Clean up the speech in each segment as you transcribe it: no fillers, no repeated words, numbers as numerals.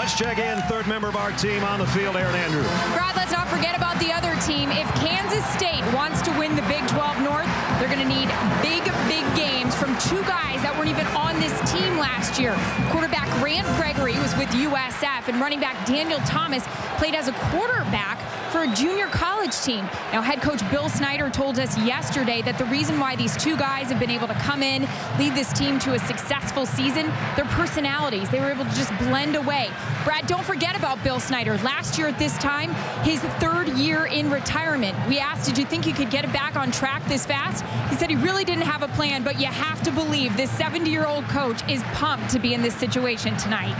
Let's check in. Third member of our team on the field, Aaron Andrew. Brad, let's not forget about the other team. If Kansas State wants to win the Big 12 North, they're going to need big games from two guys that weren't even on this team last year. Quarterback Grant Gregory was with USF, and running back Daniel Thomas played as a quarterback for a junior college team. Now, head coach Bill Snyder told us yesterday that the reason why these two guys have been able to come in, lead this team to a successful season, their personalities. They were able to just blend away. Brad, don't forget about Bill Snyder. Last year at this time, his third year in retirement. We asked, did you think you could get it back on track this fast? He said he really didn't have a plan, but you have to believe this 70-year-old coach is pumped to be in this situation tonight.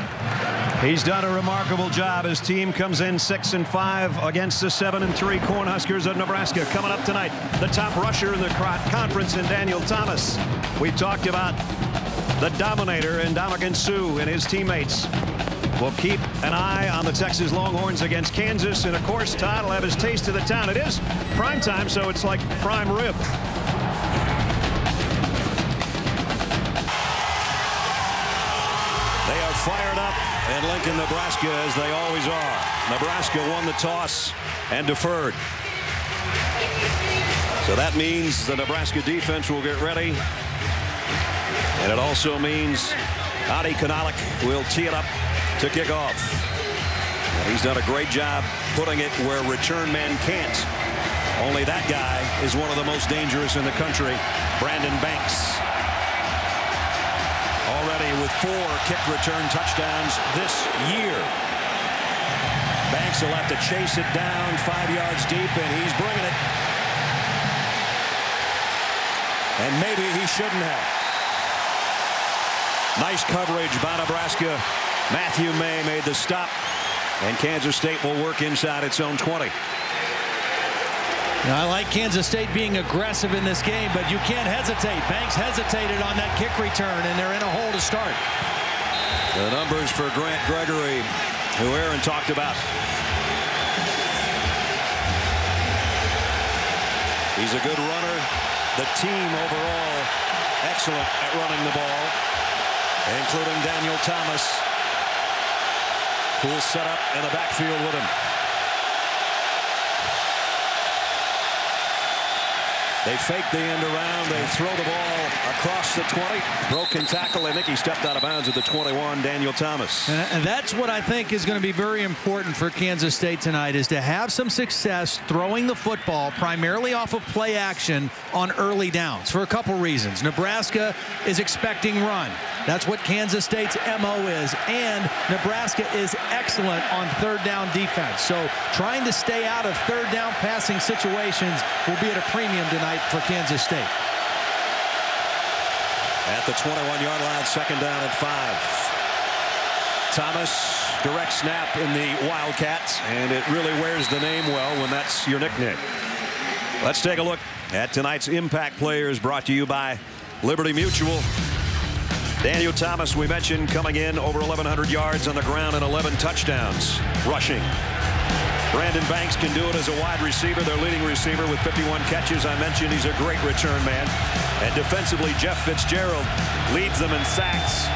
He's done a remarkable job. His team comes in 6-5 against the 7-3 Cornhuskers of Nebraska. Coming up tonight, the top rusher in the conference in Daniel Thomas. We talked about the Dominator and Ndamukong Suh and his teammates. We'll keep an eye on the Texas Longhorns against Kansas. And, of course, Todd will have his taste of the town. It is prime time, so it's like prime rib. They are fired up in Lincoln, Nebraska, as they always are. Nebraska won the toss and deferred. So that means the Nebraska defense will get ready. And it also means Adi Kanalik will tee it up to kick off. And he's done a great job putting it where return men can't. Only that guy is one of the most dangerous in the country, Brandon Banks. Already with 4 kick return touchdowns this year. Banks will have to chase it down 5 yards deep, and he's bringing it. And maybe he shouldn't have. Nice coverage by Nebraska. Matthew May made the stop, and Kansas State will work inside its own 20. I like Kansas State being aggressive in this game, but you can't hesitate. Banks hesitated on that kick return, and they're in a hole to start. The numbers for Grant Gregory, who Aaron talked about. He's a good runner. The team overall excellent at running the ball, including Daniel Thomas, who will set up in the backfield with him. They fake the end around. They throw the ball across the 20. Broken tackle. I think he stepped out of bounds at the 21, Daniel Thomas. And that's what I think is going to be very important for Kansas State tonight, is to have some success throwing the football primarily off of play action on early downs for a couple reasons. Nebraska is expecting run. That's what Kansas State's MO is. And Nebraska is excellent on third down defense. So trying to stay out of third down passing situations will be at a premium tonight for Kansas State. At the 21-yard line, second down and 5. Thomas, direct snap in the Wildcats, and it really wears the name well when that's your nickname. Let's take a look at tonight's impact players, brought to you by Liberty Mutual. Daniel Thomas, we mentioned, coming in over 1,100 yards on the ground and 11 touchdowns rushing. Brandon Banks can do it as a wide receiver, their leading receiver, with 51 catches. I mentioned he's a great return man. And defensively, Jeff Fitzgerald leads them in sacks.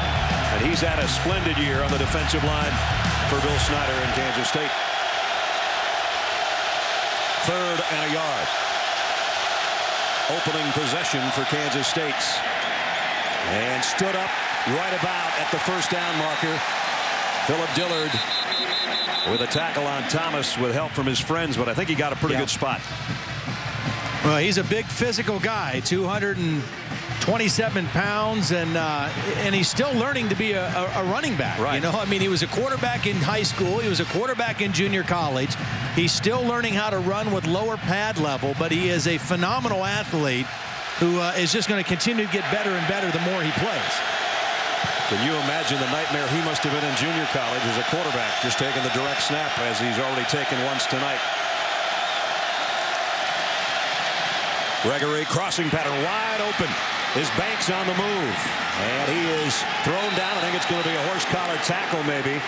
And he's had a splendid year on the defensive line for Bill Snyder in Kansas State. Third and a yard. Opening possession for Kansas State. And stood up right about at the first down marker. Philip Dillard with a tackle on Thomas with help from his friends, but I think he got a pretty good spot. Well, he's a big physical guy, 227 pounds, and he's still learning to be a running back. Right. You know, I mean, he was a quarterback in high school. He was a quarterback in junior college. He's still learning how to run with lower pad level, but he is a phenomenal athlete who is just going to continue to get better and better the more he plays. Can you imagine the nightmare he must have been in junior college as a quarterback, just taking the direct snap as he's already taken once tonight. Gregory, crossing pattern, wide open. Is Banks on the move? And he is thrown down. I think it's going to be a horse collar tackle maybe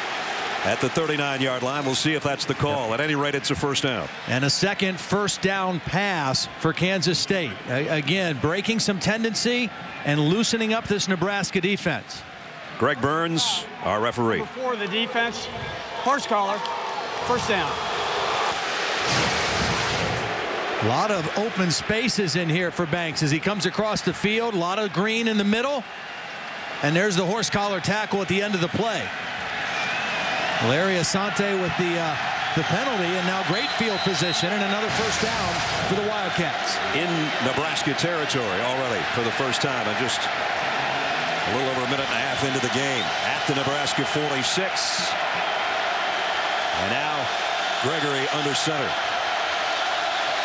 at the 39-yard line. We'll see if that's the call. At any rate, it's a first down. And a second first down pass for Kansas State. Again, breaking some tendency and loosening up this Nebraska defense. Greg Burns, our referee. Before the defense, horse collar, first down. A lot of open spaces in here for Banks as he comes across the field. A lot of green in the middle. And there's the horse collar tackle at the end of the play. Larry Asante with the penalty, and now great field position and another first down for the Wildcats. In Nebraska territory already for the first time, and just a little over a minute and a half into the game at the Nebraska 46. And now Gregory under center.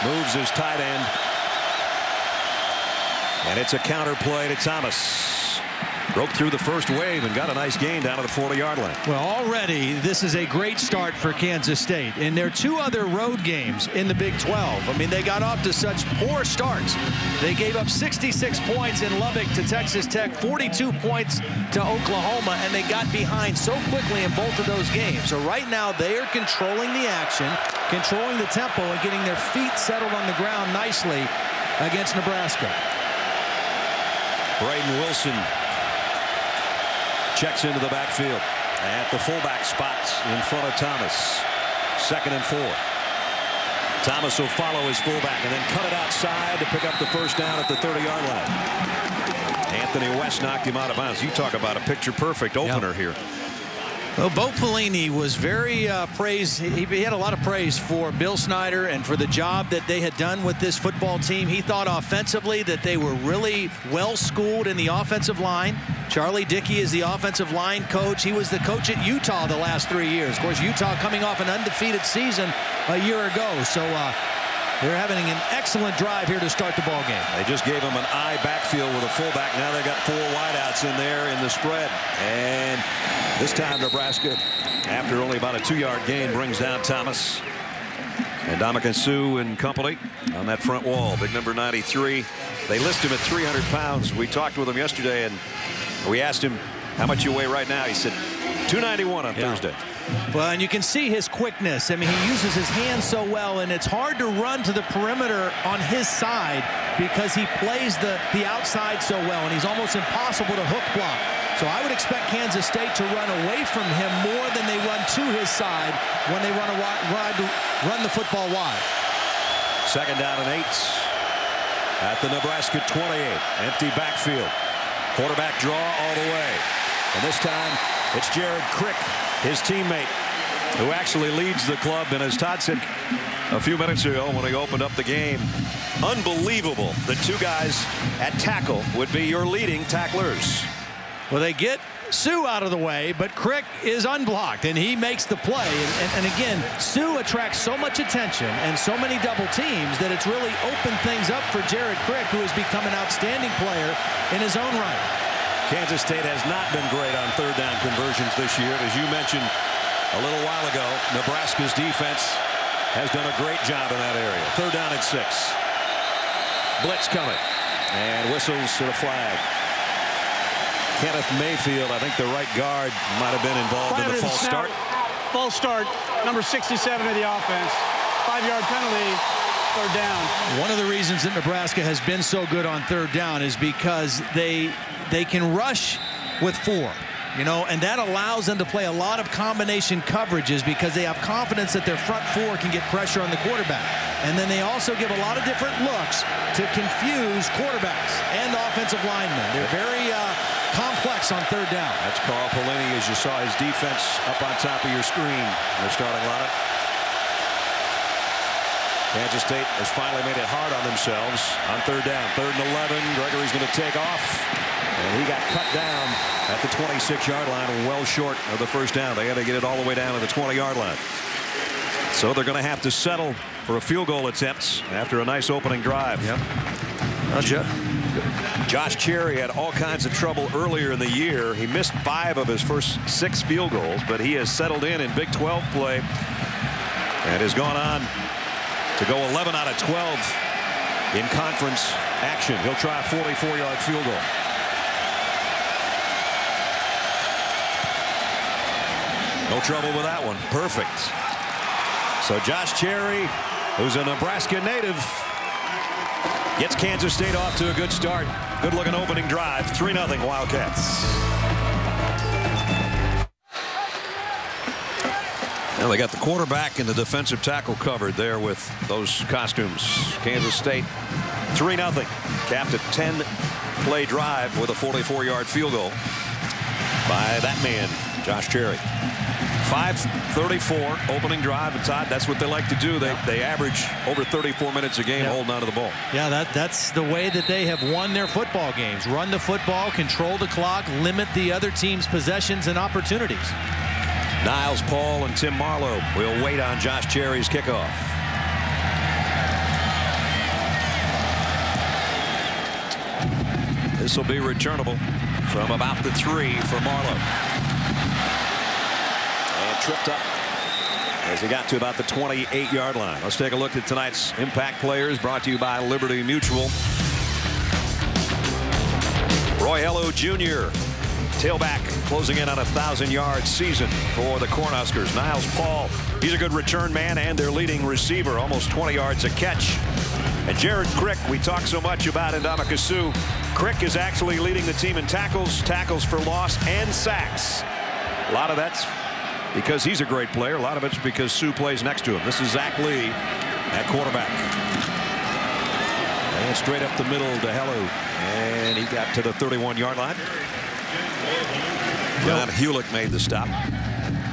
Moves his tight end. And it's a counter play to Thomas. Broke through the first wave and got a nice gain down to the 40-yard line. Well, already this is a great start for Kansas State. In their 2 other road games in the Big 12, I mean, they got off to such poor starts. They gave up 66 points in Lubbock to Texas Tech, 42 points to Oklahoma, and they got behind so quickly in both of those games. So right now they are controlling the action, controlling the tempo, and getting their feet settled on the ground nicely against Nebraska. Braden Wilson checks into the backfield at the fullback spot in front of Thomas. 2nd and 4. Thomas will follow his fullback and then cut it outside to pick up the first down at the 30-yard line. Anthony West knocked him out of bounds. You talk about a picture-perfect opener here. Well, Bo Pelini was very praised. He had a lot of praise for Bill Snyder and for the job that they had done with this football team. He thought offensively that they were really well schooled in the offensive line. Charlie Dickey is the offensive line coach. He was the coach at Utah the last 3 years. Of course, Utah coming off an undefeated season a year ago. So they're having an excellent drive here to start the ball game. They just gave him an I backfield with a fullback. Now they got 4 wideouts in there in the spread. And this time Nebraska, after only about a 2-yard gain, brings down Thomas. And Dominican Sue and company on that front wall. Big number 93. They list him at 300 pounds. We talked with him yesterday, and we asked him how much you weigh right now. He said 291 on Thursday. Well, and you can see his quickness. I mean, he uses his hands so well, and it's hard to run to the perimeter on his side because he plays the outside so well, and he's almost impossible to hook block. So I would expect Kansas State to run away from him more than they run to his side when they run the football wide. 2nd down and 8 at the Nebraska 28. Empty backfield. Quarterback draw all the way. And this time it's Jared Crick, his teammate, who actually leads the club. And as Todd said a few minutes ago when he opened up the game, unbelievable that 2 guys at tackle would be your leading tacklers. Well, they get Sue out of the way, but Crick is unblocked, and he makes the play. And again, Sue attracts so much attention and so many double teams that it's really opened things up for Jared Crick, who has become an outstanding player in his own right. Kansas State has not been great on 3rd down conversions this year. As you mentioned a little while ago, Nebraska's defense has done a great job in that area. 3rd down and 6. Blitz coming. And whistles to the flag. Kenneth Mayfield, I think the right guard, might have been involved in the false start. False start, number 67 of the offense. 5-yard penalty, 3rd down. One of the reasons that Nebraska has been so good on 3rd down is because they can rush with 4. You know, and that allows them to play a lot of combination coverages because they have confidence that their front 4 can get pressure on the quarterback. And then they also give a lot of different looks to confuse quarterbacks and offensive linemen. They're very complex on 3rd down. That's Carl Pelini, as you saw his defense up on top of your screen. Their starting lineup. Kansas State has finally made it hard on themselves on 3rd down. 3rd and 11. Gregory's going to take off. And he got cut down at the 26-yard line, well short of the first down. They got to get it all the way down to the 20-yard line. So they're going to have to settle for a field goal attempt after a nice opening drive. Yep. Josh Cherry had all kinds of trouble earlier in the year. He missed 5 of his first 6 field goals, but he has settled in Big 12 play and has gone on to go 11 out of 12 in conference action. He'll try a 44-yard field goal. No trouble with that one. Perfect. So Josh Cherry, who's a Nebraska native, gets Kansas State off to a good start. Good looking opening drive. 3-0 Wildcats. Well, they got the quarterback and the defensive tackle covered there with those costumes. Kansas State 3-0. Capped a 10-play drive with a 44-yard field goal by that man, Josh Cherry. 5:34 opening drive, and Todd, that's what they like to do. They average over 34 minutes a game holding on to the ball. Yeah, that's the way that they have won their football games. Run the football, control the clock, limit the other team's possessions and opportunities. Niles Paul and Tim Marlowe will wait on Josh Cherry's kickoff. This will be returnable from about the 3 for Marlowe. And tripped up as he got to about the 28-yard line. Let's take a look at tonight's impact players, brought to you by Liberty Mutual. Roy Hello Jr., tailback, closing in on a 1,000-yard season for the Cornhuskers. Niles Paul, he's a good return man and their leading receiver, almost 20 yards a catch. And Jared Crick, we talk so much about in Ndamukong Suh. Crick is actually leading the team in tackles, tackles for loss, and sacks. A lot of that's because he's a great player. A lot of it's because Suh plays next to him. This is Zach Lee at quarterback. And straight up the middle to Hello. And he got to the 31-yard line. John Hewlick made the stop.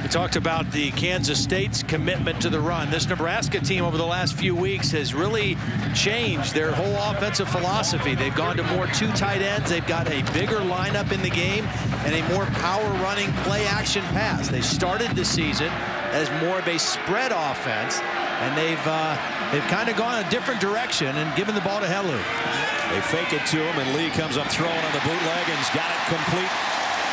We talked about the Kansas State's commitment to the run. This Nebraska team over the last few weeks has really changed their whole offensive philosophy. They've gone to more 2 tight ends. They've got a bigger lineup in the game and a more power running play action pass. They started the season as more of a spread offense, and they've kind of gone a different direction and given the ball to Hello. They fake it to him, and Lee comes up throwing on the bootleg and's got it complete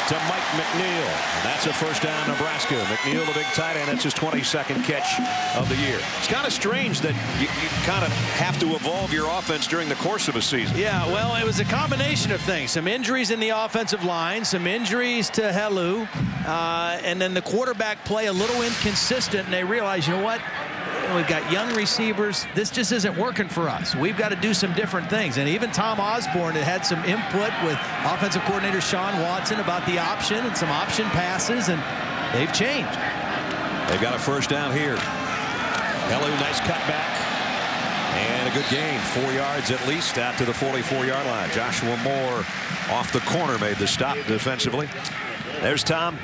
to Mike McNeil. And that's a first down, Nebraska. McNeil, the big tight end, that's his 22nd catch of the year. It's kind of strange that you kind of have to evolve your offense during the course of a season. Yeah, well, it was a combination of things. Some injuries in the offensive line, some injuries to Hello, and then the quarterback play a little inconsistent, and they realized, you know what? We've got young receivers. This just isn't working for us. We've got to do some different things. And even Tom Osborne had some input with offensive coordinator Sean Watson about the option and some option passes, and they've changed. They've got a first down here. Hello, nice cutback. And a good gain, 4 yards at least out to the 44-yard line. Joshua Moore off the corner made the stop defensively. There's Tom.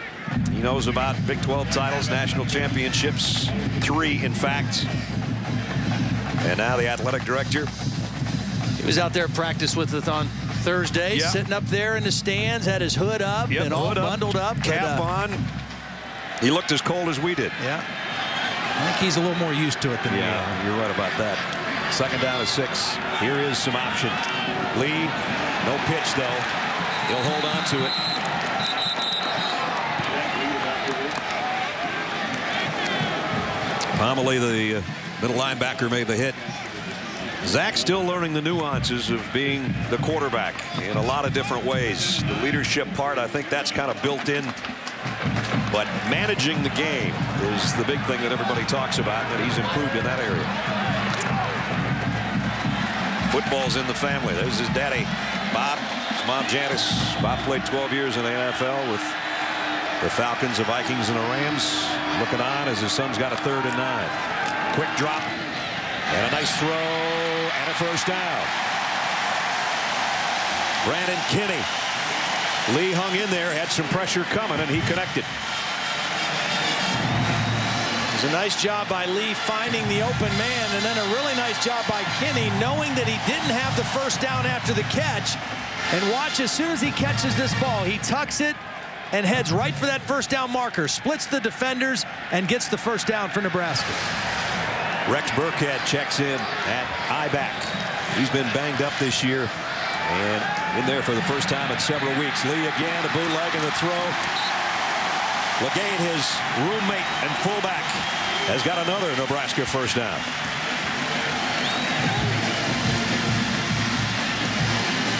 He knows about Big 12 titles, national championships, 3 in fact. And now the athletic director. He was out there at practice with us on Thursday, sitting up there in the stands, had his hood up and all bundled up. Cap on. He looked as cold as we did. Yeah. I think he's a little more used to it than we are. You're right about that. Second down at 6. Here is some option. Lee, no pitch though. He'll hold on to it. Pomelee, the middle linebacker, made the hit. Zach's still learning the nuances of being the quarterback in a lot of different ways. The leadership part, I think that's kind of built in. But managing the game is the big thing that everybody talks about, and he's improved in that area. Football's in the family. There's his daddy, Bob. His mom, Janice. Bob played 12 years in the NFL with the Falcons, the Vikings, and the Rams. Looking on as his son's got a 3rd and 9. Quick drop and a nice throw and a first down. Brandon Kinney. Lee hung in there, had some pressure coming, and he connected. It was a nice job by Lee finding the open man, and then a really nice job by Kinney knowing that he didn't have the first down after the catch. And watch, as soon as he catches this ball, he tucks it and heads right for that first down marker, splits the defenders, and gets the first down for Nebraska. Rex Burkhead checks in at I-back. He's been banged up this year and in there for the first time in several weeks. Lee again, the bootleg and the throw. Legate, his roommate and fullback, has got another Nebraska first down.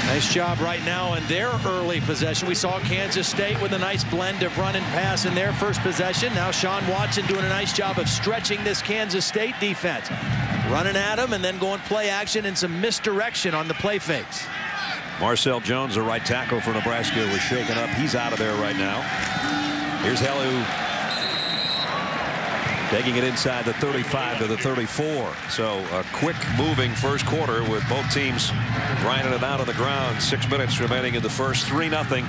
Nice job right now in their early possession. We saw Kansas State with a nice blend of run and pass in their first possession. Now Sean Watson doing a nice job of stretching this Kansas State defense. Running at them and then going play action and some misdirection on the play fakes. Marcel Jones, the right tackle for Nebraska, was shaken up. He's out of there right now. Here's Hello. taking it inside the 35 to the 34. So a quick moving first quarter with both teams grinding it out on the ground. 6 minutes remaining in the first. 3-0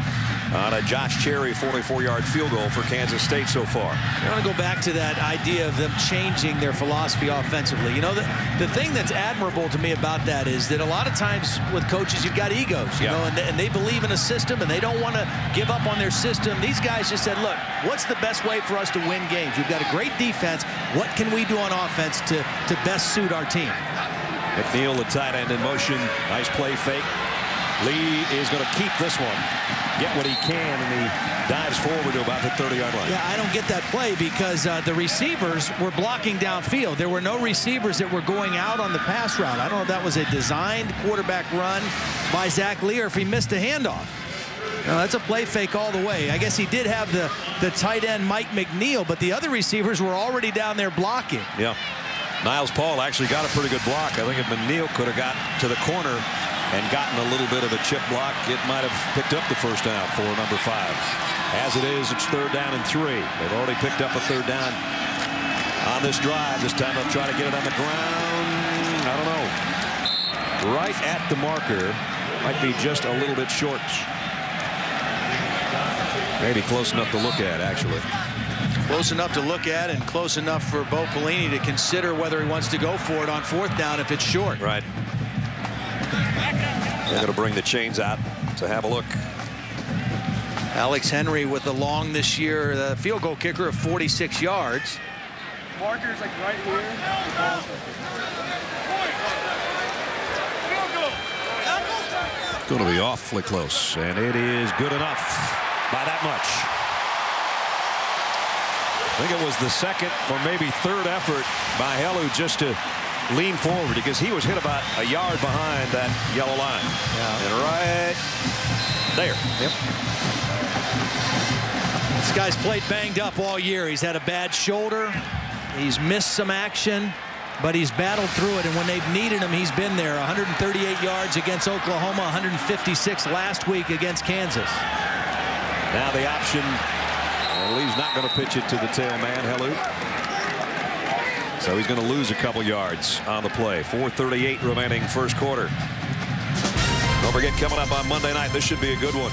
on a Josh Cherry 44-yard field goal for Kansas State so far. I want to go back to that idea of them changing their philosophy offensively. You know, the thing that's admirable to me about that is that a lot of times with coaches, you've got egos, you know, and they believe in a system and they don't want to give up on their system. These guys just said, look, what's the best way for us to win games? We've got a great defense. What can we do on offense to best suit our team? McNeil, the tight end, in motion. Nice play fake. Lee is going to keep this one. Get what he can, and he dives forward to about the 30-yard line. Yeah, I don't get that play because the receivers were blocking downfield. There were no receivers that were going out on the pass route. I don't know if that was a designed quarterback run by Zach Lee or if he missed a handoff. No, that's a play fake all the way. I guess he did have the tight end Mike McNeil, but the other receivers were already down there blocking. Yeah. Niles Paul actually got a pretty good block. I think if McNeil could have got to the corner and gotten a little bit of a chip block, it might have picked up the first down for number 5. As it is, it's 3rd down and 3. They've already picked up a 3rd down on this drive. This time they'll try to get it on the ground. I don't know. Right at the marker. Might be just a little bit short. Maybe close enough to look at, actually. Close enough to look at and close enough for Bo Pelini to consider whether he wants to go for it on 4th down if it's short. Right. They're going to bring the chains out to have a look. Alex Henry with the long this year, the field goal kicker of 46 yards. Marker's like right here. It's going to be awfully close, and it is good enough by that much. I think it was the 2nd or maybe 3rd effort by Helu just to lean forward because he was hit about a yard behind that yellow line. Yeah. And right there. Yep. This guy's played banged up all year. He's had a bad shoulder. He's missed some action, but he's battled through it. And when they've needed him, he's been there. 138 yards against Oklahoma, 156 last week against Kansas. Now the option. Lee's not going to pitch it to the tail man, Helu. So he's going to lose a couple yards on the play. 4:38 remaining first quarter. Don't forget, coming up on Monday night, this should be a good one.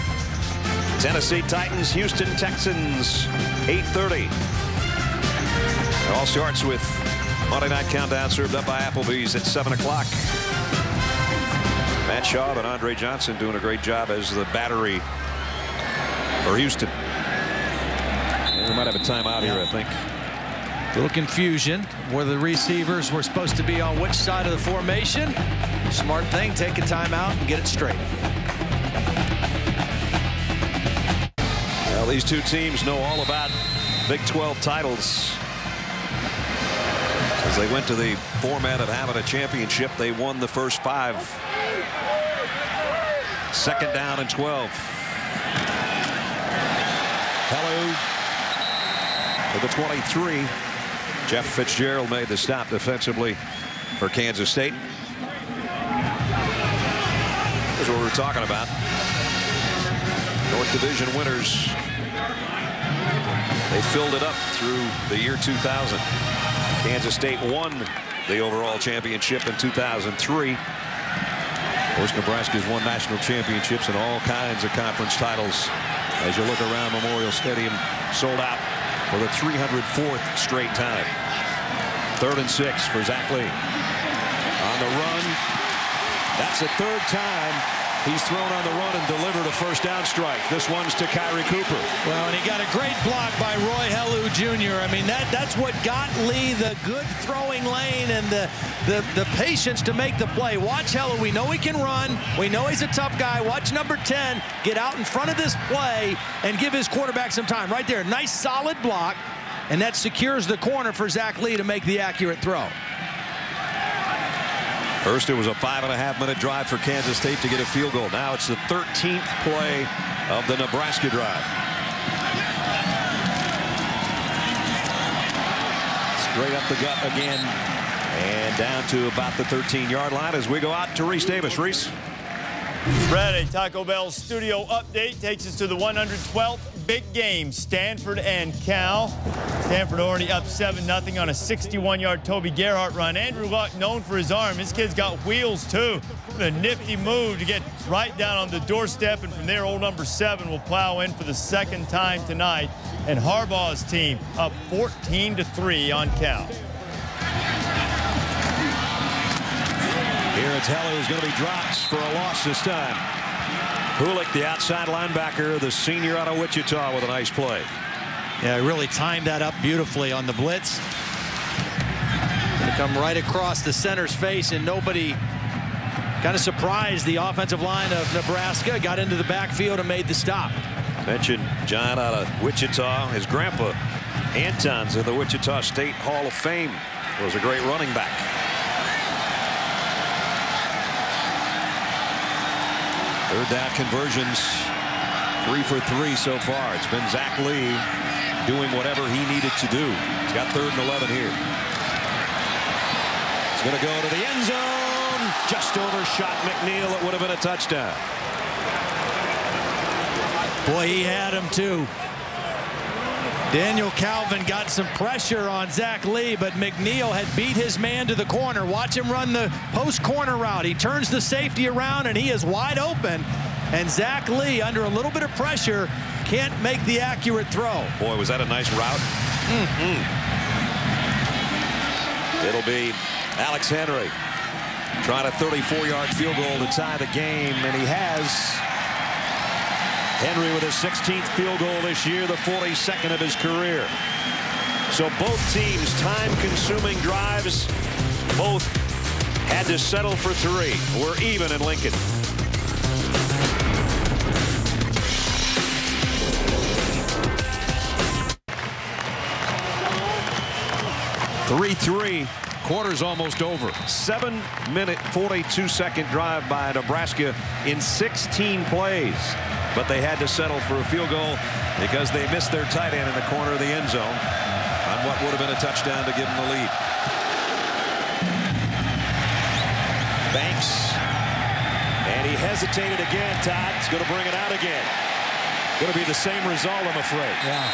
Tennessee Titans, Houston Texans, 8:30. It all starts with Monday Night Countdown served up by Applebee's at 7 o'clock. Matt Schaub and Andre Johnson doing a great job as the battery for Houston. We might have a timeout here, I think. A little confusion where the receivers were supposed to be on which side of the formation. Smart thing, take a timeout and get it straight. Well, these two teams know all about Big 12 titles. As they went to the format of having a championship, they won the first 5. 2nd down and 12. Helu to the 23. Jeff Fitzgerald made the stop defensively for Kansas State. Here's what we were talking about. North Division winners. They filled it up through the year 2000. Kansas State won the overall championship in 2003. Of course, Nebraska's won national championships and all kinds of conference titles. As you look around, Memorial Stadium sold out for the 304th straight time. 3rd and 6 for Zach Lee. On the run. That's the 3rd time he's thrown on the run and delivered a first down strike. This one's to Kyrie Cooper. Well, and he got a great block by Roy Helu Jr. I mean, that's what got Lee the good throwing lane and the patience to make the play. Watch Helu. We know he can run. We know he's a tough guy. Watch number 10 get out in front of this play and give his quarterback some time. Right there. Nice solid block. And that secures the corner for Zach Lee to make the accurate throw. First, it was a 5.5-minute drive for Kansas State to get a field goal. Now it's the 13th play of the Nebraska drive. Straight up the gut again. And down to about the 13-yard line as we go out to Reese Davis. Reese. Brad, a Taco Bell studio update takes us to the 112th big game, Stanford and Cal. Stanford already up 7-0 on a 61-yard Toby Gerhart run. Andrew Luck, known for his arm. His kid's got wheels, too. A nifty move to get right down on the doorstep, and from there, old number 7 will plow in for the second time tonight. And Harbaugh's team up 14-3 on Cal. Here it's Heller who's going to be dropped for a loss this time. Hulick, the outside linebacker, the senior out of Wichita, with a nice play. Yeah, really timed that up beautifully on the blitz. Going to come right across the center's face, and nobody kind of surprised the offensive line of Nebraska. Got into the backfield and made the stop. Mentioned John out of Wichita. His grandpa, Anton's in the Wichita State Hall of Fame. Was a great running back. Third down conversions, 3 for 3 so far. It's been Zach Lee doing whatever he needed to do. He's got 3rd and 11 here. He's going to go to the end zone. Just overshot McNeil. It would have been a touchdown. Boy, he had him too. Daniel Calvin got some pressure on Zach Lee, but McNeil had beat his man to the corner. Watch him run the post corner route. He turns the safety around and he is wide open. And Zach Lee, under a little bit of pressure, can't make the accurate throw. Boy, was that a nice route. It'll be Alex Henry trying a 34-yard field goal to tie the game, and he has. Henry with his 16th field goal this year, the 42nd of his career. So both teams, time-consuming drives, both had to settle for 3. We're even in Lincoln. (3-3). Quarter's almost over. 7-minute, 42-second drive by Nebraska in 16 plays. But they had to settle for a field goal because they missed their tight end in the corner of the end zone on what would have been a touchdown to give them the lead. Banks. And he hesitated again, Todd. He's going to bring it out again. Going to be the same result, I'm afraid. Yeah.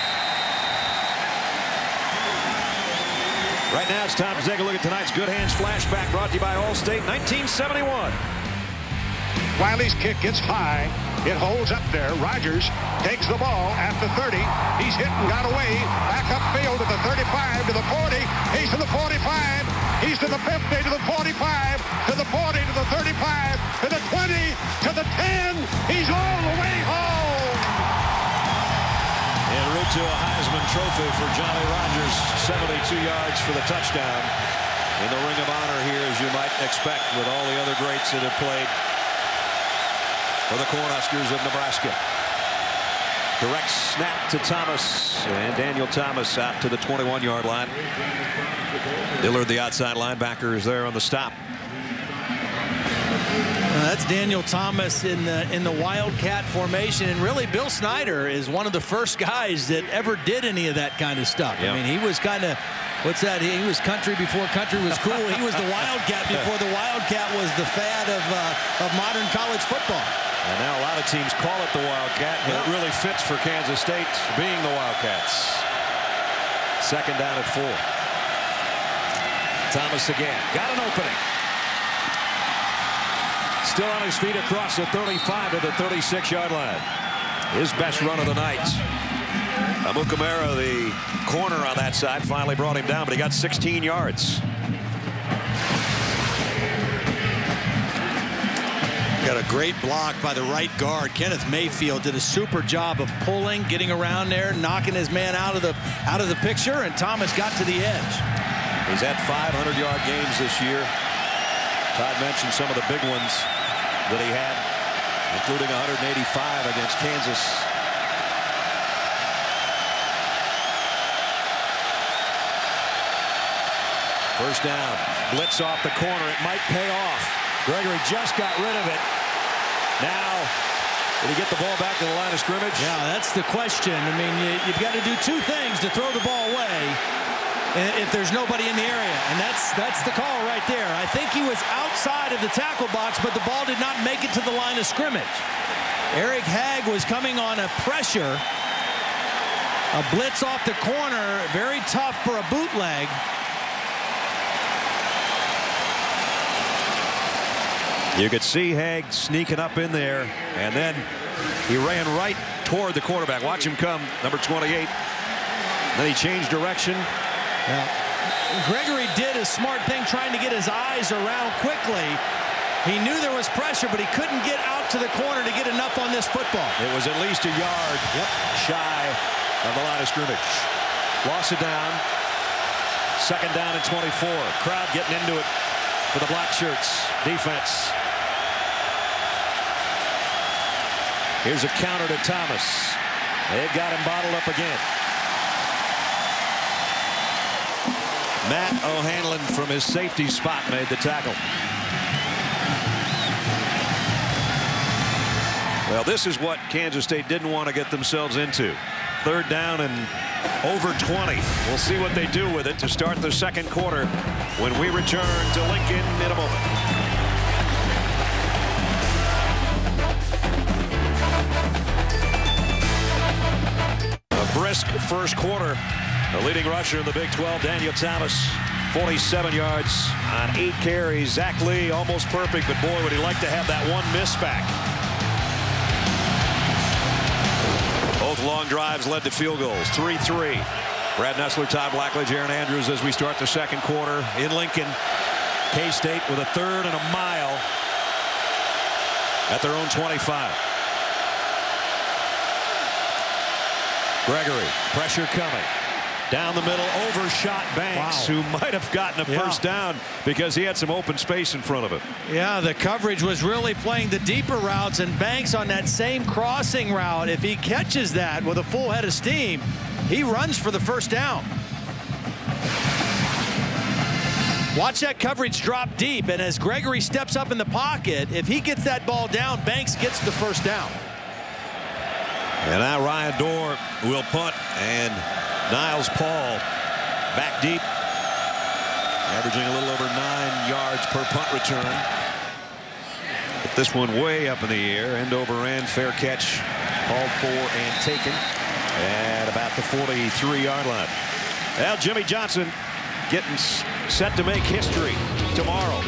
Right now, it's time to take a look at tonight's Good Hands Flashback, brought to you by Allstate, 1971. Wiley's kick gets high. It holds up there. Rogers takes the ball at the 30. He's hit and got away. Back upfield to the 35, to the 40. He's to the 45. He's to the 50, to the 45, to the 40, to the 35, to the 20, to the 10. He's all the way home. En route to a Heisman Trophy for Johnny Rogers. 72 yards for the touchdown. In the Ring of Honor here, as you might expect, with all the other greats that have played for the Cornhuskers of Nebraska. Direct snap to Thomas, and Daniel Thomas out to the 21-yard line. Dillard, the outside linebacker, is there on the stop. That's Daniel Thomas in the Wildcat formation, and really Bill Snyder is one of the first guys that ever did any of that kind of stuff. Yep. I mean, he was kind of, what's that? He was country before country was cool. He was the Wildcat before the Wildcat was the fad of modern college football. And now a lot of teams call it the Wildcat, but it really fits for Kansas State being the Wildcats. 2nd down at 4. Thomas again. Got an opening. Still on his feet across the 35 to the 36-yard line. His best run of the night. Amukamara, the corner on that side, finally brought him down, but he got 16 yards. Got a great block by the right guard. Kenneth Mayfield did a super job of pulling, getting around there, knocking his man out of the picture, and Thomas got to the edge. He's had 500-yard games this year. Todd mentioned some of the big ones that he had, including 185 against Kansas. First down, blitz off the corner. It might pay off. Gregory just got rid of it. Now, did he get the ball back to the line of scrimmage? Yeah, that's the question. I mean, you've got to do 2 things to throw the ball away if there's nobody in the area, and that's the call right there. I think he was outside of the tackle box, but the ball did not make it to the line of scrimmage. Eric Hagg was coming on a pressure, A blitz off the corner, very tough for a bootleg. You could see Haig sneaking up in there, and then he ran right toward the quarterback. Watch him come, number 28. Then he changed direction. Yeah. Gregory did a smart thing, trying to get his eyes around quickly. He knew there was pressure, but he couldn't get out to the corner to get enough on this football. It was at least a yard shy of the line of scrimmage. Loss it down. Second down and 24. Crowd getting into it for the black shirts defense. Here's a counter to Thomas. They've got him bottled up again. Matt O'Hanlon from his safety spot made the tackle. Well, this is what Kansas State didn't want to get themselves into. Third down and over 20. We'll see what they do with it to start the second quarter when we return to Lincoln in a moment. A brisk first quarter. The leading rusher in the Big 12, Daniel Thomas, 47 yards on 8 carries. Zach Lee almost perfect, but boy, would he like to have that one miss back. Both long drives led to field goals. 3-3. Brad Nessler, Todd Blackledge, Aaron Andrews as we start the second quarter in Lincoln. K-State with a third and a mile at their own 25. Gregory, pressure coming. Down the middle, overshot Banks, who might have gotten a first down because he had some open space in front of him. Yeah, the coverage was really playing the deeper routes, and Banks on that same crossing route, if he catches that with a full head of steam, he runs for the first down. Watch that coverage drop deep, and as Gregory steps up in the pocket, if he gets that ball down, Banks gets the first down. And now Ryan Dorr will punt, and Niles Paul back deep, averaging a little over 9 yards per punt return. But this one way up in the air, end over end, fair catch, called for and taken at about the 43-yard line. Now Jimmy Johnson getting set to make history tomorrow.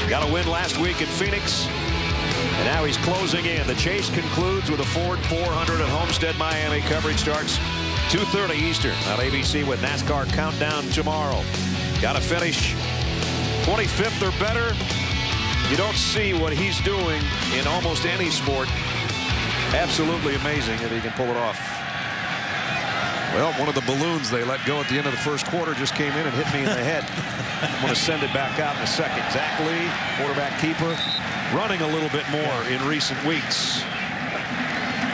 Got a win last week in Phoenix, and now he's closing in. The chase concludes with a Ford 400 at Homestead, Miami. Coverage starts 2:30 Eastern on ABC with NASCAR Countdown tomorrow. Got to finish 25th or better. You don't see what he's doing in almost any sport. Absolutely amazing if he can pull it off. Well, one of the balloons they let go at the end of the first quarter just came in and hit me in the head. I'm going to send it back out in a second. Zach Lee, quarterback keeper, running a little bit more in recent weeks.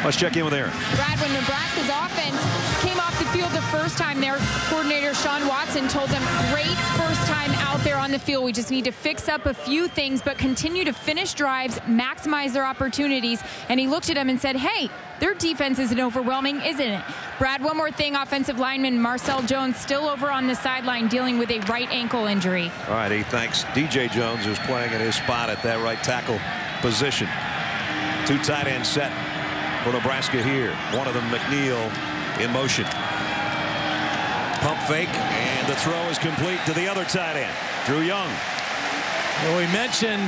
Let's check in with Aaron. Brad, when Nebraska's offense came off the field the first time, their coordinator Sean Watson told them, great first time out there on the field. We just need to fix up a few things, but continue to finish drives, maximize their opportunities. And he looked at them and said, hey, their defense isn't overwhelming, isn't it? Brad, one more thing. Offensive lineman Marcel Jones still over on the sideline dealing with a right ankle injury. All right, he thanks DJ Jones, who's playing at his spot at that right tackle position. 2 tight end set for Nebraska here. One of them, McNeil, in motion. Pump fake, and the throw is complete to the other tight end, Drew Young. Well, we mentioned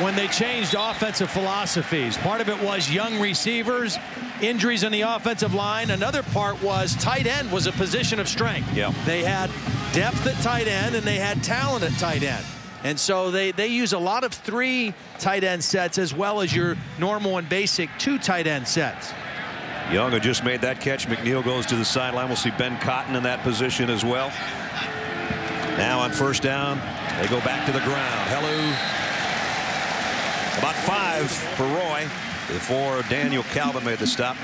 when they changed offensive philosophies. Part of it was young receivers, injuries on the offensive line. Another part was tight end was a position of strength. Yeah. They had depth at tight end, and they had talent at tight end. And so they use a lot of 3 tight end sets as well as your normal and basic 2 tight end sets. Young had just made that catch. McNeil goes to the sideline. We'll see Ben Cotton in that position as well. Now on first down, they go back to the ground. Hello. About 5 for Roy before Daniel Calvin made the stop.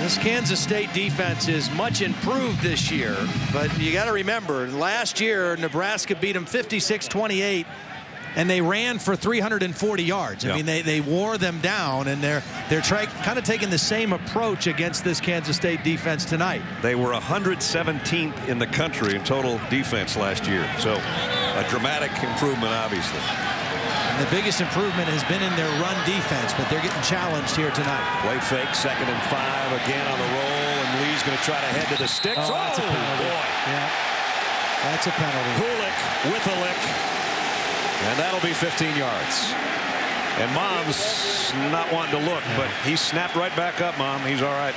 This Kansas State defense is much improved this year, but you got to remember, last year Nebraska beat them 56-28, and they ran for 340 yards. I mean, they wore them down, and they're kind of taking the same approach against this Kansas State defense tonight. They were 117th in the country in total defense last year, so a dramatic improvement, obviously. The biggest improvement has been in their run defense, but they're getting challenged here tonight. Play fake, 2nd and 5, again on the roll, and Lee's going to try to head to the sticks. Oh, that's a penalty. Boy. Yeah, that's a penalty. Hulick with a lick, and that'll be 15 yards. And Mom's not wanting to look, but he snapped right back up, Mom. He's all right.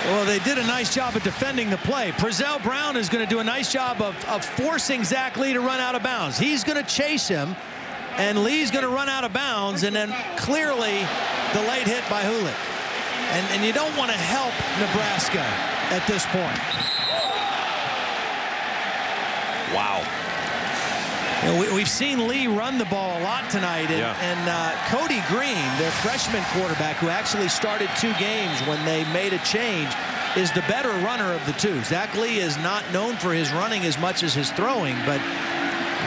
Well, they did a nice job of defending the play. Prezell Brown is going to do a nice job of forcing Zach Lee to run out of bounds. He's going to chase him, and Lee's going to run out of bounds, and then clearly the late hit by Hulick. And you don't want to help Nebraska at this point. Wow. You know, we've seen Lee run the ball a lot tonight, and Cody Green, their freshman quarterback, who actually started 2 games when they made a change, is the better runner of the two. Zach Lee is not known for his running as much as his throwing, but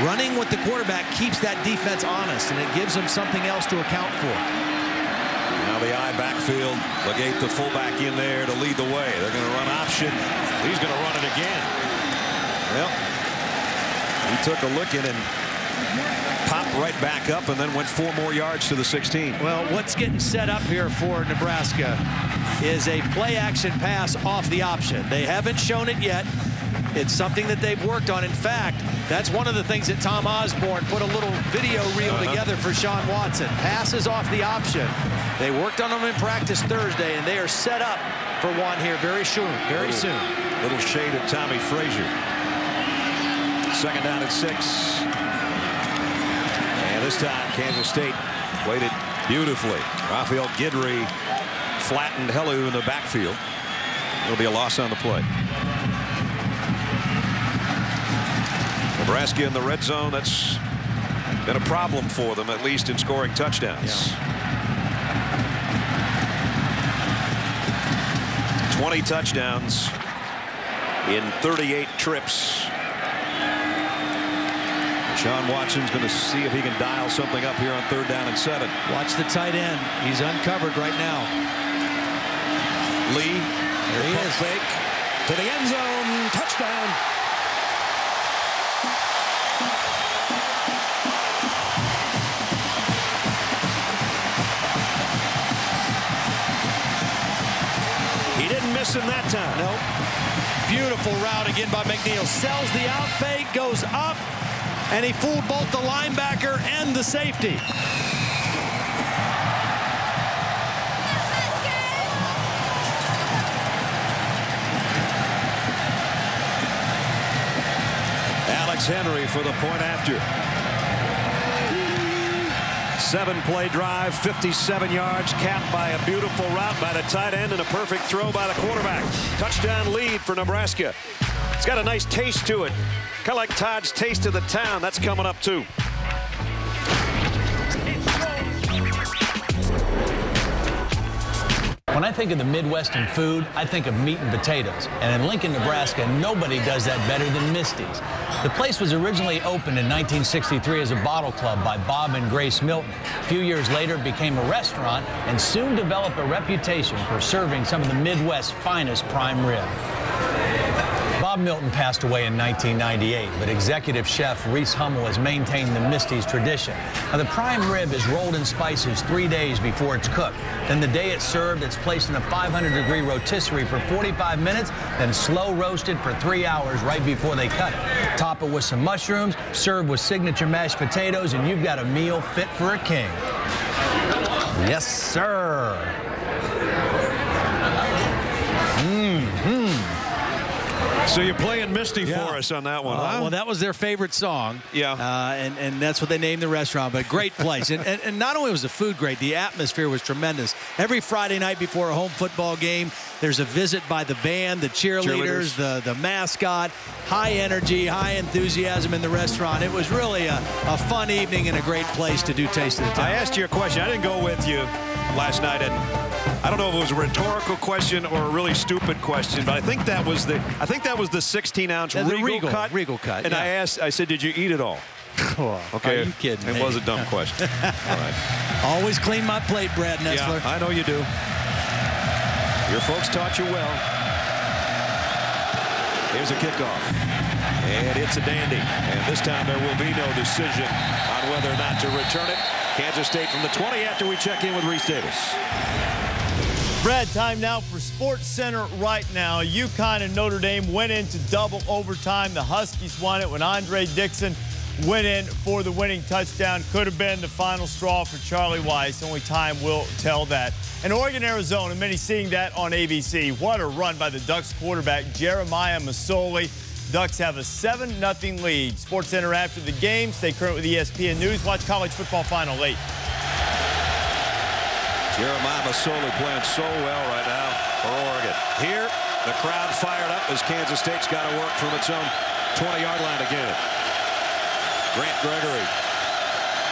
running with the quarterback keeps that defense honest, and it gives them something else to account for. Now the I backfield. Legate, the fullback, in there to lead the way. They're going to run option. He's going to run it again. Well, he took a look in and popped right back up and then went 4 more yards to the 16. Well, what's getting set up here for Nebraska is a play action pass off the option. They haven't shown it yet. It's something that they've worked on. In fact, that's one of the things that Tom Osborne put a little video reel together for Sean Watson. Passes off the option. They worked on them in practice Thursday, and they are set up for one here very soon. Little shade of Tommy Frazier. 2nd down and 6. And this time Kansas State played it beautifully. Raphael Guidry flattened Hellu in the backfield. It'll be a loss on the play. Nebraska in the red zone. That's been a problem for them, at least in scoring touchdowns. Yeah. 20 touchdowns in 38 trips. Sean Watson's going to see if he can dial something up here on 3rd down and 7. Watch the tight end. He's uncovered right now. Lee. There he is. Fake to the end zone. Touchdown. He didn't miss him that time. Nope. Beautiful route again by McNeil. Sells the out fake, goes up, and he fooled both the linebacker and the safety. Alex Henry for the point after. 7-play drive, 57 yards, capped by a beautiful route by the tight end and a perfect throw by the quarterback. Touchdown lead for Nebraska. It's got a nice taste to it. Kind of like Todd's taste of the town. That's coming up too. When I think of the Midwestern food, I think of meat and potatoes. And in Lincoln, Nebraska, nobody does that better than Misty's. The place was originally opened in 1963 as a bottle club by Bob and Grace Milton. A few years later, it became a restaurant and soon developed a reputation for serving some of the Midwest's finest prime rib. Bob Milton passed away in 1998, but executive chef Reese Hummel has maintained the Misty's tradition. Now, the prime rib is rolled in spices 3 days before it's cooked. Then the day it's served, it's placed in a 500-degree rotisserie for 45 minutes, then slow roasted for 3 hours right before they cut it. Top it with some mushrooms, serve with signature mashed potatoes, and you've got a meal fit for a king. Yes, sir. So you're playing Misty for us on that one, huh? Well, that was their favorite song. Yeah. And that's what they named the restaurant. But great place. and not only was the food great, the atmosphere was tremendous. Every Friday night before a home football game, there's a visit by the band, the cheerleaders, the mascot. High energy, high enthusiasm in the restaurant. It was really a fun evening and a great place to do Taste of the Town. I asked you a question. I didn't go with you last night, and I don't know if it was a rhetorical question or a really stupid question, but I think that was the 16-ounce Regal cut. And I said, did you eat it all? Oh, okay. Are you kidding me? It was a dumb question. All right. Always clean my plate, Brad Nessler. Yeah, I know you do. Your folks taught you well. Here's a kickoff. And it's a dandy. And this time there will be no decision on whether or not to to return it. Kansas State from the 20 after we check in with Reese Davis. Brad, time now for Sports Center right now. UConn and Notre Dame went into double overtime. The Huskies won it when Andre Dixon went in for the winning touchdown. Could have been the final straw for Charlie Weiss. Only time will tell that. And Oregon, Arizona, many seeing that on ABC. What a run by the Ducks quarterback, Jeremiah Masoli. Ducks have a 7-0 lead. Sports Center after the game. Stay current with ESPN News. Watch College Football Final 8. Jeremiah Masoli playing so well right now for Oregon. Here, the crowd fired up as Kansas State's got to work from its own 20-yard line again. Grant Gregory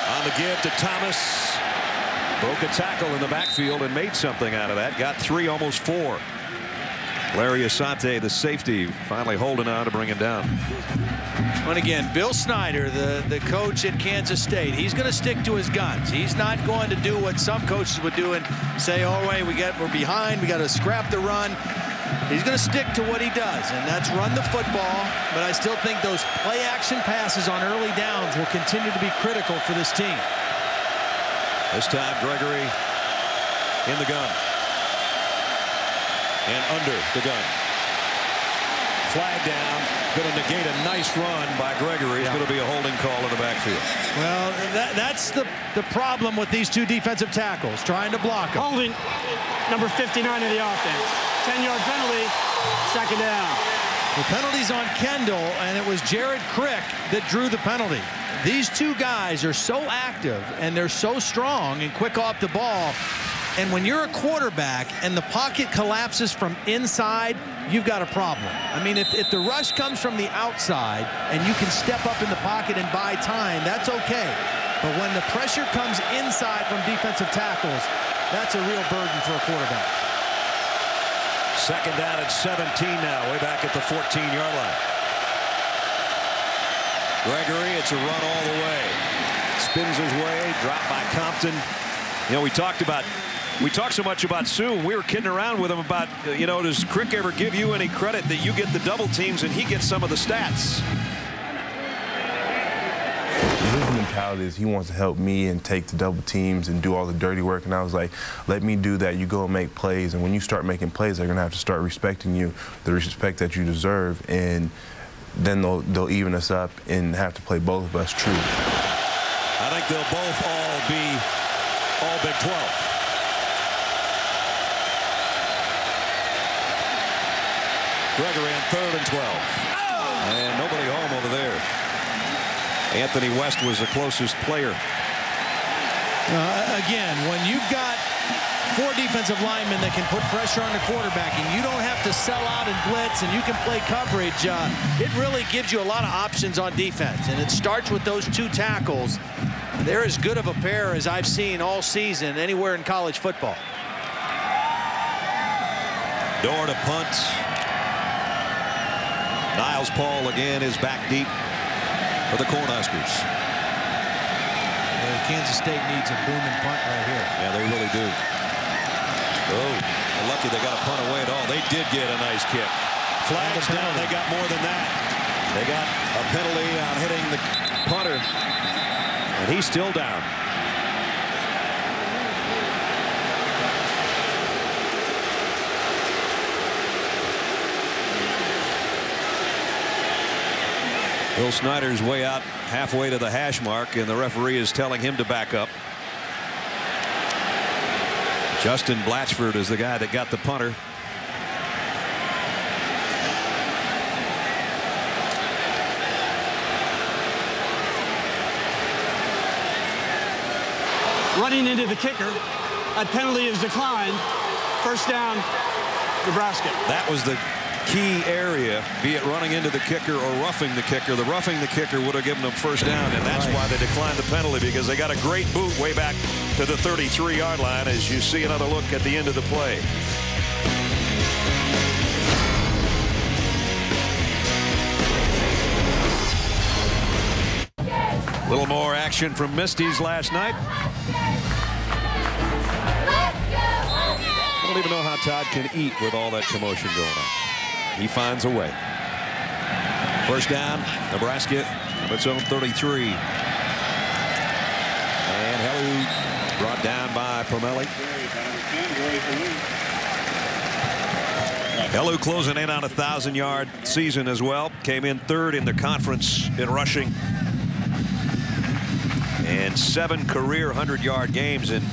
on the give to Thomas. Broke a tackle in the backfield and made something out of that. Got 3, almost 4. Larry Asante, the safety, finally holding on to bring him down. And again, Bill Snyder, the coach at Kansas State, he's going to stick to his guns. He's not going to do what some coaches would do and say, oh, wait, we're behind, we got to scrap the run. He's going to stick to what he does, and that's run the football. But I still think those play-action passes on early downs will continue to be critical for this team. This time, Gregory in the gun. And under the gun. Flag down. Going to negate a nice run by Gregory. It's going to be a holding call in the backfield. Well, that's the problem with these two defensive tackles, trying to block them. Holding number 59 of the offense. 10-yard penalty, second down. The penalty's on Kendall, and it was Jared Crick that drew the penalty. These two guys are so active, and they're so strong and quick off the ball. And when you're a quarterback and the pocket collapses from inside, you've got a problem. I mean, if the rush comes from the outside and you can step up in the pocket and buy time, that's okay. But when the pressure comes inside from defensive tackles, that's a real burden for a quarterback. Second down at 17 now, way back at the 14-yard line. Gregory, it's a run all the way. Spins his way, dropped by Compton. You know, we talked so much about Sue. We were kidding around with him about, you know, does Crick ever give you any credit that you get the double teams and he gets some of the stats? His mentality is he wants to help me and take the double teams and do all the dirty work. And I was like, let me do that. You go and make plays. And when you start making plays, they're going to have to start respecting you, the respect that you deserve. And then they'll even us up and have to play both of us true. I think they'll both all be all Big 12. Gregory on 3rd and 12. And nobody home over there. Anthony West was the closest player. Again, when you've got 4 defensive linemen that can put pressure on the quarterback and you don't have to sell out and blitz and you can play coverage, it really gives you a lot of options on defense. And it starts with those 2 tackles. They're as good of a pair as I've seen all season anywhere in college football. Door to punt. Niles Paul again is back deep for the Cornhuskers. Kansas State needs a booming punt right here. Yeah, they really do. Oh, they're lucky they got a punt away at all. They did get a nice kick. Flags down. They got more than that. They got a penalty on hitting the punter, and he's still down. Bill Snyder's way out halfway to the hash mark, and the referee is telling him to back up. Justin Blatchford is the guy that got the punter. Running into the kicker. That penalty is declined. First down, Nebraska. That was the key area, be it running into the kicker or roughing the kicker. The roughing the kicker would have given them first down, and that's why they declined the penalty, because they got a great boot way back to the 33-yard line as you see another look at the end of the play. A little more action from Misty's last night. I don't even know how Todd can eat with all that commotion going on. He finds a way. First down, Nebraska on its own 33. down by Pomelli. Hellu closing in on a 1,000-yard season as well. Came in third in the conference in rushing. And 7 career 100-yard games. And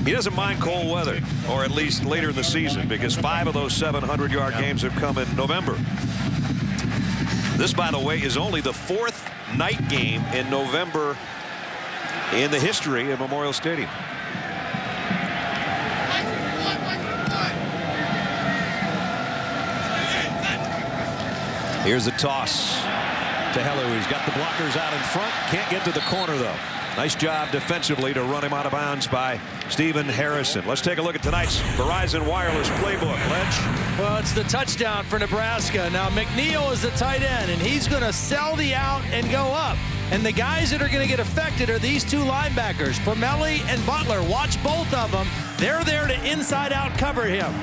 he doesn't mind cold weather, or at least later in the season, because 5 of those 700-yard games have come in November. This, by the way, is only the 4th night game in November in the history of Memorial Stadium. Here's a toss to Hellu. He's got the blockers out in front. Can't get to the corner, though. Nice job defensively to run him out of bounds by Stephen Harrison. Let's take a look at tonight's Verizon Wireless playbook. Ledge. Well, it's the touchdown for Nebraska. Now, McNeil is the tight end, and he's going to sell the out and go up. And the guys that are going to get affected are these 2 linebackers, Pomelli and Butler. Watch both of them. They're there to inside-out cover him.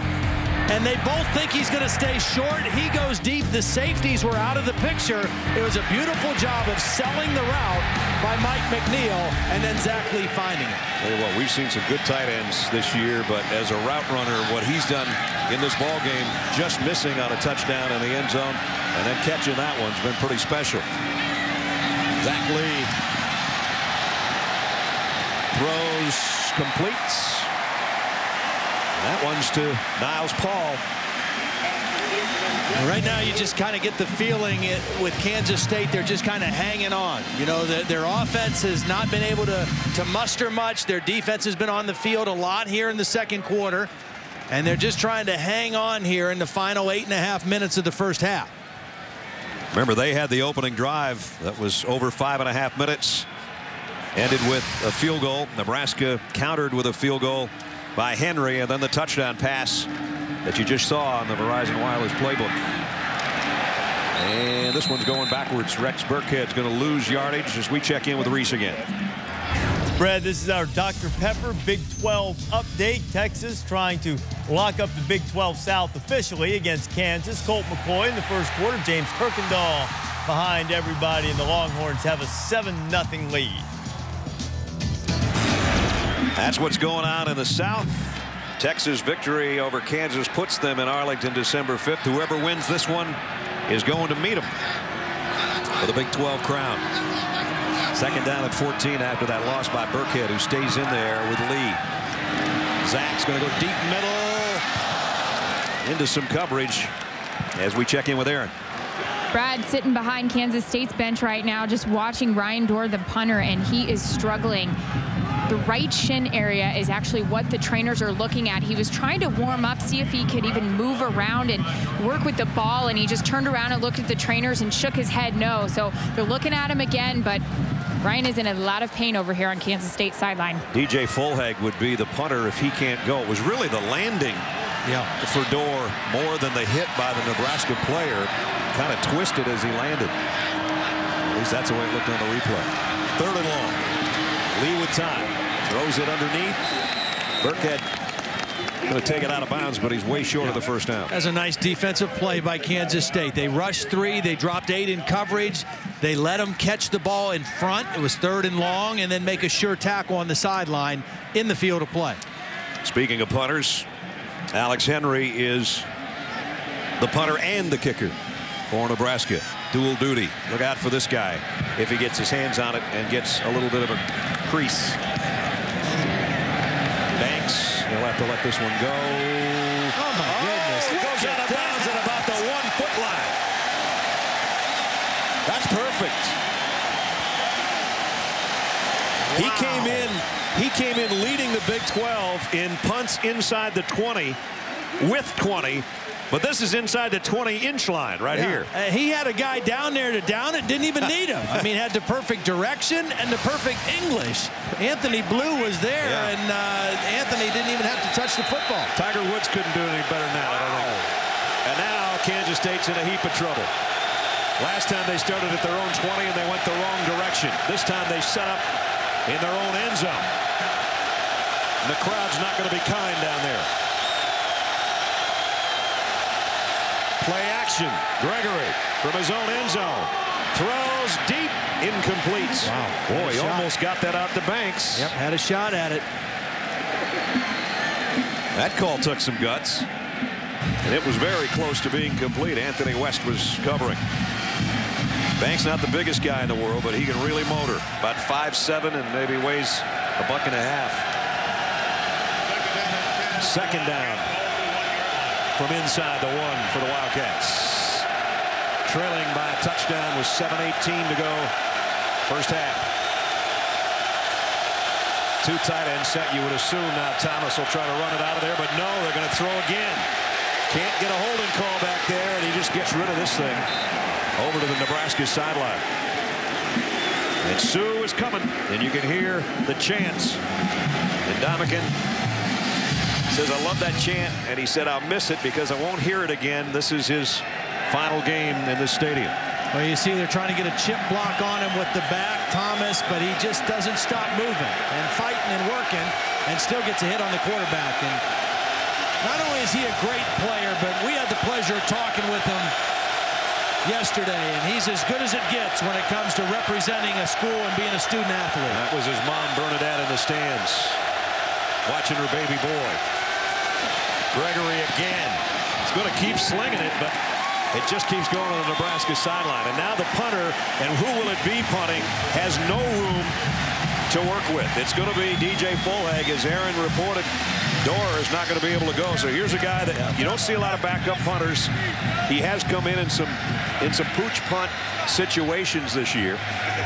And they both think he's going to stay short. He goes deep. The safeties were out of the picture. It was a beautiful job of selling the route by Mike McNeil and then Zach Lee finding it. Tell you what, we've seen some good tight ends this year, but as a route runner, what he's done in this ball game, just missing on a touchdown in the end zone and then catching that one's been pretty special. Zach Lee throws, completes. That one's to Niles Paul. Right now, you just kind of get the feeling with Kansas State, they're just kind of hanging on. You know, their offense has not been able to muster much. Their defense has been on the field a lot here in the second quarter. And they're just trying to hang on here in the final 8.5 minutes of the first half. Remember, they had the opening drive that was over 5.5 minutes. Ended with a field goal. Nebraska countered with a field goal by Henry, and then the touchdown pass that you just saw on the Verizon Wireless playbook. And this one's going backwards. Rex Burkhead's going to lose yardage as we check in with Reese again. Brad, this is our Dr. Pepper Big 12 update. Texas trying to lock up the Big 12 South officially against Kansas. Colt McCoy in the first quarter. James Kirkendall behind everybody, and the Longhorns have a 7-0 lead. That's what's going on in the South. Texas victory over Kansas puts them in Arlington December 5th. Whoever wins this one is going to meet them for the Big 12 crown. Second down at 14 after that loss by Burkhead, who stays in there with Lee. Zach's going to go deep middle into some coverage as we check in with Aaron. Brad sitting behind Kansas State's bench right now, just watching Ryan Dorr, the punter, and he is struggling. The right shin area is actually what the trainers are looking at. He was trying to warm up, see if he could even move around and work with the ball, and he just turned around and looked at the trainers and shook his head no. So they're looking at him again, but Ryan is in a lot of pain over here on Kansas State sideline. DJ Fulhag would be the punter if he can't go. It was really the landing for Dorr more than the hit by the Nebraska player. Kind of twisted as he landed. At least that's the way it looked on the replay. 3rd and long. Lee with time. Throws it underneath. Burkhead going to take it out of bounds, but he's way short of the first down. That's a nice defensive play by Kansas State. They rushed 3. They dropped 8 in coverage. They let them catch the ball in front. It was 3rd and long, and then make a sure tackle on the sideline in the field of play. Speaking of punters, Alex Henry is the punter and the kicker for Nebraska. Dual duty. Look out for this guy if he gets his hands on it and gets a little bit of a crease. Banks, he'll have to let this one go. Oh my goodness. It goes out of bounds at about the 1-foot line. That's perfect. Wow. He came in leading the Big 12 in punts inside the 20 with 20. But this is inside the 20-inch line right here. He had a guy down there to down it, didn't even need him. I mean, had the perfect direction and the perfect English. Anthony Blue was there, and Anthony didn't even have to touch the football. Tiger Woods couldn't do any better than that, I don't think. And now Kansas State's in a heap of trouble. Last time they started at their own 20 and they went the wrong direction. This time they set up in their own end zone. And the crowd's not going to be kind down there. Play action. Gregory from his own end zone. Throws deep. Incomplete. Wow. Boy, he almost got that out to Banks. Yep, had a shot at it. That call took some guts. And it was very close to being complete. Anthony West was covering. Banks not the biggest guy in the world, but he can really motor. About 5'7" and maybe weighs a buck and a half. Second down from inside the 1 for the Wildcats. Trailing by a touchdown with 7:18 to go. First half. 2 tight end set. You would assume now Thomas will try to run it out of there, but no, they're going to throw again. Can't get a holding call back there, and he just gets rid of this thing over to the Nebraska sideline. And Sue is coming, and you can hear the chants. And Dominican says, I love that chant, and he said, I'll miss it because I won't hear it again. This is his final game in this stadium. Well, you see they're trying to get a chip block on him with the back, Thomas, but he just doesn't stop moving and fighting and working and still gets a hit on the quarterback. And not only is he a great player, but we had the pleasure of talking with him yesterday, and he's as good as it gets when it comes to representing a school and being a student athlete. That was his mom, Bernadette, in the stands, watching her baby boy. Gregory again. He's going to keep slinging it, but it just keeps going on the Nebraska sideline. And now the punter, and who will it be punting, has no room to work with. It's going to be DJ Fulhag, as Aaron reported. Dorr is not going to be able to go. So here's a guy that you don't see a lot of backup punters. He has come in some pooch punt situations this year.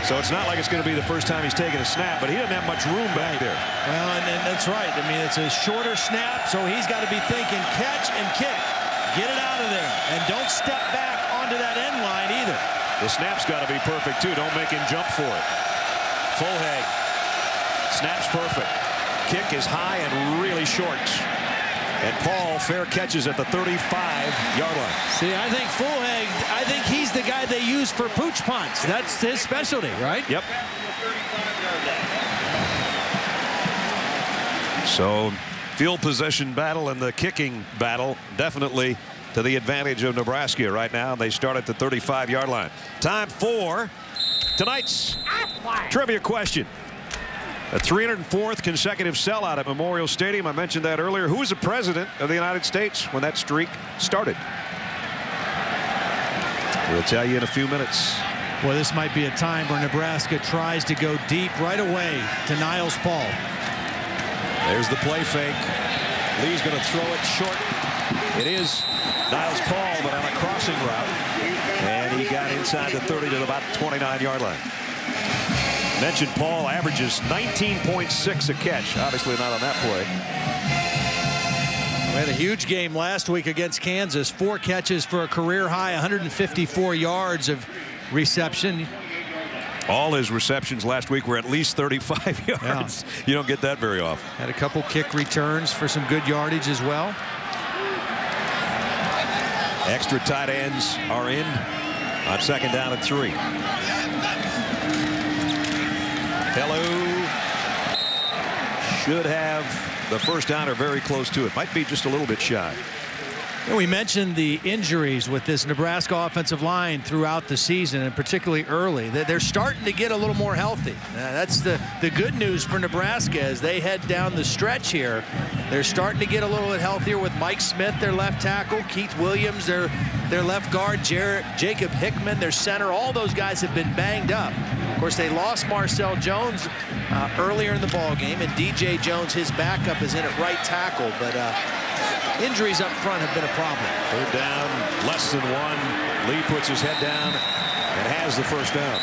So it's not like it's going to be the first time he's taken a snap, but he doesn't have much room back there. Well, and that's right. I mean, it's a shorter snap, so he's got to be thinking catch and kick. Get it out of there, and don't step back onto that end line either. The snap's got to be perfect, too. Don't make him jump for it. Fulhag. Snap's perfect. Kick is high and really short. And Paul fair catches at the 35-yard line. See, I think Fulhag, I think he's the guy they use for pooch punts. That's his specialty, right? Yep. So field possession battle and the kicking battle definitely to the advantage of Nebraska right now. They start at the 35-yard line. Time for tonight's trivia question. A 304th consecutive sellout at Memorial Stadium. I mentioned that earlier. Who was the president of the United States when that streak started? We'll tell you in a few minutes. Well, this might be a time where Nebraska tries to go deep right away to Niles Paul. There's the play fake. Lee's going to throw it short. It is Niles Paul, but on a crossing route. And he got inside the 30 to about 29-yard line. Mentioned Paul averages 19.6 a catch. Obviously not on that play. We had a huge game last week against Kansas. 4 catches for a career high, 154 yards of reception. All his receptions last week were at least 35 yards. Yeah. You don't get that very often. Had a couple kick returns for some good yardage as well. Extra tight ends are in on 2nd down and 3. Hello should have the first down or very close to it. Might be just a little bit shy. And we mentioned the injuries with this Nebraska offensive line throughout the season, and particularly early. They're starting to get a little more healthy. That's the good news for Nebraska as they head down the stretch here. They're starting to get a little bit healthier with Mike Smith, their left tackle, Keith Williams, their left guard, Jacob Hickman, their center. All those guys have been banged up. Of course, they lost Marcel Jones earlier in the ball game, and DJ Jones, his backup, is in at right tackle. But injuries up front have been a problem. 3rd down, less than 1. Lee puts his head down and has the first down.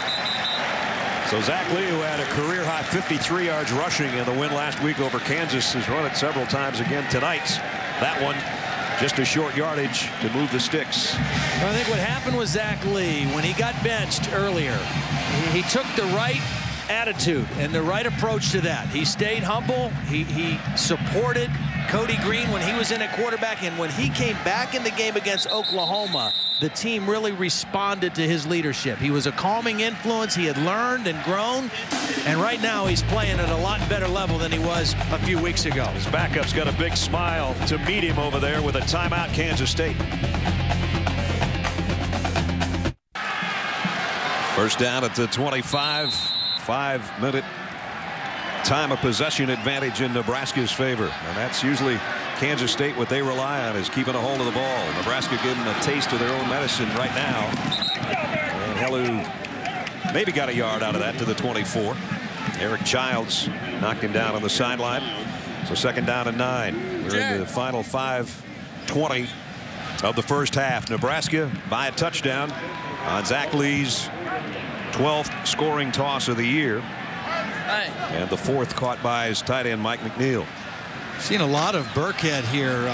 So Zach Lee, who had a career-high 53 yards rushing in the win last week over Kansas, has run it several times again tonight. That one, just a short yardage to move the sticks. I think what happened with Zach Lee when he got benched earlier, he took the right attitude and the right approach to that. He stayed humble. He supported Cody Green when he was in at quarterback, and when he came back in the game against Oklahoma, the team really responded to his leadership. He was a calming influence. He had learned and grown, and right now he's playing at a lot better level than he was a few weeks ago. His backup's got a big smile to meet him over there with a timeout, Kansas State. First down at the 25. 5-minute time of possession advantage in Nebraska's favor. And that's usually Kansas State. What they rely on is keeping a hold of the ball. Nebraska giving them a taste of their own medicine right now. And Hellu maybe got a yard out of that to the 24. Eric Childs knocked him down on the sideline. So second down and 9. We're in the final 5:20 of the first half. Nebraska by a touchdown on Zach Lee's 12th scoring toss of the year. And the 4th caught by his tight end Mike McNeil. Seen a lot of Burkhead here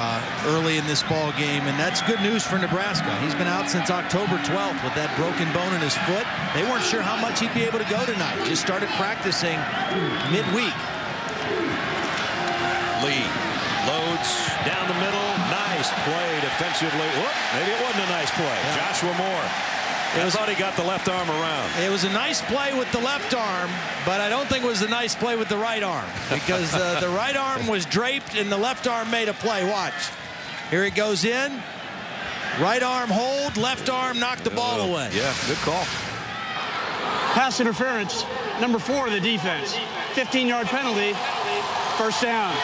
early in this ball game, and that's good news for Nebraska. He's been out since October 12th with that broken bone in his foot. They weren't sure how much he'd be able to go tonight. Just started practicing midweek. Lee loads down the middle. Nice play defensively. Whoop, maybe it wasn't a nice play. Yeah. Joshua Moore. I thought he got the left arm around. It was a nice play with the left arm, but I don't think it was a nice play with the right arm, because the right arm was draped and the left arm made a play. Watch. Here it goes in. Right arm hold, left arm knocked the ball away. Yeah, good call. Pass interference, number 4 of the defense. 15-yard penalty, first down.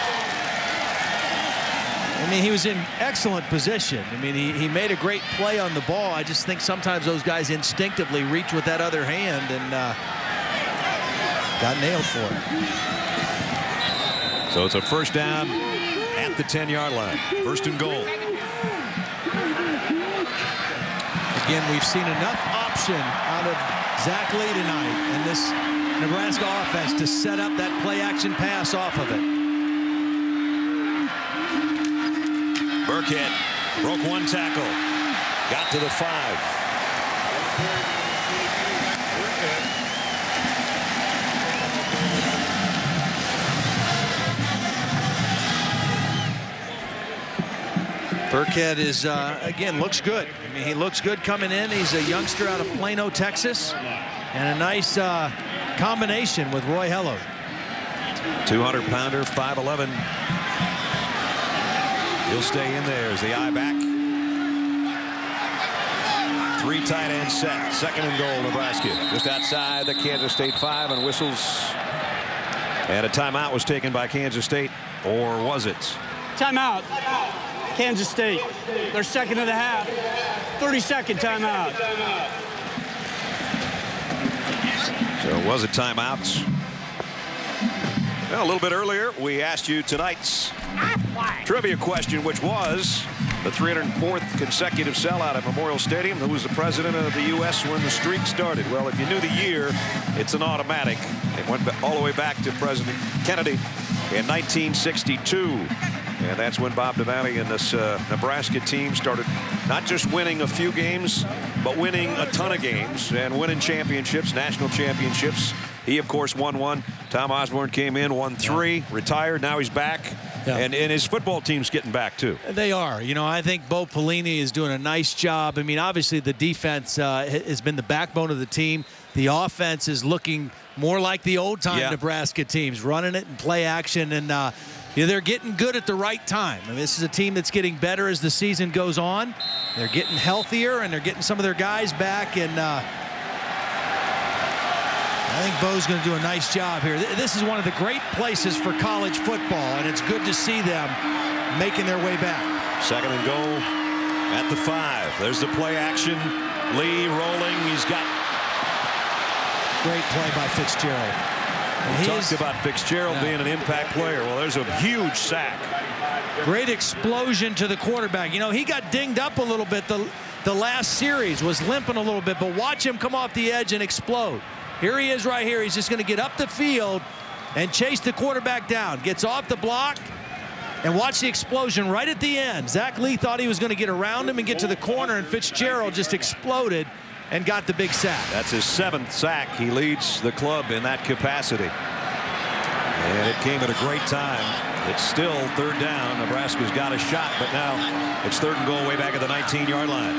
I mean, he was in excellent position. I mean, he made a great play on the ball. I just think sometimes those guys instinctively reach with that other hand and got nailed for it. So it's a first down at the 10-yard line. First and goal. Again, we've seen enough option out of Zach Lee tonight in this Nebraska offense to set up that play-action pass off of it. Burkhead broke one tackle, got to the 5. Burkhead is again looks good. I mean, he looks good coming in. He's a youngster out of Plano, Texas, and a nice combination with Roy Hello. 200-pounder, 5'11". He'll stay in there as the eye back. 3 tight end set. Second and goal, Nebraska. Just outside the Kansas State 5, and whistles. And a timeout was taken by Kansas State, or was it? Timeout. Kansas State. Their second of the half. 30-second timeout. So it was a timeout. Well, a little bit earlier, we asked you tonight's trivia question, which was the 304th consecutive sellout at Memorial Stadium. Who was the president of the U.S. when the streak started? Well, if you knew the year, it's an automatic. It went all the way back to President Kennedy in 1962. And that's when Bob Devaney and this Nebraska team started not just winning a few games, but winning a ton of games and winning championships, national championships. He, of course, won 1. Tom Osborne came in, won 3, retired. Now he's back. Yeah. And his football team's getting back, too. They are. You know, I think Bo Pelini is doing a nice job. I mean, obviously, the defense has been the backbone of the team. The offense is looking more like the old-time Nebraska teams, running it and play action. And you know, they're getting good at the right time. I mean, this is a team that's getting better as the season goes on. They're getting healthier, and they're getting some of their guys back. And I think Bo's going to do a nice job here. This is one of the great places for college football, and it's good to see them making their way back. Second and goal at the 5. There's the play action. Lee rolling. He's got great play by Fitzgerald. We talked about Fitzgerald being an impact player. Well, there's a huge sack. Great explosion to the quarterback. You know, he got dinged up a little bit the last series, was limping a little bit, but watch him come off the edge and explode. Here he is right here. He's just going to get up the field and chase the quarterback down. Gets off the block, and watch the explosion right at the end. Zach Lee thought he was going to get around him and get to the corner, and Fitzgerald just exploded and got the big sack. That's his 7th sack. He leads the club in that capacity. And it came at a great time. It's still 3rd down. Nebraska's got a shot, but now it's 3rd and goal way back at the 19-yard line.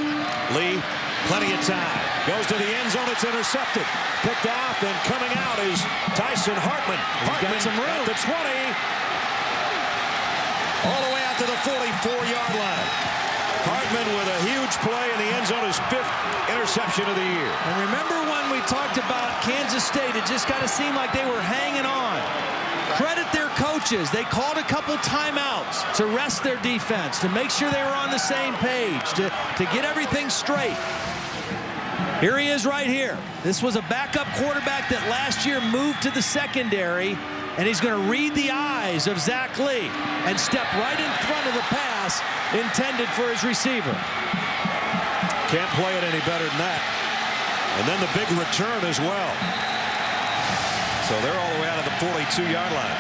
Lee, plenty of time. Goes to the end zone. It's intercepted. Picked off, and coming out is Tyson Hartman. Hartman got some room at the 20. All the way out to the 44-yard line. Hartman with a huge play in the end zone, his 5th interception interception of the year. And remember when we talked about Kansas State, it just kind of seemed like they were hanging on. Credit their coaches. They called a couple timeouts to rest their defense, to make sure they were on the same page, to get everything straight. Here he is right here. This was a backup quarterback that last year moved to the secondary, and he's going to read the eyes of Zach Lee and step right in front of the pass intended for his receiver. Can't play it any better than that. And then the big return as well. So they're all the way out of the 42-yard line.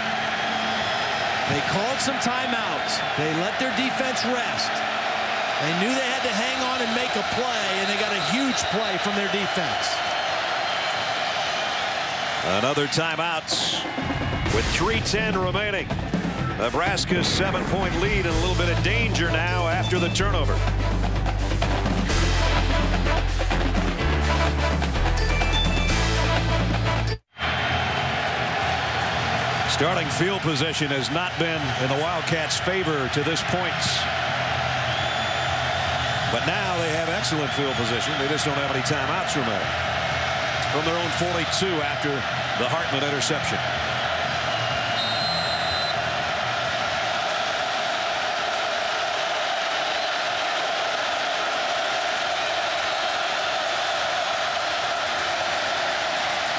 They called some timeouts. They let their defense rest. They knew they had to hang on and make a play, and they got a huge play from their defense. Another timeout with 3:10 remaining. Nebraska's 7-point lead and a little bit of danger now after the turnover. Starting field position has not been in the Wildcats' favor to this point. But now they have excellent field position. They just don't have any timeouts remaining. From their own 42 after the Hartman interception.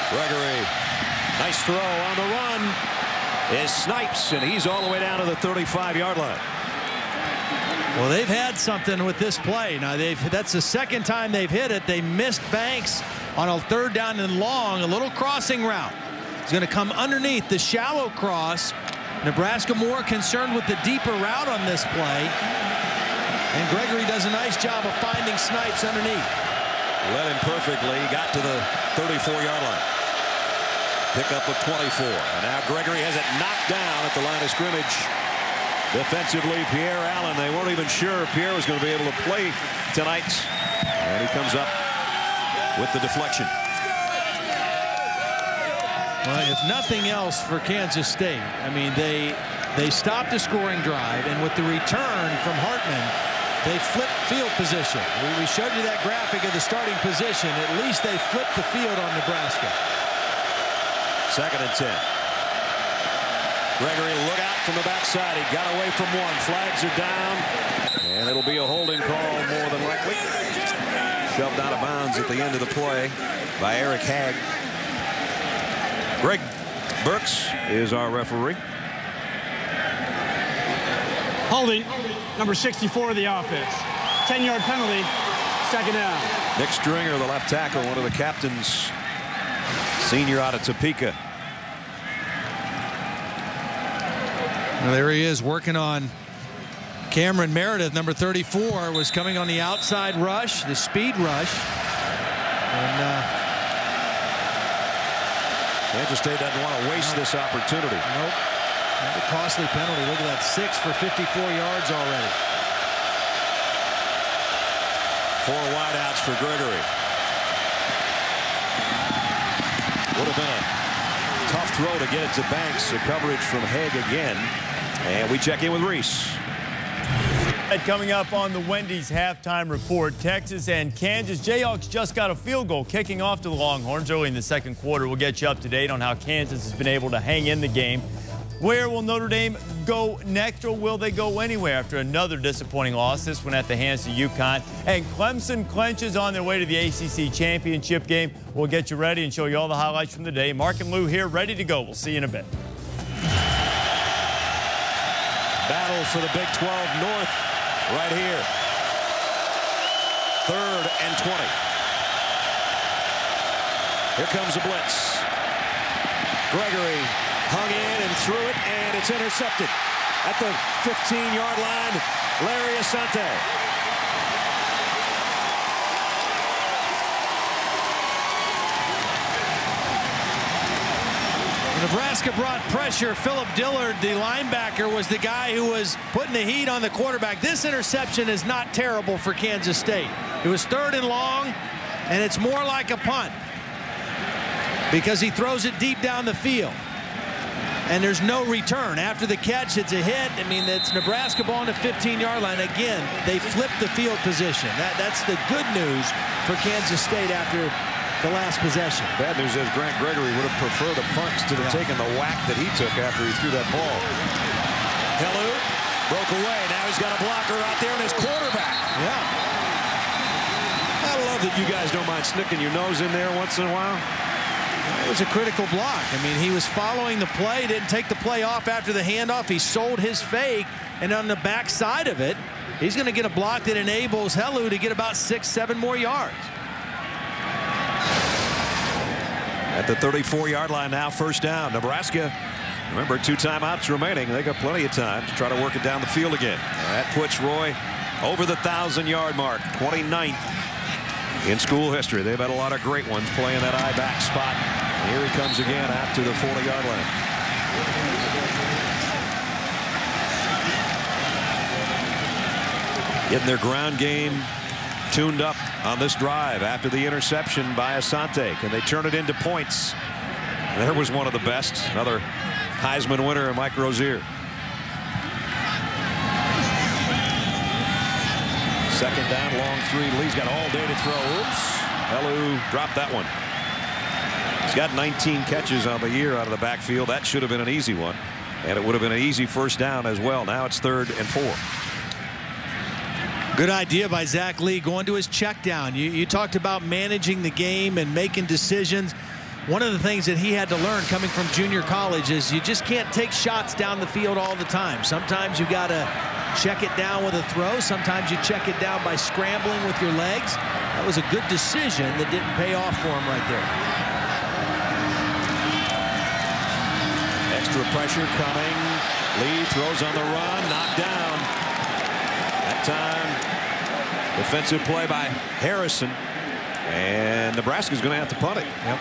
Gregory, nice throw on the run is Snipes, and he's all the way down to the 35-yard line. Well, they've had something with this play. Now, that's the second time they've hit it. They missed Banks on a 3rd down and long, a little crossing route. He's going to come underneath the shallow cross. Nebraska more concerned with the deeper route on this play. And Gregory does a nice job of finding Snipes underneath. Led him perfectly. Got to the 34-yard line. Pick up of 24. And now Gregory has it knocked down at the line of scrimmage. Defensively, Pierre Allen. They weren't even sure Pierre was going to be able to play tonight. And he comes up with the deflection. Well, if nothing else for Kansas State, I mean, they stopped the scoring drive, and with the return from Hartman, they flipped field position. We showed you that graphic of the starting position. At least they flipped the field on Nebraska. 2nd and 10. Gregory, look out from the backside. He got away from one. Flags are down, and it'll be a holding call more than likely. Shoved out of bounds at the end of the play by Eric Hagg. Greg Burks is our referee. Holding, number 64 of the offense. 10-yard penalty, 2nd down. Nick Stringer, the left tackle, one of the captains, senior out of Topeka. Well, there he is working on Cameron Meredith. Number 34 was coming on the outside rush, the speed rush. And Kansas State doesn't want to waste this opportunity. Nope. Another costly penalty. Look at that, 6 for 54 yards already. 4 wideouts for Gregory. Would have been a tough throw to get it to Banks. The coverage from Haig again. And we check in with Reese. Coming up on the Wendy's halftime report, Texas and Kansas. Jayhawks just got a field goal kicking off to the Longhorns early in the 2nd quarter. We'll get you up to date on how Kansas has been able to hang in the game. Where will Notre Dame go next, or will they go anywhere after another disappointing loss, this one at the hands of UConn? And Clemson clenches on their way to the ACC championship game. We'll get you ready and show you all the highlights from the day. Mark and Lou here, ready to go. We'll see you in a bit. Battle for the Big 12 North right here. 3rd and 20. Here comes a blitz. Gregory hung in and threw it, and it's intercepted at the 15-yard line. Larry Asante. Nebraska brought pressure. Philip Dillard, the linebacker, was the guy who was putting the heat on the quarterback. This interception is not terrible for Kansas State. It was 3rd and long, and it's more like a punt because he throws it deep down the field. and there's no return. After the catch, it's a hit. I mean, it's Nebraska ball on the 15-yard line. Again, they flipped the field position. That's the good news for Kansas State after the last possession. Bad news is Grant Gregory would have preferred a punt instead of taking the whack that he took after he threw that ball. Hellu broke away. Now he's got a blocker out there and his quarterback. Yeah. I love that you guys don't mind sticking your nose in there once in a while. It was a critical block. I mean, he was following the play, didn't take the play off after the handoff. He sold his fake, and on the back side of it, he's going to get a block that enables Hellu to get about 6-7 more yards. At the 34-yard line now, first down. Nebraska, remember, 2 timeouts remaining. They got plenty of time to try to work it down the field again. That puts Roy over the 1,000-yard mark, 29th in school history. They've had a lot of great ones playing that I-back spot. And here he comes again out to the 40-yard line. Getting their ground game tuned up on this drive after the interception by Asante. Can they turn it into points? There was one of the best. Another Heisman winner, Mike Rozier. Second down, long 3. Lee's got all day to throw. Oops. Hellu dropped that one. He's got 19 catches on the year out of the backfield. That should have been an easy one. And it would have been an easy first down as well. Now it's 3rd and 4. Good idea by Zach Lee going to his check down. You talked about managing the game and making decisions. One of the things that he had to learn coming from junior college is you just can't take shots down the field all the time. Sometimes you got to check it down with a throw. Sometimes you check it down by scrambling with your legs. That was a good decision that didn't pay off for him right there. Extra pressure coming. Lee throws on the run, knocked down. That time, defensive play by Harrison. And Nebraska's going to have to punt it. Yep.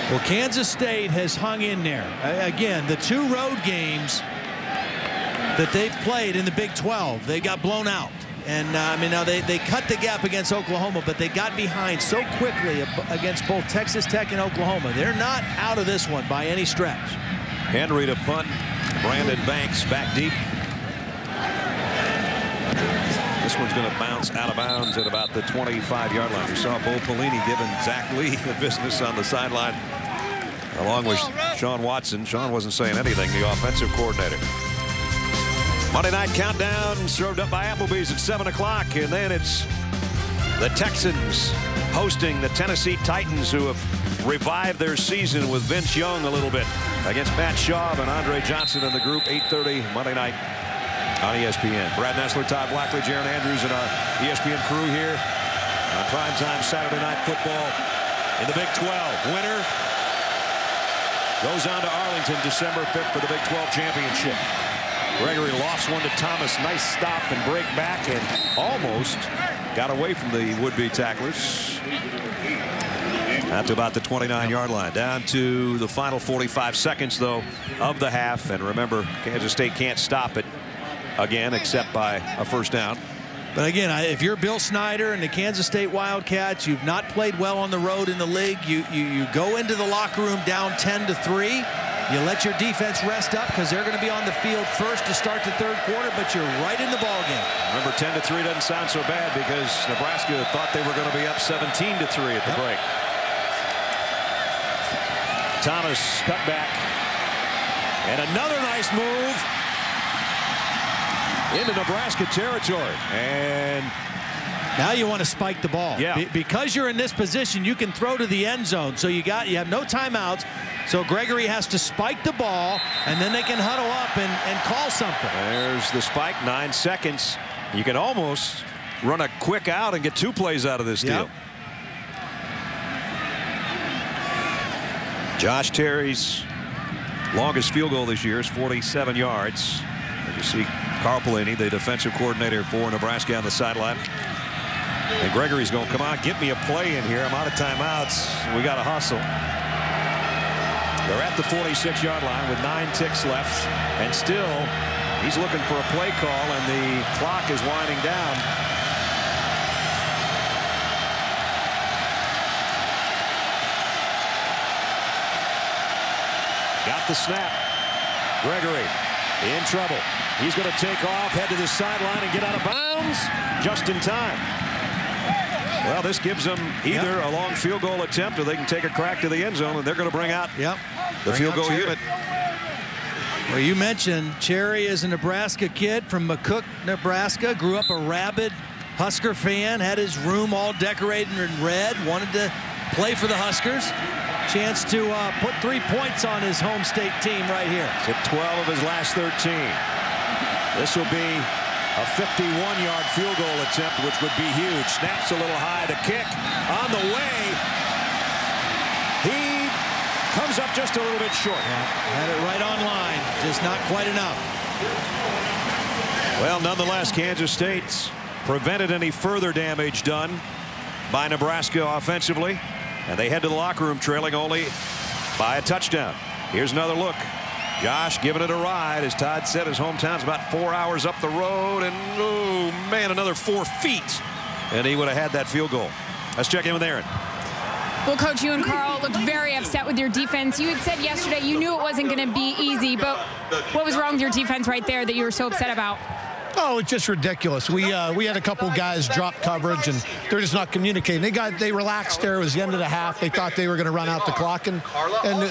Well, Kansas State has hung in there. Again, the 2 road games that they've played in the Big 12, they got blown out. And I mean, now they cut the gap against Oklahoma, but they got behind so quickly against both Texas Tech and Oklahoma. They're not out of this one by any stretch. Henry to punt. Brandon Banks back deep. This one's going to bounce out of bounds at about the 25-yard line. We saw Bo Pelini giving Zach Lee the business on the sideline, along with Sean Watson. Sean wasn't saying anything, the offensive coordinator. Monday Night Countdown served up by Applebee's at 7 o'clock, and then it's the Texans hosting the Tennessee Titans, who have revived their season with Vince Young a little bit against Matt Schaub and Andre Johnson in the group. 8:30 Monday night on ESPN. Brad Nessler, Todd Blackley, Jaron Andrews, and our ESPN crew here on primetime Saturday Night Football in the Big 12. Winner goes on to Arlington December 5th for the Big 12 championship. Gregory lofts one to Thomas. Nice stop and break back, and almost got away from the would-be tacklers. Out to about the 29-yard line. Down to the final 45 seconds, though, of the half. And remember, Kansas State can't stop it again except by a first down. But again, if you're Bill Snyder and the Kansas State Wildcats, you've not played well on the road in the league. You go into the locker room down 10-3. You let your defense rest up because they're going to be on the field first to start the 3rd quarter, but you're right in the ball game. Remember, 10-3 doesn't sound so bad because Nebraska thought they were going to be up 17-3 at the break. Thomas cut back, and another nice move into Nebraska territory. And now you want to spike the ball. Yeah. Because you're in this position, you can throw to the end zone. So you have no timeouts. So Gregory has to spike the ball, and then they can huddle up and call something. There's the spike, 9 seconds. You can almost run a quick out and get 2 plays out of this deal. Josh Terry's longest field goal this year is 47 yards. As you see Carl Pelini, the defensive coordinator for Nebraska, on the sideline. And Gregory's going, come on, get me a play in here. I'm out of timeouts. We got to hustle. They're at the 46-yard line with 9 ticks left. And still, he's looking for a play call, and the clock is winding down. the snap. Gregory in trouble. He's going to take off, head to the sideline, and get out of bounds just in time. Well, this gives them either a long field goal attempt, or they can take a crack to the end zone, and they're going to bring out the field goal unit. Well, you mentioned Cherry is a Nebraska kid from McCook, Nebraska. Grew up a rabid Husker fan, had his room all decorated in red, wanted to play for the Huskers. Chance to put 3 points on his home state team right here. He's at 12 of his last 13. This will be a 51-yard field goal attempt, which would be huge. Snaps a little high. The kick on the way. He comes up just a little bit short. Had it right on line, just not quite enough. Well, nonetheless, Kansas State's prevented any further damage done by Nebraska offensively, and they head to the locker room trailing only by a touchdown. Here's another look. Josh giving it a ride. As Todd said, his hometown's about 4 hours up the road, and oh man, another 4 feet, and he would have had that field goal. Let's check in with Aaron. Well, Coach, you and Carl looked very upset with your defense. You had said yesterday you knew it wasn't going to be easy, but what was wrong with your defense right there that you were so upset about? Oh, it's just ridiculous. We had a couple guys drop coverage, and they're just not communicating. They relaxed there. It was the end of the half. They thought they were going to run out the clock, and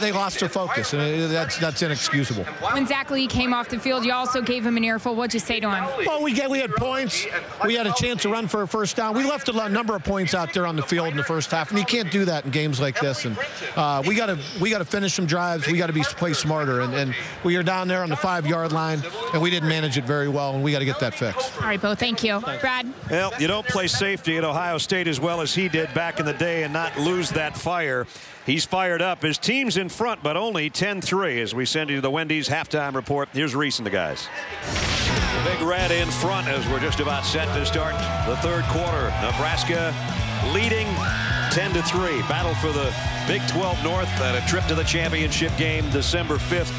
they lost their focus. And that's inexcusable. When Zach Lee came off the field, you also gave him an earful. What'd you say to him? Well, we had points. We had a chance to run for a first down. We left a number of points out there on the field in the first half, and you can't do that in games like this. And we got to finish some drives. We got to play smarter. And we are down there on the 5-yard line, and we didn't manage it very well, and we got to get that fixed. All right, Bo, thank you. Brad? Well, you don't play safety at Ohio State as well as he did back in the day and not lose that fire. He's fired up. His team's in front, but only 10-3 as we send you to the Wendy's halftime report. Here's Reese and the guys. The Big Red in front as we're just about set to start the third quarter. Nebraska leading 10-3. Battle for the Big 12 North and a trip to the championship game December 5th.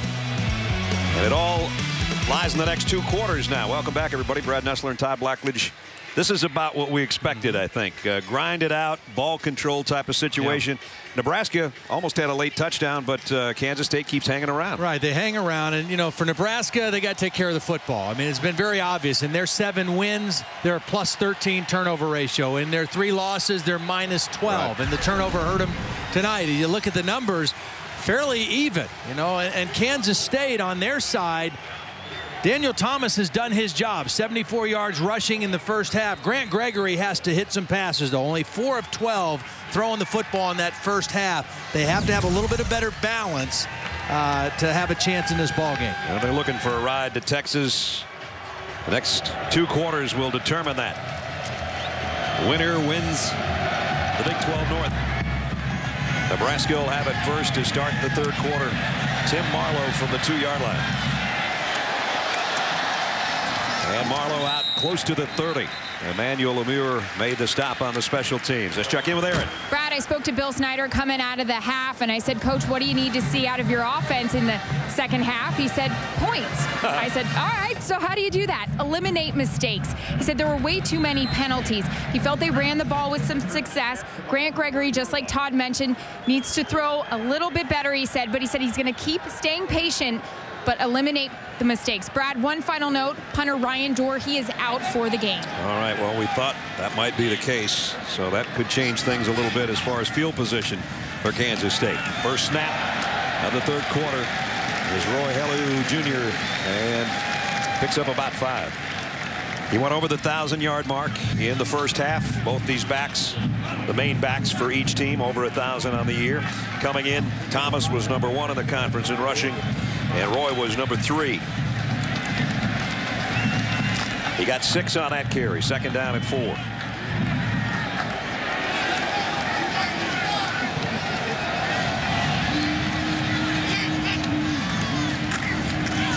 And it all lies in the next 2 quarters now. Welcome back, everybody. Brad Nessler and Todd Blackledge. This is about what we expected, I think. Grind it out, ball control type of situation. Yeah. Nebraska almost had a late touchdown, but Kansas State keeps hanging around. Right, they hang around, and, you know, for Nebraska, they got to take care of the football. I mean, it's been very obvious. In their 7 wins, they're a +13 turnover ratio. In their 3 losses, they're -12, right. And the turnover hurt them tonight. You look at the numbers, fairly even, you know, and Kansas State on their side, Daniel Thomas has done his job. 74 yards rushing in the first half. Grant Gregory has to hit some passes, though. Only 4 of 12 throwing the football in that first half. They have to have a little bit of better balance to have a chance in this ball game. Well, they're looking for a ride to Texas. The next 2 quarters will determine that. Winner wins the Big 12 North. Nebraska will have it first to start the third quarter. Tim Marlowe from the 2-yard line. And Marlowe out close to the 30. Emmanuel Lemure made the stop on the special teams. Let's check in with Aaron. Brad, I spoke to Bill Snyder coming out of the half, and I said, Coach, what do you need to see out of your offense in the second half? He said, points. I said, all right, so how do you do that? Eliminate mistakes. He said there were way too many penalties. He felt they ran the ball with some success. Grant Gregory, just like Todd mentioned, needs to throw a little bit better, he said, but he said he's going to keep staying patient, but eliminate the mistakes. Brad, one final note. Punter Ryan Dorr, he is out for the game. All right, well, we thought that might be the case, so that could change things a little bit as far as field position for Kansas State. First snap of the third quarter is Roy Helu Jr. and picks up about 5. He went over the 1,000-yard mark in the first half. Both these backs, the main backs for each team, over 1,000 on the year. Coming in, Thomas was #1 in the conference in rushing, and Roy was #3. He got 6 on that carry. Second down and 4.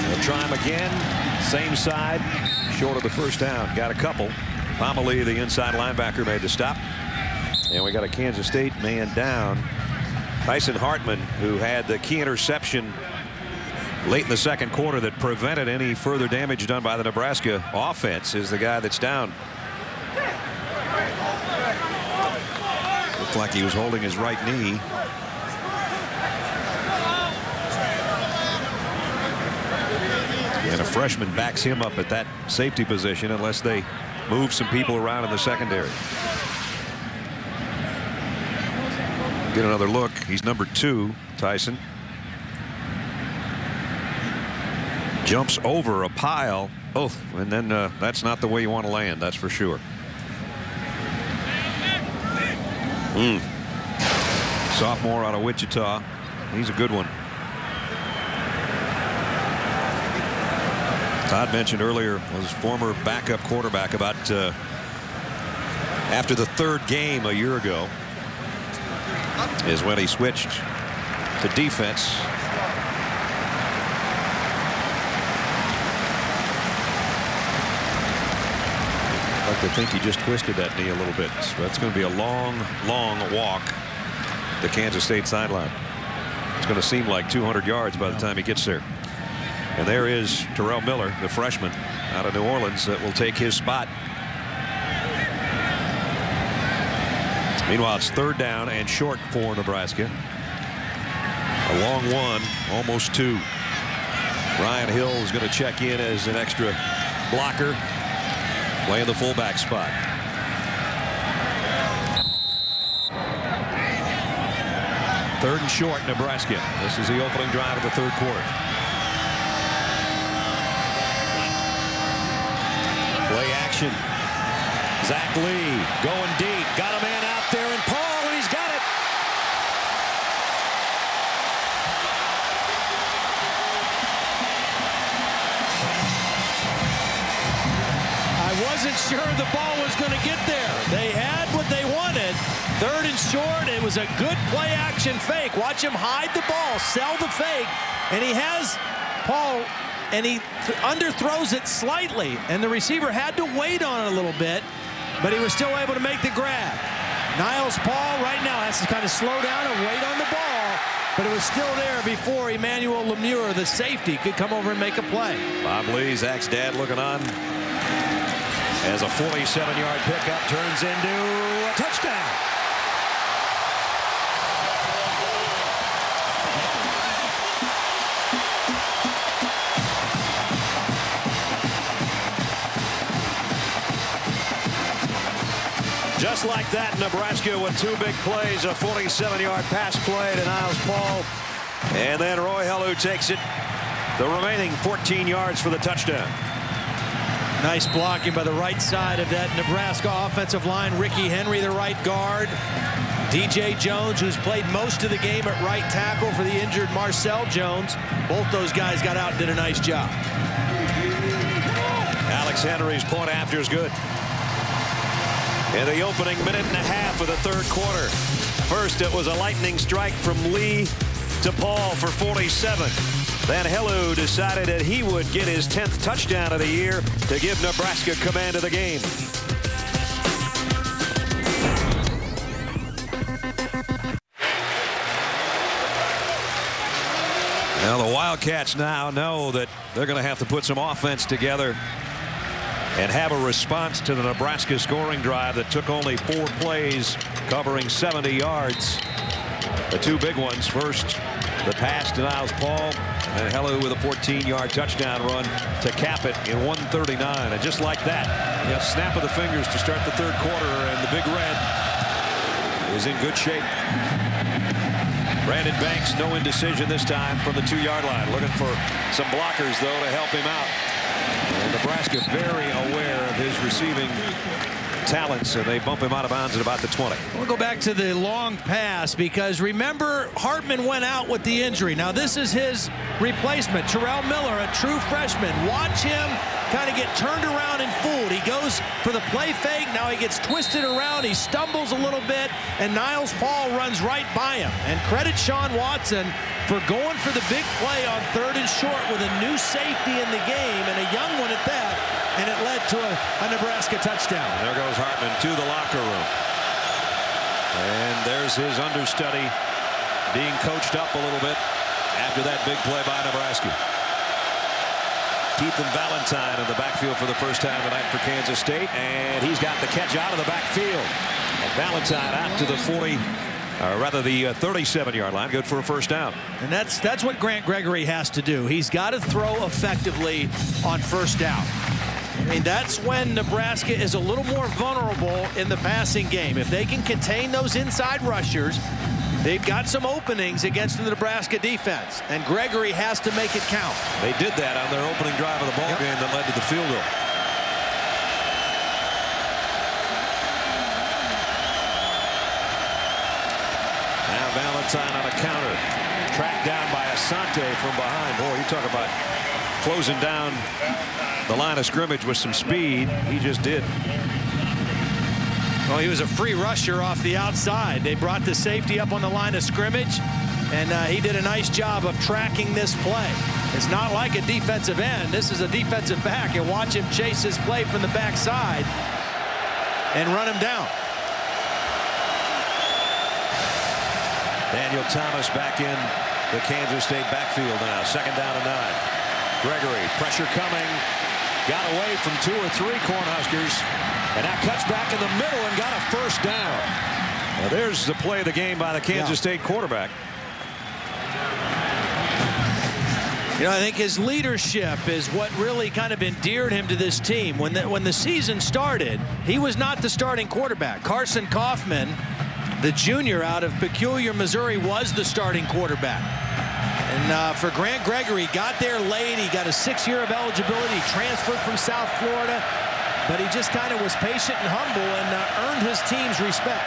They'll try him again. Same side. Short of the first down. Got a couple. Pomelee, the inside linebacker, made the stop. And we got a Kansas State man down. Tyson Hartman, who had the key interception late in the second quarter that prevented any further damage done by the Nebraska offense, is the guy that's down. Looked like he was holding his right knee. And a freshman backs him up at that safety position unless they move some people around in the secondary. Get another look. He's number 2, Tyson. Jumps over a pile. Oh, and then that's not the way you want to land, that's for sure. Sophomore out of Wichita. He's a good one. Todd mentioned earlier was former backup quarterback about after the 3rd game a year ago is when he switched to defense. I think he just twisted that knee a little bit. So that's going to be a long walk to Kansas State sideline. It's going to seem like 200 yards by the time he gets there. And there is Terrell Miller, the freshman out of New Orleans, that will take his spot. Meanwhile, it's 3rd down and short for Nebraska. A long one, almost 2. Ryan Hill is going to check in as an extra blocker, playing the fullback spot. Third and short, Nebraska. This is the opening drive of the 3rd quarter. Play action. Zach Lee going deep. Got a man out there, and Paul, and he's got it. I wasn't sure the ball was going to get there. They had what they wanted. 3rd and short. It was a good play action fake. Watch him hide the ball, sell the fake, and he has Paul, and he underthrows it slightly, and the receiver had to wait on it a little bit, but he was still able to make the grab. Niles Paul right now has to kind of slow down and wait on the ball, but it was still there before Emmanuel Lemure, the safety, could come over and make a play. Bob Lee, Zach's dad, looking on as a 47-yard pickup turns into a touchdown. Just like that, Nebraska with 2 big plays, a 47-yard pass play to Niles Paul, and then Roy Helu takes it the remaining 14 yards for the touchdown. Nice blocking by the right side of that Nebraska offensive line. Ricky Henry, the right guard. DJ Jones, who's played most of the game at right tackle for the injured Marcel Jones. Both those guys got out and did a nice job. Alex Henry's point after is good. In the opening minute and a half of the 3rd quarter. First, it was a lightning strike from Lee to Paul for 47. Then Helu decided that he would get his 10th touchdown of the year to give Nebraska command of the game. Now the Wildcats now know that they're going to have to put some offense together and have a response to the Nebraska scoring drive that took only 4 plays, covering 70 yards. The 2 big ones. First, the pass to Niles Paul, and Helu with a 14-yard touchdown run to cap it in 1:39. And just like that, a snap of the fingers to start the 3rd quarter, and the Big Red is in good shape. Brandon Banks, no indecision this time from the 2-yard line. Looking for some blockers, though, to help him out. And Nebraska very aware of his receiving talents, and they bump him out of bounds at about the 20. We'll go back to the long pass, because remember, Hartman went out with the injury. Now this is his replacement, Terrell Miller, a true freshman. Watch him kind of get turned around and fooled. He goes for the play fake. Now he gets twisted around. He stumbles a little bit, and Niles Paul runs right by him. And credit Sean Watson for going for the big play on 3rd and short with a new safety in the game, and a young one at that, and it led to a Nebraska touchdown. There goes Hartman to the locker room. And there's his understudy being coached up a little bit after that big play by Nebraska. Keithan Valentine in the backfield for the first time tonight for Kansas State, and he's got the catch out of the backfield. And Valentine out to the Rather the 37-yard line. Good for a first down. And that's what Grant Gregory has to do. He's got to throw effectively on first down. I mean, that's when Nebraska is a little more vulnerable in the passing game. If they can contain those inside rushers, they've got some openings against the Nebraska defense, and Gregory has to make it count. They did that on their opening drive of the ball game that led to the field goal. Now Valentine on a counter, tracked down by Asante from behind. Boy, you talk about closing down the line of scrimmage with some speed. He just did. Well, he was a free rusher off the outside. They brought the safety up on the line of scrimmage, and he did a nice job of tracking this play. It's not like a defensive end. This is a defensive back, and watch him chase his play from the backside and run him down. Daniel Thomas back in the Kansas State backfield now. 2nd down and 9. Gregory, pressure coming. Got away from 2 or 3 Cornhuskers. And now cuts back in the middle and got a first down. Well, there's the play of the game by the Kansas State quarterback. You know, I think his leadership is what really kind of endeared him to this team. When the season started, he was not the starting quarterback. Carson Kaufman, the junior out of Peculiar, Missouri, was the starting quarterback. And for Grant Gregory, got there late. He got a 6 year of eligibility, transferred from South Florida, but he just kind of was patient and humble and earned his team's respect.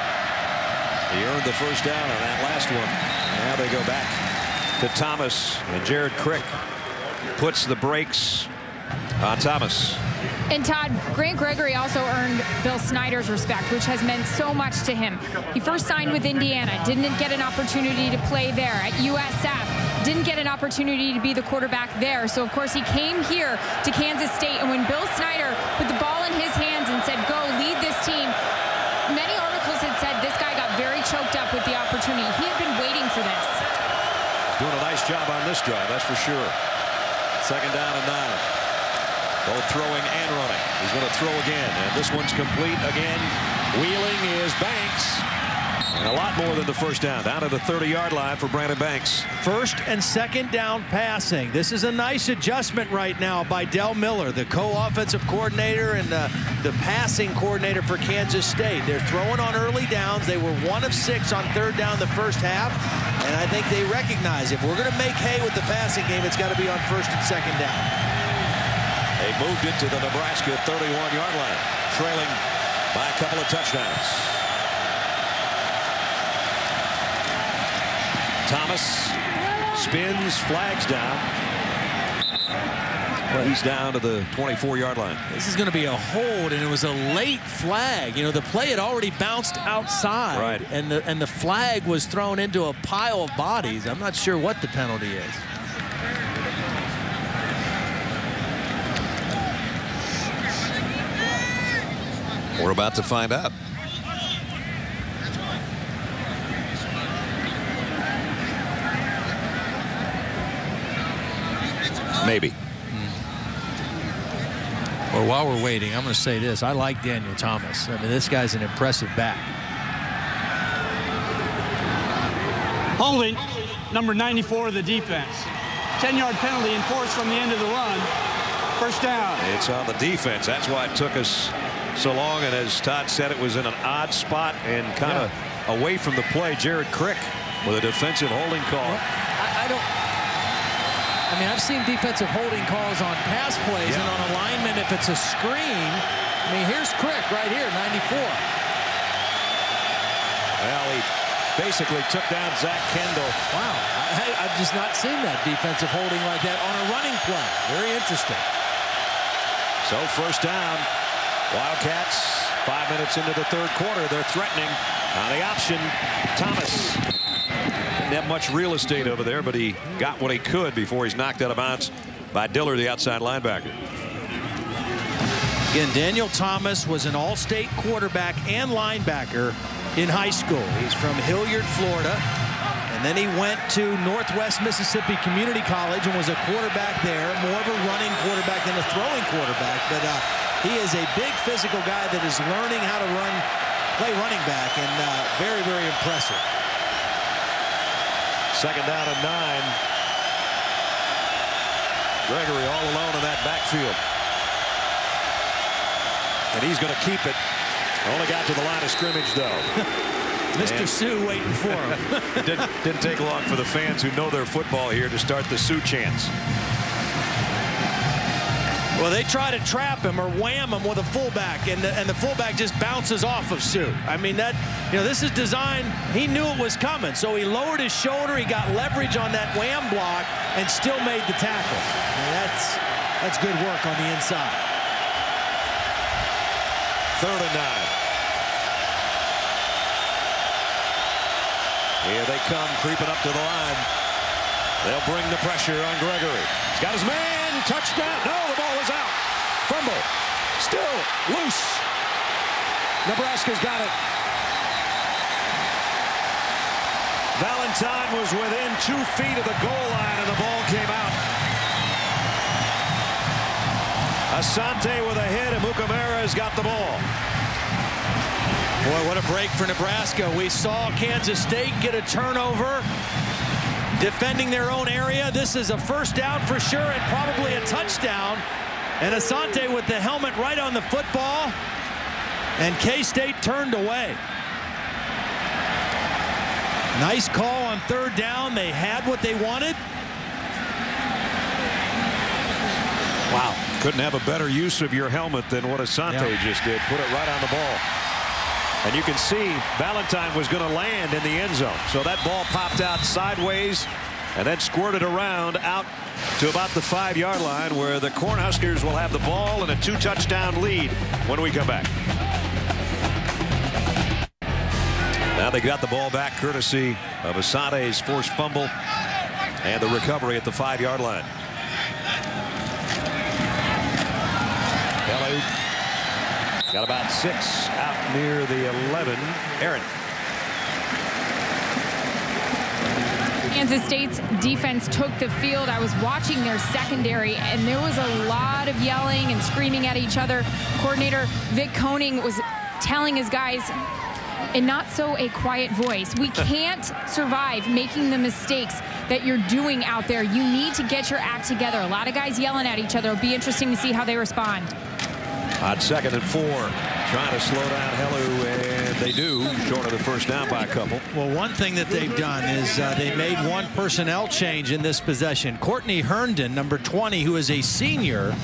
He earned the first down on that last one. Now they go back to Thomas, and Jared Crick puts the brakes on Thomas. And Todd, Grant Gregory also earned Bill Snyder's respect, which has meant so much to him. He first signed with Indiana, didn't get an opportunity to play there. At USF, didn't get an opportunity to be the quarterback there. So, of course, he came here to Kansas State, and when Bill Snyder put the ball in his hands and said, go lead this team, many articles had said this guy got very choked up with the opportunity. He had been waiting for this. Doing a nice job on this drive, that's for sure. 2nd down and 9. Both throwing and running. He's going to throw again, and this one's complete again. Wheeling is Banks. And a lot more than the first down. Down to the 30-yard line for Brandon Banks. 1st and 2nd down passing. This is a nice adjustment right now by Del Miller, the co-offensive coordinator and the passing coordinator for Kansas State. They're throwing on early downs. They were 1 of 6 on 3rd down the first half. And I think they recognize if we're going to make hay with the passing game, it's got to be on 1st and 2nd down. They moved it to the Nebraska 31-yard line, trailing by a couple of touchdowns. Thomas spins, flags down. Well, he's down to the 24-yard line. This is going to be a hold, and it was a late flag. You know, the play had already bounced outside, right, and the flag was thrown into a pile of bodies. I'm not sure what the penalty is. We're about to find out. Maybe. Well, while we're waiting, I'm going to say this. I like Daniel Thomas. I mean, this guy's an impressive back. Holding, number 94 of the defense. 10-yard penalty enforced from the end of the run. First down. It's on the defense. That's why it took us so long, and as Todd said, it was in an odd spot and kind of away from the play. Jared Crick with a defensive holding call. I mean, I've seen defensive holding calls on pass plays and on alignment if it's a screen. I mean, here's Crick right here, 94. Well, he basically took down Zach Kendall. Wow, I've just not seen that defensive holding like that on a running play. Very interesting. So first down. Wildcats, 5 minutes into the 3rd quarter. They're threatening on the option. Thomas didn't have much real estate over there, but he got what he could before he's knocked out of bounds by Diller, the outside linebacker. Again, Daniel Thomas was an all-state quarterback and linebacker in high school. He's from Hilliard, Florida. And then he went to Northwest Mississippi Community College and was a quarterback there, more of a running quarterback than a throwing quarterback. But he is a big physical guy that is learning how to play running back, and very, very impressive. Second down and 9. Gregory all alone in that backfield. And he's going to keep it. Only got to the line of scrimmage, though. Mr. Sue waiting for him. It didn't take long for the fans who know their football here to start the Sue chants. Well, they try to trap him or wham him with a fullback, and the fullback just bounces off of Sue. I mean, this is designed. He knew it was coming, so he lowered his shoulder. He got leverage on that wham block and still made the tackle. And that's good work on the inside. 3rd and 9. Here they come, creeping up to the line. They'll bring the pressure on Gregory. He's got his man. Touchdown. No, the ball was out. Fumble. Still loose. Nebraska's got it. Valentine was within 2 feet of the goal line, and the ball came out. Asante with a hit, and Mukamara's got the ball. Boy, what a break for Nebraska. We saw Kansas State get a turnover defending their own area. This is a first down for sure and probably a touchdown. And Asante with the helmet right on the football. And K-State turned away. Nice call on 3rd down. They had what they wanted. Wow. Couldn't have a better use of your helmet than what Asante just did. Put it right on the ball. And you can see Valentine was going to land in the end zone. So that ball popped out sideways and then squirted around out to about the 5-yard line, where the Cornhuskers will have the ball and a 2-touchdown lead when we come back. Now they got the ball back courtesy of Asante's forced fumble and the recovery at the 5-yard line. Got about 6 out near the 11. Aaron. Kansas State's defense took the field. I was watching their secondary, and there was a lot of yelling and screaming at each other. Coordinator Vic Koenig was telling his guys in not so a quiet voice, we can't survive making the mistakes that you're doing out there. You need to get your act together. A lot of guys yelling at each other. It'll be interesting to see how they respond. On 2nd and 4, trying to slow down Helu, and they do, short of the first down by a couple. Well, one thing that they've done is they made one personnel change in this possession. Courtney Herndon, number 20, who is a senior,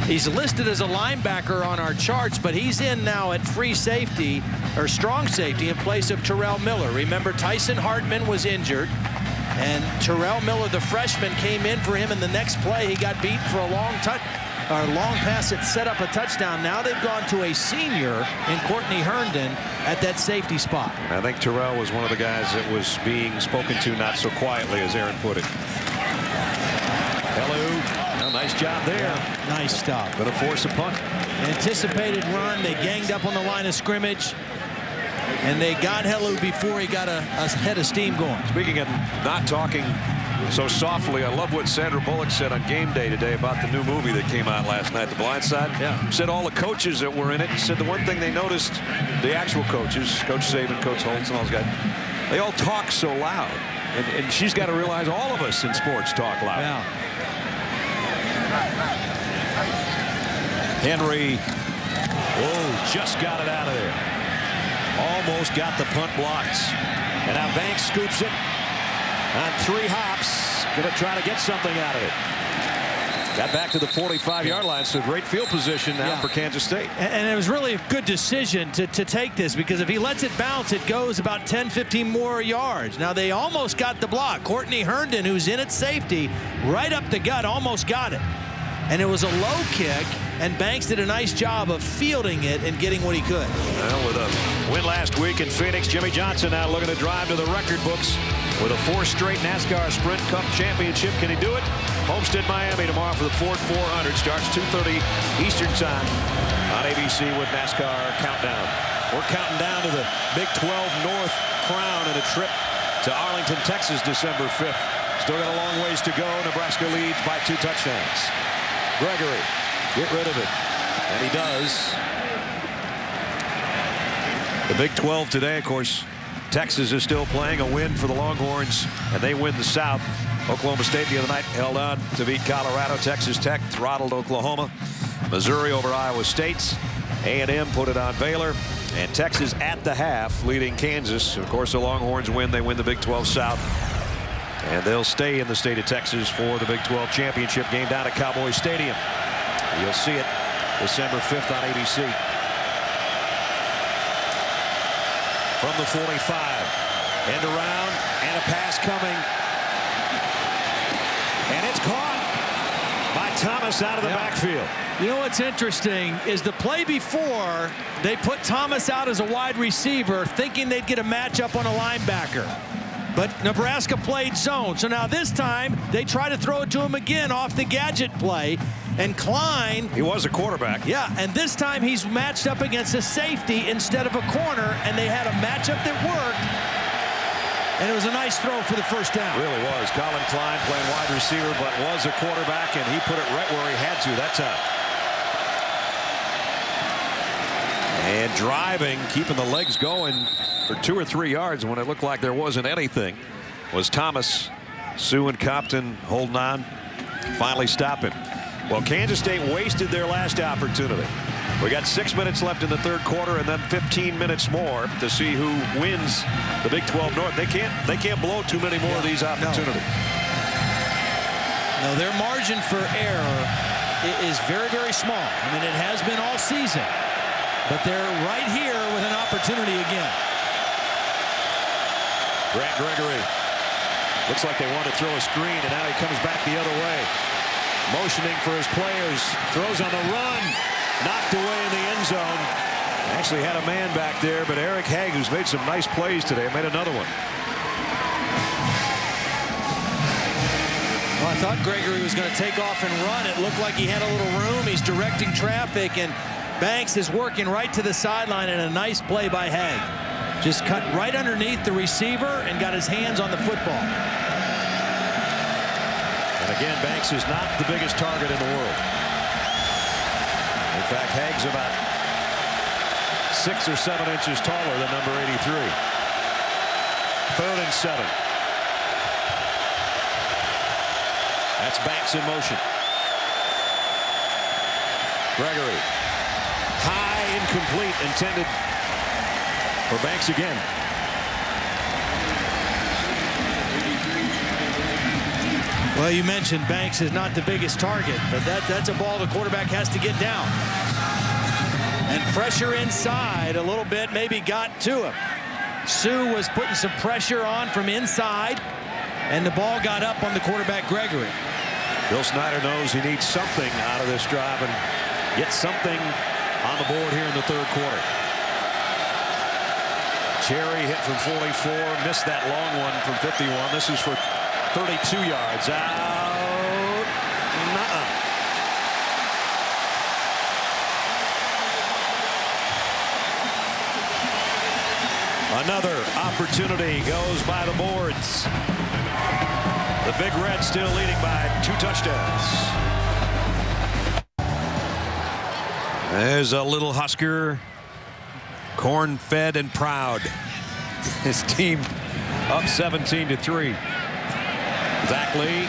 he's listed as a linebacker on our charts, but he's in now at free safety, or strong safety, in place of Terrell Miller. Remember, Tyson Hartman was injured, and Terrell Miller, the freshman, came in for him in the next play. He got beat for a long pass that set up a touchdown. Now they've gone to a senior in Courtney Herndon at that safety spot. I think Terrell was one of the guys that was being spoken to not so quietly, as Aaron put it. Helu, well, nice job there. Yeah, nice stop. Going to force a punt. Anticipated run. They ganged up on the line of scrimmage, and they got Helu before he got a head of steam going. Speaking of not talking so softly, I love what Sandra Bullock said on Game Day today about the new movie that came out last night, The Blind Side. Yeah. Said all the coaches that were in it, said the one thing they noticed, the actual coaches, Coach Saban, Coach Holtz, and all those guys, they all talk so loud. And she's got to realize all of us in sports talk loud. Yeah. Henry, whoa, just got it out of there. Almost got the punt blocked. And now Banks scoops it on 3 hops. Going to try to get something out of it. Got back to the 45-yard line, so great field position now for Kansas State. And it was really a good decision to take this, because if he lets it bounce, it goes about 10, 15 more yards. Now they almost got the block. Courtney Herndon, who's in at safety, right up the gut, almost got it. And it was a low kick, and Banks did a nice job of fielding it and getting what he could. Well, with a win last week in Phoenix, Jimmy Johnson now looking to drive to the record books with a 4th straight NASCAR Sprint Cup championship. Can he do it? Homestead, Miami tomorrow for the Ford 400. Starts 2:30 Eastern time on ABC with NASCAR Countdown. We're counting down to the Big 12 North crown and a trip to Arlington, Texas, December 5th. Still got a long ways to go. Nebraska leads by 2 touchdowns. Gregory, get rid of it. And he does. The Big 12 today, of course, Texas is still playing. A win for the Longhorns, and they win the South. Oklahoma State the other night held on to beat Colorado. Texas Tech throttled Oklahoma. Missouri over Iowa State. A&M put it on Baylor. And Texas at the half leading Kansas. Of course, the Longhorns win. They win the Big 12 South. And they'll stay in the state of Texas for the Big 12 championship game down at Cowboy Stadium. You'll see it December 5th on ABC. From the 45. End around and a pass coming. And it's caught by Thomas out of the backfield. You know what's interesting is the play before they put Thomas out as a wide receiver thinking they'd get a matchup on a linebacker. But Nebraska played zone. So now this time they try to throw it to him again off the gadget play. And Klein. He was a quarterback. Yeah, and this time he's matched up against a safety instead of a corner. And they had a matchup that worked. And it was a nice throw for the first down. Really was. Colin Klein playing wide receiver, but was a quarterback, and he put it right where he had to that time. And driving, keeping the legs going for 2 or 3 yards when it looked like there wasn't anything, was Thomas. Sue and Compton holding on, finally stopping. Well, Kansas State wasted their last opportunity. We got 6 minutes left in the third quarter, and then 15 minutes more to see who wins the Big 12 North. They can't blow too many more of these opportunities. No, their margin for error is very, very small. I mean, it has been all season. But they're right here with an opportunity again. Grant Gregory looks like they want to throw a screen, and now he comes back the other way. Motioning for his players. Throws on the run. Knocked away in the end zone. Actually had a man back there, but Eric Haig, who's made some nice plays today, made another one. Well, I thought Gregory was going to take off and run. It looked like he had a little room. He's directing traffic, and Banks is working right to the sideline, and a nice play by Haig. Just cut right underneath the receiver and got his hands on the football. And again, Banks is not the biggest target in the world. In fact, Haig's about 6 or 7 inches taller than number 83. 3rd and 7. That's Banks in motion. Gregory. High, incomplete, intended for Banks again. Well, you mentioned Banks is not the biggest target, but that's a ball the quarterback has to get down. And pressure inside a little bit maybe got to him. Sue was putting some pressure on from inside, and the ball got up on the quarterback, Gregory. Bill Snyder knows he needs something out of this drive and get something on the board here in the third quarter. Cherry hit from 44, missed that long one from 51. This is for 32 yards. Out. Nuh-uh. Another opportunity goes by the boards. The Big Red still leading by 2 touchdowns. There's a little Husker, corn-fed and proud. His team up 17-3. Zach Lee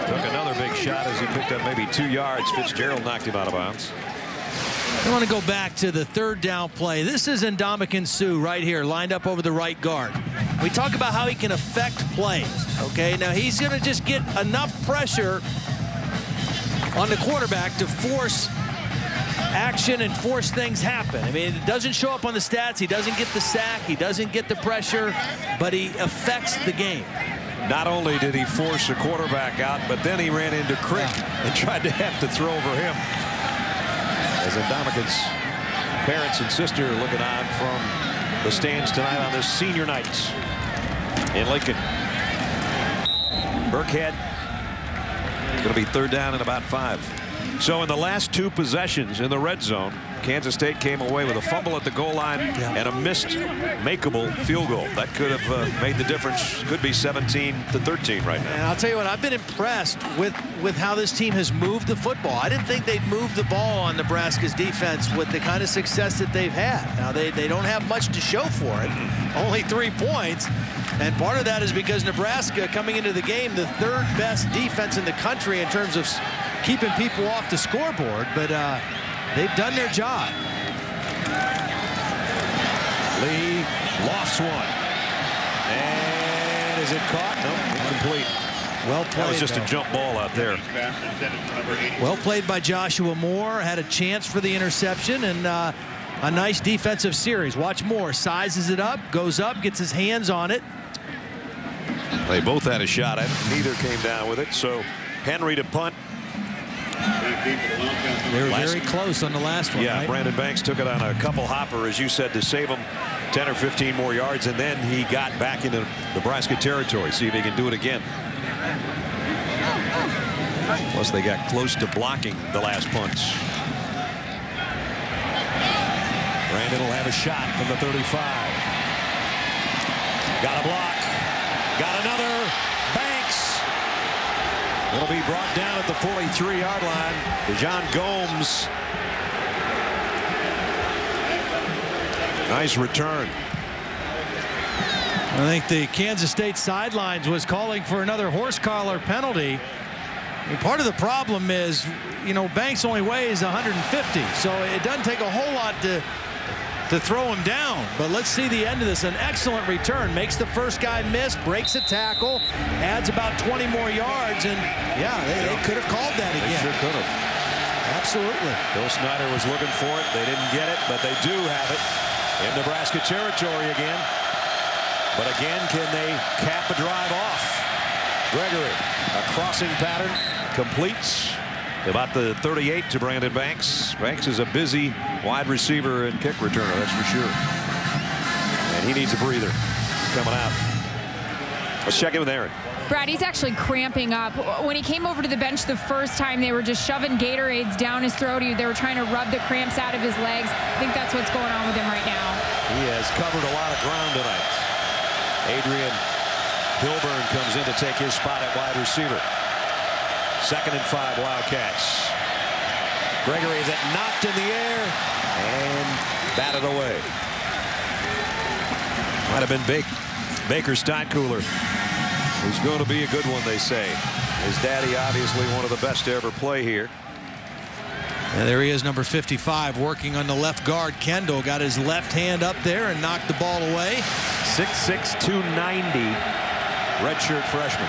took another big shot as he picked up maybe 2 yards. Fitzgerald knocked him out of bounds. I want to go back to the third down play. This is Ndamukong Suh right here, lined up over the right guard. We talk about how he can affect plays. Okay, now he's going to just get enough pressure on the quarterback to force action and force things happen. I mean, it doesn't show up on the stats. He doesn't get the sack. He doesn't get the pressure, but he affects the game. Not only did he force a quarterback out, but then he ran into Crick and tried to have to throw over him. As Ndamukong's parents and sister looking on from the stands tonight on this senior night in Lincoln. Burkhead going to be third down and about 5. So in the last 2 possessions in the red zone, Kansas State came away with a fumble at the goal line and a missed makeable field goal. That could have made the difference. Could be 17-13 right now. And I'll tell you what, I've been impressed with how this team has moved the football. I didn't think they'd move the ball on Nebraska's defense with the kind of success that they've had. Now, they don't have much to show for it. Only 3 points. And part of that is because Nebraska, coming into the game, the 3rd best defense in the country in terms of keeping people off the scoreboard. But they've done their job. Lee lofts one. And is it caught? No, incomplete. Well played. That was just a jump ball out there. Well played by Joshua Moore. Had a chance for the interception, and a nice defensive series. Watch Moore. Sizes it up, goes up, gets his hands on it. They both had a shot at it. Neither came down with it. So Henry to punt. They were very close on the last one. Yeah, right? Brandon Banks took it on a couple hopper, as you said, to save him 10 or 15 more yards, and then he got back into Nebraska territory. See if he can do it again. Plus, they got close to blocking the last punch. Brandon will have a shot from the 35. Got a block. Got another. Banks. It'll be brought down at the 43-yard line. DeJon Gomes. Nice return. I think the Kansas State sidelines was calling for another horse collar penalty. And part of the problem is, you know, Banks only weighs 150, so it doesn't take a whole lot to throw him down. But let's see the end of this. An excellent return. Makes the first guy miss, breaks a tackle, adds about 20 more yards, and yeah, they could have called that again. They sure could have. Absolutely. Bill Snyder was looking for it. They didn't get it, but they do have it in Nebraska territory again. But again, can they cap a drive off? Gregory, a crossing pattern, completes about the 38 to Brandon Banks. Banks is a busy wide receiver and kick returner, that's for sure. And he needs a breather coming out. Let's check in with Aaron. Brad, he's actually cramping up. When he came over to the bench the first time, they were just shoving Gatorades down his throat. They were trying to rub the cramps out of his legs. I think that's what's going on with him right now. He has covered a lot of ground tonight. Adrian Hilburn comes in to take his spot at wide receiver. 2nd and 5, Wildcats. Gregory is knocked in the air and batted away. Might have been Baker Steinkuhler. He's going to be a good one, they say. His daddy, obviously one of the best to ever play here. And there he is, number 55, working on the left guard. Kendall got his left hand up there and knocked the ball away. 6'6", 290, redshirt freshman.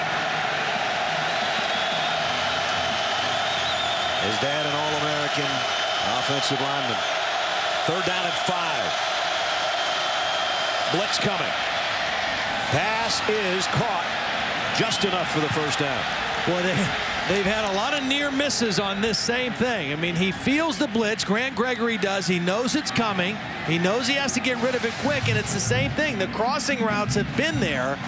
His dad, an All-American offensive lineman. 3rd down and 5. Blitz coming. Pass is caught just enough for the first down. Boy, they've had a lot of near misses on this same thing. I mean, he feels the blitz. Grant Gregory does. He knows it's coming. He knows he has to get rid of it quick, and it's the same thing. The crossing routes have been there,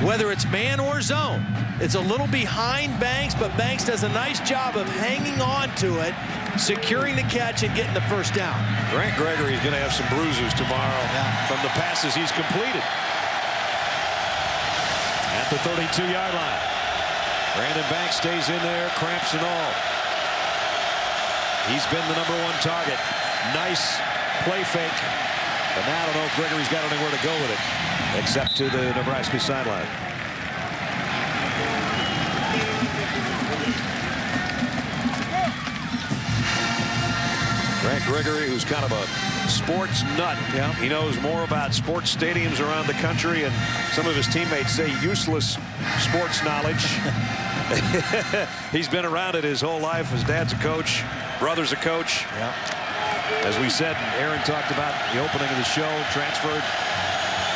whether it's man or zone. It's a little behind Banks, but Banks does a nice job of hanging on to it, securing the catch, and getting the first down. Grant Gregory is going to have some bruises tomorrow from the passes he's completed. At the 32-yard line. Brandon Banks stays in there, cramps and all. He's been the #1 target. Nice play fake. But now I don't know if Gregory's got anywhere to go with it, except to the Nebraska sideline. Grant Gregory, who's kind of a sports nut. Yeah. He knows more about sports stadiums around the country, and some of his teammates say useless sports knowledge. He's been around it his whole life. His dad's a coach, brother's a coach. Yeah. As we said, Aaron talked about the opening of the show, transferred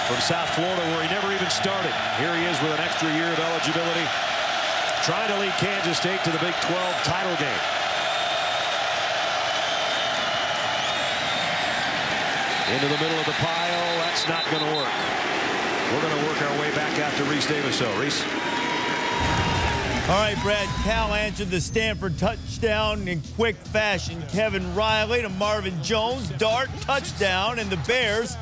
from South Florida where he never even started. Here he is with an extra year of eligibility, trying to lead Kansas State to the Big 12 title game. Into the middle of the pile. That's not going to work. We're going to work our way back out to Reese Davis. So Reese. All right, Brad, Cal answered the Stanford touchdown in quick fashion. Kevin Riley to Marvin Jones, dart, touchdown, and the Bears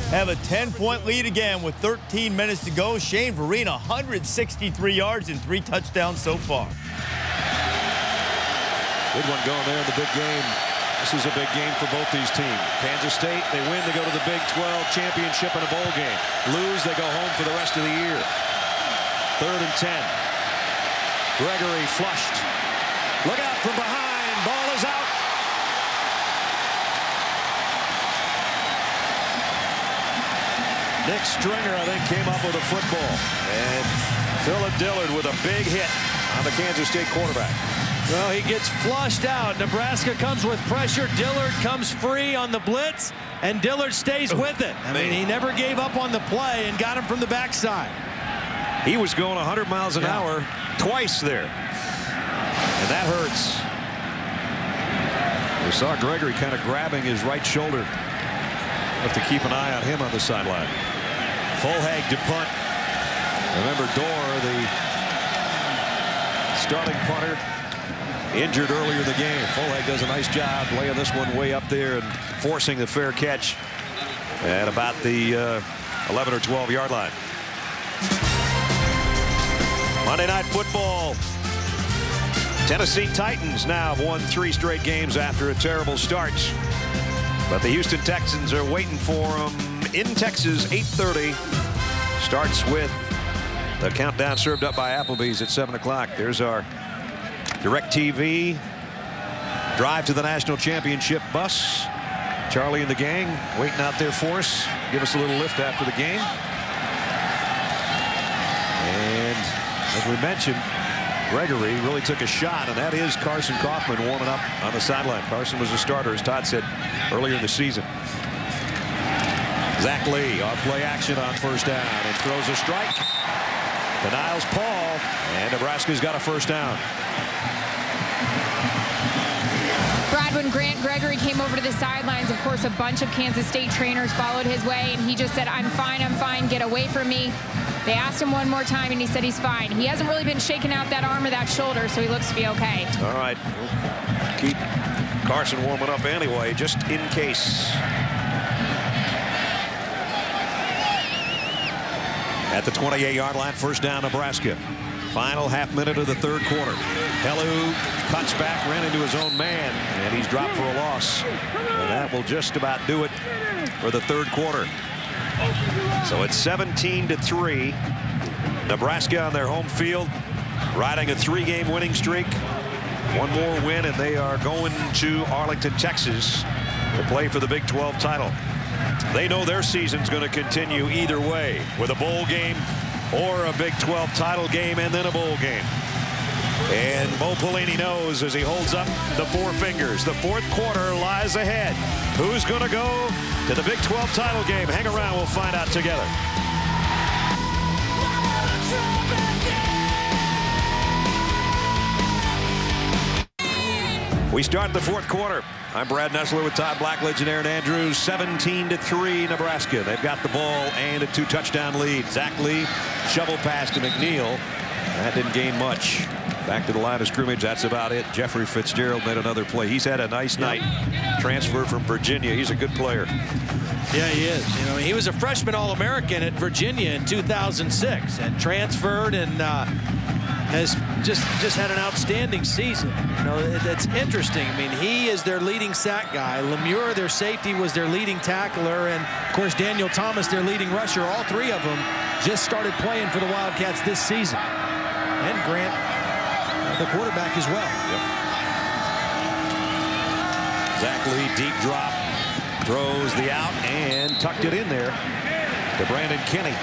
have a 10-point lead again with 13 minutes to go. Shane Vereen, 163 yards and 3 touchdowns so far. Good one going there in the big game. This is a big game for both these teams. Kansas State, they win, they go to the Big 12 championship in a bowl game. Lose, they go home for the rest of the year. 3rd and 10. Gregory flushed. Look out from behind. Ball is out. Nick Stringer, I think, came up with a football. And Phillip Dillard with a big hit on the Kansas State quarterback. Well, he gets flushed out. Nebraska comes with pressure. Dillard comes free on the blitz, and Dillard stays with it. I mean, he never gave up on the play and got him from the backside. He was going 100 miles an hour twice there. And that hurts. We saw Gregory kind of grabbing his right shoulder. Have to keep an eye on him on the sideline. Fulhag to punt. Remember Dorr, the starting punter, injured earlier in the game. Fulhag does a nice job laying this one way up there and forcing the fair catch at about the 11 or 12 yard line. Monday Night Football. Tennessee Titans now have won 3 straight games after a terrible start. But the Houston Texans are waiting for them in Texas. 8:30 starts with the countdown served up by Applebee's at 7 o'clock. There's our DirecTV drive to the national championship bus. Charlie and the gang waiting out there for us. Give us a little lift after the game. And as we mentioned, Gregory really took a shot, and that is Carson Kaufman warming up on the sideline. Carson was a starter, as Todd said earlier in the season. Zach Lee on play action on first down and throws a strike to Niles Paul, and Nebraska's got a first down. Brad, when Grant Gregory came over to the sidelines, of course, a bunch of Kansas State trainers followed his way, and he just said, I'm fine, get away from me. They asked him one more time, and he said he's fine. He hasn't really been shaking out that arm or that shoulder, so he looks to be okay. All right. We'll keep Carson warming up anyway, just in case. At the 28-yard line, first down, Nebraska. Final half minute of the 3rd quarter. Hellu cuts back, ran into his own man, and he's dropped for a loss. And that will just about do it for the 3rd quarter. So it's 17-3. Nebraska on their home field, riding a 3-game winning streak. One more win, and they are going to Arlington, Texas to play for the Big 12 title. They know their season's going to continue either way, with a bowl game or a Big 12 title game and then a bowl game. And Bo Pelini knows as he holds up the 4 fingers. The 4th quarter lies ahead. Who's going to go to the Big 12 title game? Hang around. We'll find out together. We start the 4th quarter. I'm Brad Nessler with Todd Blackledge and Aaron Andrews. 17-3 Nebraska. They've got the ball and a 2-touchdown lead. Zach Lee shovel pass to McNeil. That didn't gain much. Back to the line of scrimmage. That's about it. Jeffrey Fitzgerald made another play. He's had a nice night. Transfer from Virginia. He's a good player. Yeah, he is. You know, he was a freshman All-American at Virginia in 2006 and transferred and has just had an outstanding season. You know, that's interesting. I mean, he is their leading sack guy. Lemure, their safety, was their leading tackler, and of course Daniel Thomas, their leading rusher. All 3 of them just started playing for the Wildcats this season. And Grant, the quarterback as well. Yep. Zach Lee, deep drop, throws the out and tucked it in there to Brandon Kinney.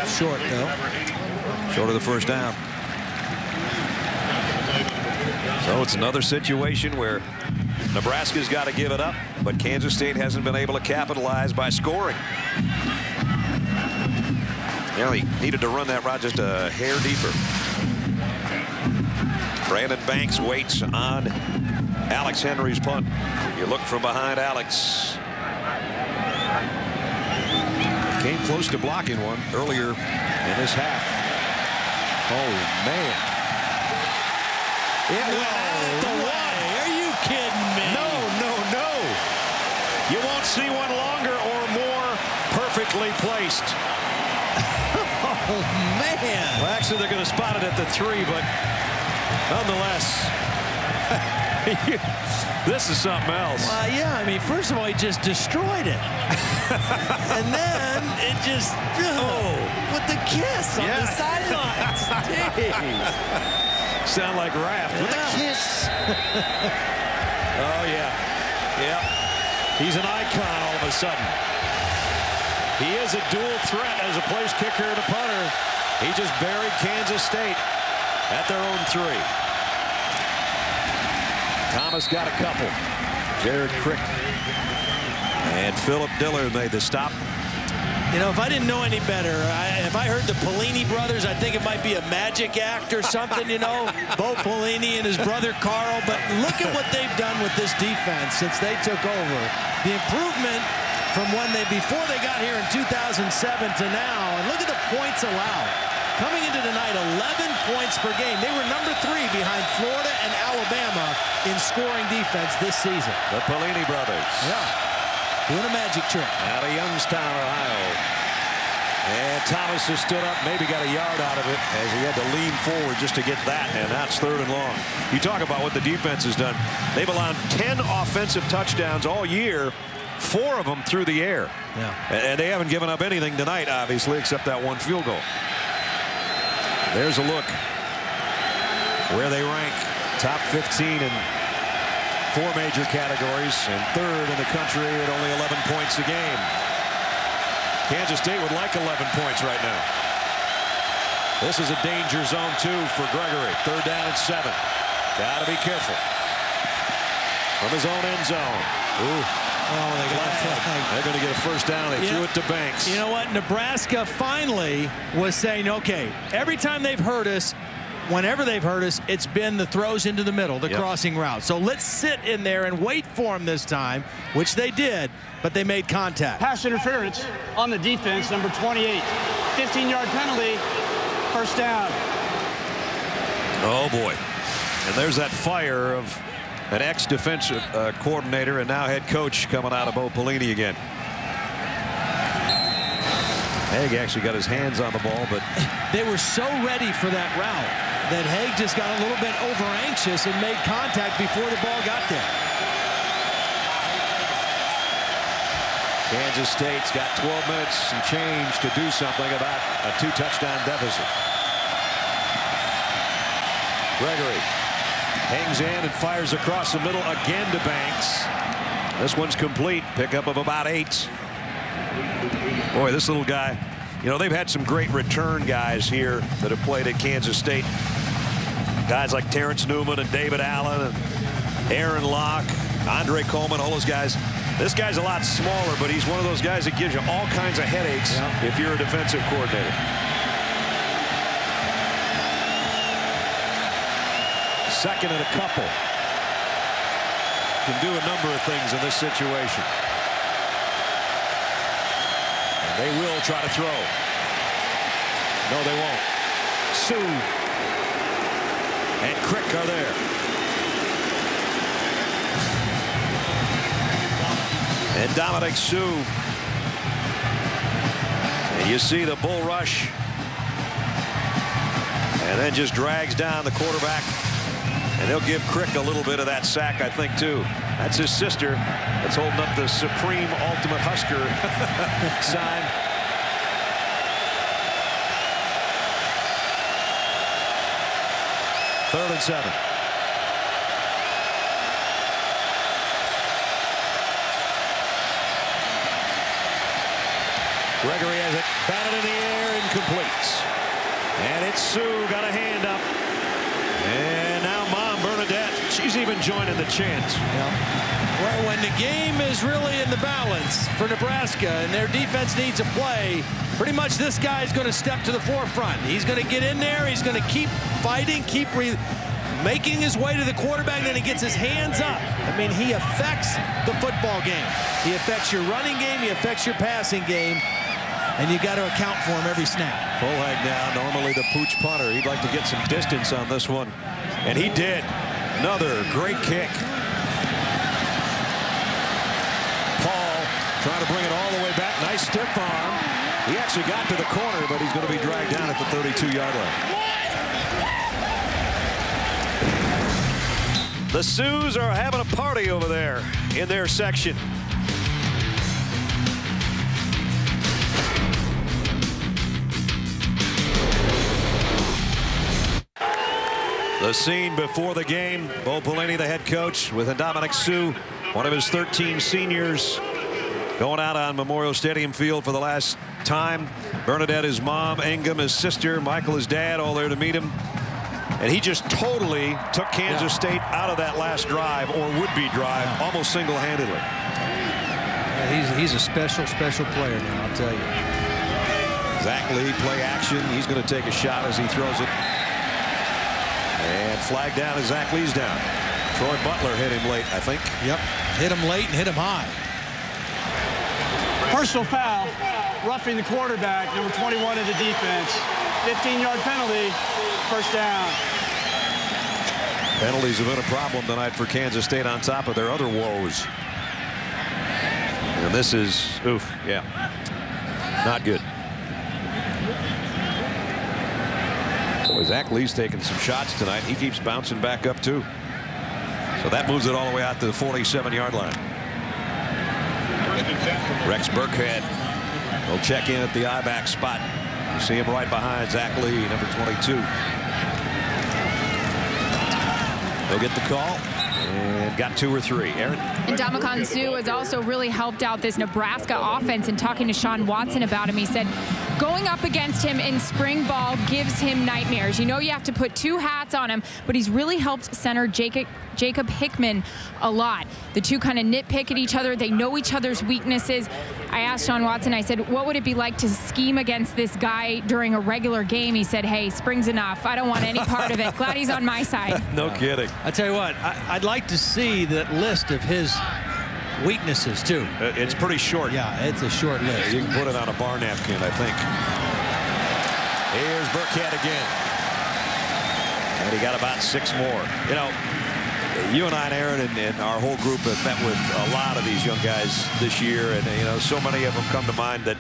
Short though. Short of the first down. So it's another situation where Nebraska's got to give it up, but Kansas State hasn't been able to capitalize by scoring. You know, he needed to run that route just a hair deeper. Brandon Banks waits on Alex Henry's punt. You look from behind Alex. Came close to blocking one earlier in this half. Oh, man. It went out at the one. Are you kidding me? No. You won't see one longer or more perfectly placed. Oh, man. Well, actually, they're going to spot it at the 3, but nonetheless, this is something else. Yeah, I mean, first of all, he just destroyed it. And then it just, with the kiss on the sidelines. Jeez. Sound like Raft with a kiss. Oh, yeah. He's an icon all of a sudden. He is a dual threat as a place kicker and a punter. He just buried Kansas State at their own 3. Thomas got a couple. Jared Crick and Philip Diller made the stop. You know, if I didn't know any better, if I heard the Pelini brothers, I think it might be a magic act or something, you know, Bo Pelini and his brother Carl. But look at what they've done with this defense since they took over. The improvement from before they got here in 2007 to now. And look at the points allowed. Coming into tonight, 11 points per game. They were number 3 behind Florida and Alabama in scoring defense this season. The Pelini brothers. Yeah. Doing a magic trick. Out of Youngstown, Ohio. And Thomas has stood up, maybe got a yard out of it as he had to lean forward just to get that, and that's 3rd and long. You talk about what the defense has done. They've allowed 10 offensive touchdowns all year, 4 of them through the air. Yeah. And they haven't given up anything tonight, obviously, except that 1 field goal. There's a look where they rank. Top 15 in 4 major categories and 3rd in the country at only 11 points a game. Kansas State would like 11 points right now. This is a danger zone 2 for Gregory. 3rd down and 7. Got to be careful. From his own end zone. Ooh. Oh, they got a flag. They're going to get a 1st down. They threw it to Banks. You know what? Nebraska finally was saying, okay, every time they've hurt us, whenever they've hurt us, it's been the throws into the middle, the crossing route. So let's sit in there and wait for them this time, which they did, but they made contact. Pass interference on the defense, number 28. 15-yard penalty, 1st down. Oh, boy. And there's that fire of an ex-defensive coordinator and now head coach coming out of Bo Pelini again. Haig actually got his hands on the ball, but they were so ready for that route that Haig just got a little bit over anxious and made contact before the ball got there. Kansas State's got 12 minutes and change to do something about a 2-touchdown deficit. Gregory hangs in and fires across the middle again to Banks. This one's complete. Pickup of about 8. Boy, this little guy, you know, they've had some great return guys here that have played at Kansas State. Guys like Terrence Newman and David Allen and Aaron Locke, Andre Coleman, all those guys. This guy's a lot smaller, but he's one of those guys that gives you all kinds of headaches if you're a defensive coordinator. Second and a couple. Can do a number of things in this situation. And they will try to throw. No, they won't. Sue and Crick are there. And Dominic Sue. And you see the bull rush. And then just drags down the quarterback. And they'll give Crick a little bit of that sack, I think, too. That's his sister that's holding up the Supreme Ultimate Husker sign. Third and 7. Gregory has it batted in the air, incomplete. And it's Sue, got a hand up. And now Mom Bernadette, she's even joining the chant. Well, when the game is really in the balance for Nebraska and their defense needs a play, pretty much this guy's going to step to the forefront. He's going to get in there. He's going to keep fighting, keep making his way to the quarterback, and then he gets his hands up. I mean, he affects the football game. He affects your running game. He affects your passing game. And you got to account for him every snap. Polhag now, normally the pooch punter. He'd like to get some distance on this one. And he did. Another great kick. Paul trying to bring it all the way back. Nice stiff arm. He actually got to the corner, but he's going to be dragged down at the 32-yard line. The Sioux are having a party over there in their section. The scene before the game, Bo Pelini, the head coach, with Dominic Sue, one of his 13 seniors, going out on Memorial Stadium field for the last time. Bernadette, his mom, Ingham, his sister, Michael, his dad, all there to meet him. And he just totally took Kansas State out of that last drive, or would-be drive, almost single-handedly. He's a special player now, I'll tell you. Zach Lee, play action. He's going to take a shot as he throws it. And flag down as Zach Lee's down. Troy Butler hit him late, I think. Yep, hit him late and hit him high. Personal foul, roughing the quarterback, number 21 of the defense. 15-yard penalty, first down. Penalties have been a problem tonight for Kansas State on top of their other woes. And this is, oof, yeah, not good. Boy, Zach Lee's taking some shots tonight. He keeps bouncing back up, too. So that moves it all the way out to the 47-yard line. Rex Burkhead will check in at the I-back spot. You see him right behind Zach Lee, number 22. He'll get the call and got 2 or 3. Aaron? And Dominic Sue has also really helped out this Nebraska offense. And talking to Sean Watson about him, he said going up against him in spring ball gives him nightmares. You know you have to put 2 hats on him, but he's really helped center Jacob Hickman a lot. The two kind of nitpick at each other. They know each other's weaknesses. I asked Sean Watson, I said, what would it be like to scheme against this guy during a regular game? He said, hey, spring's enough. I don't want any part of it. Glad he's on my side. No kidding. I tell you what, I'd like to see that list of his weaknesses, too. It's pretty short. Yeah, it's a short list. You can put it on a bar napkin, I think. Here's Burkhead again. And he got about 6 more. You know, you and I, Aaron, and our whole group have met with a lot of these young guys this year, and you know, so many of them come to mind that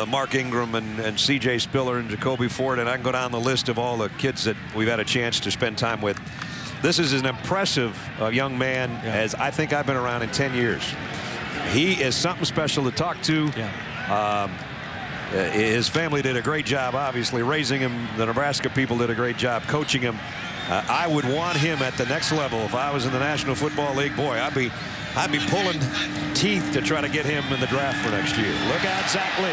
Mark Ingram and C.J. Spiller and Jacoby Ford, and I can go down the list of all the kids that we've had a chance to spend time with. This is an impressive young man, as I think I've been around in 10 years. He is something special to talk to. His family did a great job, obviously, raising him. The Nebraska people did a great job coaching him. I would want him at the next level if I was in the National Football League. Boy, I'd be pulling teeth to try to get him in the draft for next year. Look out, Zach Lee,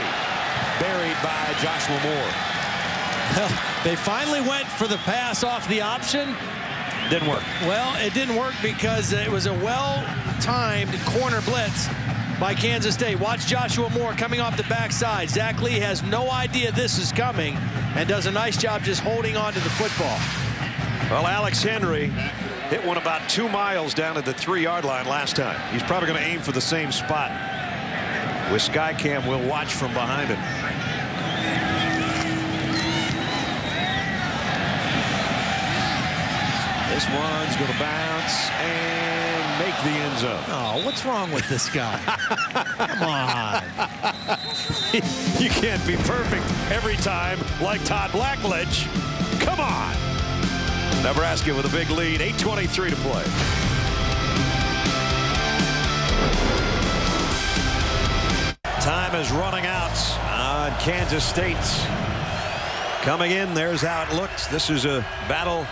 buried by Joshua Moore. They finally went for the pass off the option. Didn't work. Well, it didn't work because it was a well-timed corner blitz by Kansas State. Watch Joshua Moore coming off the backside. Zach Lee has no idea this is coming and does a nice job just holding on to the football. Well, Alex Henry hit one about 2 miles down at the 3-yard line last time. He's probably going to aim for the same spot. With Skycam, we'll watch from behind him. This one's going to bounce and make the end zone. Oh, what's wrong with this guy? Come on. You can't be perfect every time like Todd Blackledge. Come on. Nebraska with a big lead, 8:23 to play. Time is running out on Kansas State. Coming in, there's how it looks. This is a battle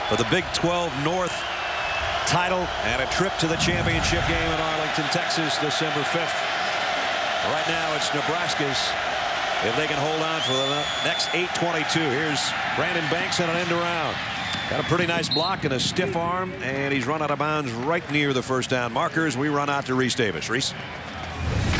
for the Big 12 North title and a trip to the championship game in Arlington, Texas, December 5th. Right now, it's Nebraska's. If they can hold on for the next 8:22. Here's Brandon Banks on an end around. Got a pretty nice block and a stiff arm, and he's run out of bounds right near the first down markers. We run out to Reese Davis. Reese?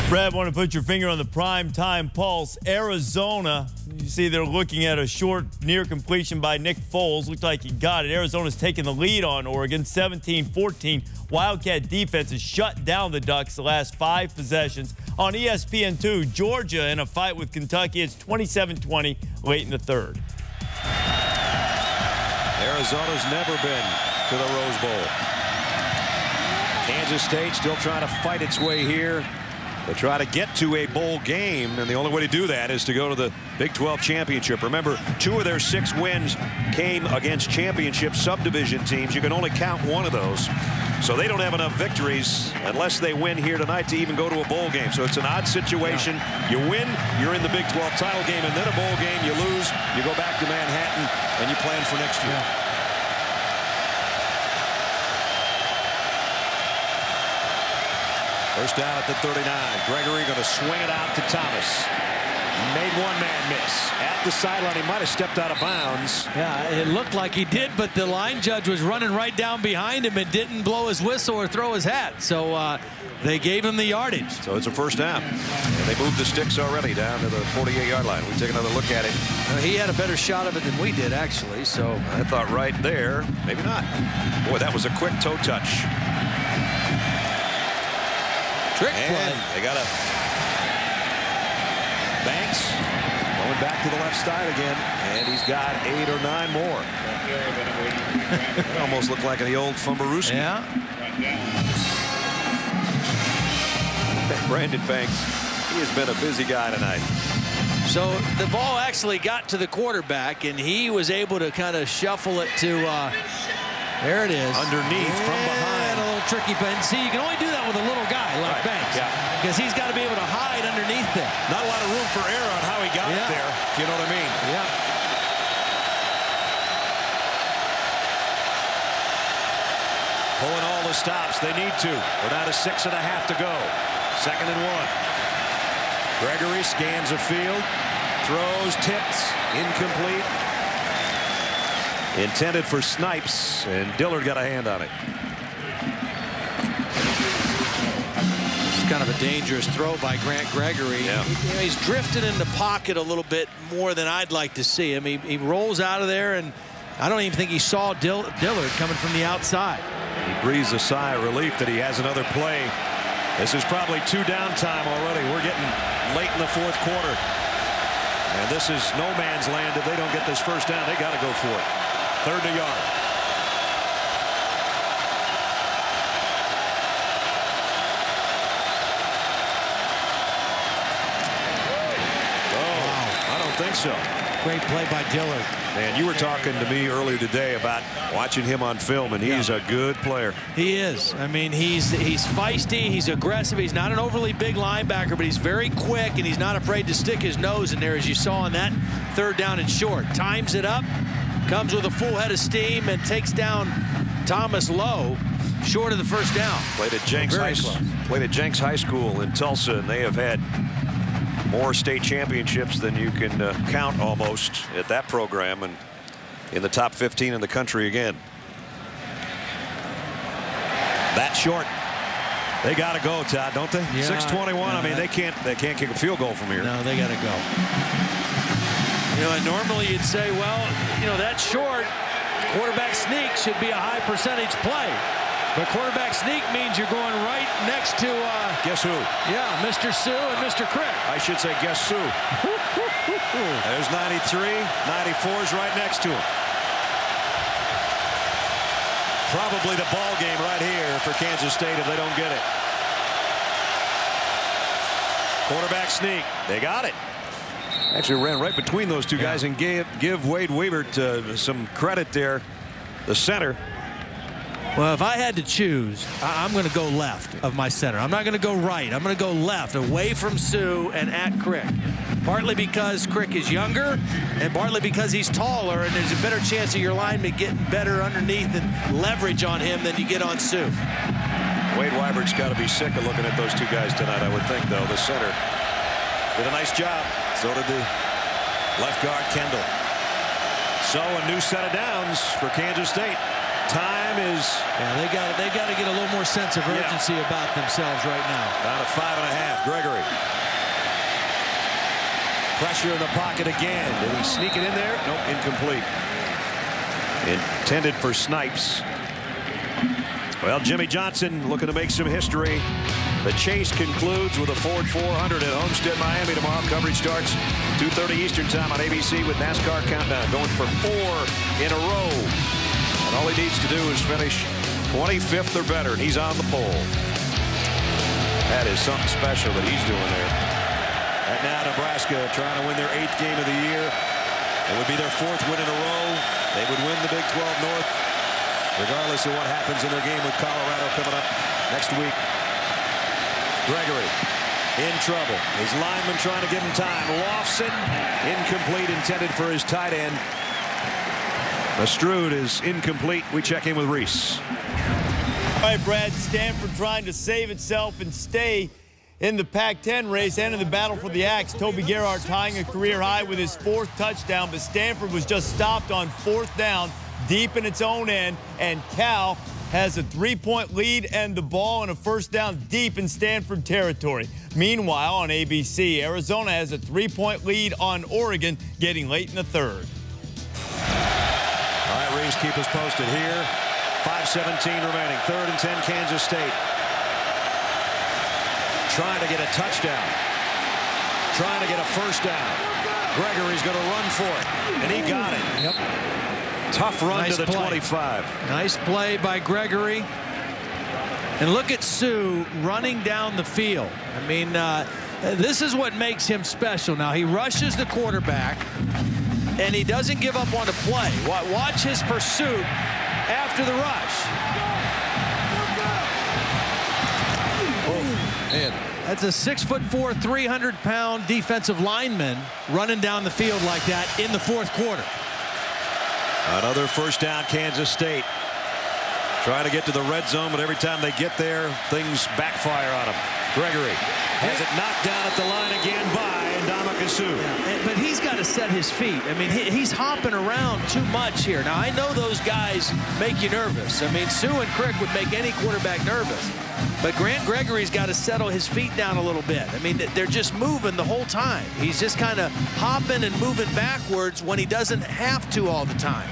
Brad, want to put your finger on the prime time pulse. Arizona, you see they're looking at a short near completion by Nick Foles. Looked like he got it. Arizona's taking the lead on Oregon, 17-14. Wildcat defense has shut down the Ducks the last 5 possessions. On ESPN2, Georgia in a fight with Kentucky. It's 27-20 late in the third. Arizona's never been to the Rose Bowl. Kansas State still trying to fight its way here to try to get to a bowl game, and the only way to do that is to go to the Big 12 championship. Remember, 2 of their 6 wins came against championship subdivision teams. You can only count 1 of those. So they don't have enough victories unless they win here tonight to even go to a bowl game. So it's an odd situation. You win, you're in the Big 12 title game, and then a bowl game. You lose, you go back to Manhattan, and you plan for next year. First down at the 39. Gregory going to swing it out to Thomas. Made one man miss at the sideline. He might have stepped out of bounds. Yeah, it looked like he did, but the line judge was running right down behind him and didn't blow his whistle or throw his hat. So they gave him the yardage. So it's a first down. And they moved the sticks already down to the 48-yard line. We take another look at it. He had a better shot of it than we did, actually. So I thought right there, maybe not. Boy, that was a quick toe touch. Trick and play. They got a Banks going back to the left side again, and he's got 8 or 9 more. It almost looked like the old Fumbarooski. Yeah. Brandon Banks, he has been a busy guy tonight. So the ball actually got to the quarterback, and he was able to kind of shuffle it to, there it is. Underneath from behind. A little tricky, but see, you can only do that with a little guy like Banks. Yeah. Because he's got to be able to hide underneath there. Not a lot of room for error on how he got it there, if you know what I mean. Yeah. Pulling all the stops they need to. We're down to 6.5 to go. 2nd and 1. Gregory scans a field, throws, tipped, incomplete. Intended for Snipes, and Dillard got a hand on it. Kind of a dangerous throw by Grant Gregory. Yeah. He's drifted in the pocket a little bit more than I'd like to see him. He rolls out of there, and I don't even think he saw Dillard coming from the outside. He breathes a sigh of relief that he has another play. This is probably 2 downtime already. We're getting late in the 4th quarter. And this is no man's land. If they don't get this first down, they got to go for it. 3rd and a yard. Think so. Great play by Dillard. Man, you were talking to me earlier today about watching him on film, and he's a good player. He is. I mean, he's feisty, he's aggressive, he's not an overly big linebacker, but he's very quick, and he's not afraid to stick his nose in there, as you saw on that 3rd down and short. Times it up, comes with a full head of steam, and takes down Thomas low, short of the first down. Played at Jenks High School in Tulsa, and they have had more state championships than you can count almost at that program, and in the top 15 in the country again. That short. They got to go, Todd, don't they? Yeah, 6:21. I mean, they can't kick a field goal from here. No, they got to go. You know, and normally you'd say, well, you know, that short quarterback sneak should be a high percentage play. But quarterback sneak means you're going right next to guess who? Yeah, Mr. Sue and Mr. Crick. I should say guess Sue. There's 93. 94's right next to him. Probably the ball game right here for Kansas State if they don't get it. Quarterback sneak. They got it. Actually ran right between those two guys and give Wade Weaver some credit there. The center. Well, if I had to choose, I'm going to go left of my center. I'm not going to go right. I'm going to go left, away from Sue and at Crick. Partly because Crick is younger, and partly because he's taller, and there's a better chance of your lineman getting better underneath and leverage on him than you get on Sue. Wade Weibert's got to be sick of looking at those two guys tonight, I would think, though. The center did a nice job. So did the left guard, Kendall. So a new set of downs for Kansas State. Time is... Yeah, they got to get a little more sense of urgency about themselves right now. Down to 5.5. Gregory. Pressure in the pocket again. Did he sneak it in there? Nope, incomplete. Intended for Snipes. Well, Jimmy Johnson looking to make some history The chase concludes with a Ford 400 at Homestead, Miami tomorrow. Coverage starts 2:30 Eastern time on ABC with NASCAR Countdown, going for 4 in a row. And all he needs to do is finish 25th or better, and he's on the pole. That is something special that he's doing there. And now Nebraska trying to win their 8th game of the year. It would be their 4th win in a row. They would win the Big 12 North, regardless of what happens in their game with Colorado coming up next week. Gregory in trouble. His lineman trying to give him time. Lofts it. Incomplete, intended for his tight end. Astrud is incomplete. We check in with Reese. All right, Brad, Stanford trying to save itself and stay in the Pac-10 race and in the battle for the Axe. Toby Gerhart tying a career high with his 4th touchdown, but Stanford was just stopped on 4th down deep in its own end, and Cal has a 3-point lead and the ball and a 1st down deep in Stanford territory. Meanwhile, on ABC, Arizona has a 3-point lead on Oregon, getting late in the 3rd. All right, Reese, keep us posted here. 5:17 remaining. 3rd and 10, Kansas State. Trying to get a touchdown. Trying to get a 1st down. Gregory's going to run for it, and he got it. Yep. Tough run Nice to the play. 25. Nice play by Gregory. And look at Sue running down the field. I mean, this is what makes him special. Now, he rushes the quarterback, and he doesn't give up on the play. Watch his pursuit after the rush. Man. That's a 6'4", 300-pound defensive lineman running down the field like that in the 4th quarter. Another 1st down, Kansas State. Trying to get to the red zone, but every time they get there, things backfire on them. Gregory has it knocked down at the line again by Ndamukong Suh. Yeah, but he's got to set his feet. I mean, he's hopping around too much here. Now, I know those guys make you nervous. I mean, Sue and Crick would make any quarterback nervous. But Grant Gregory's got to settle his feet down a little bit. I mean, they're just moving the whole time. He's just kind of hopping and moving backwards when he doesn't have to all the time.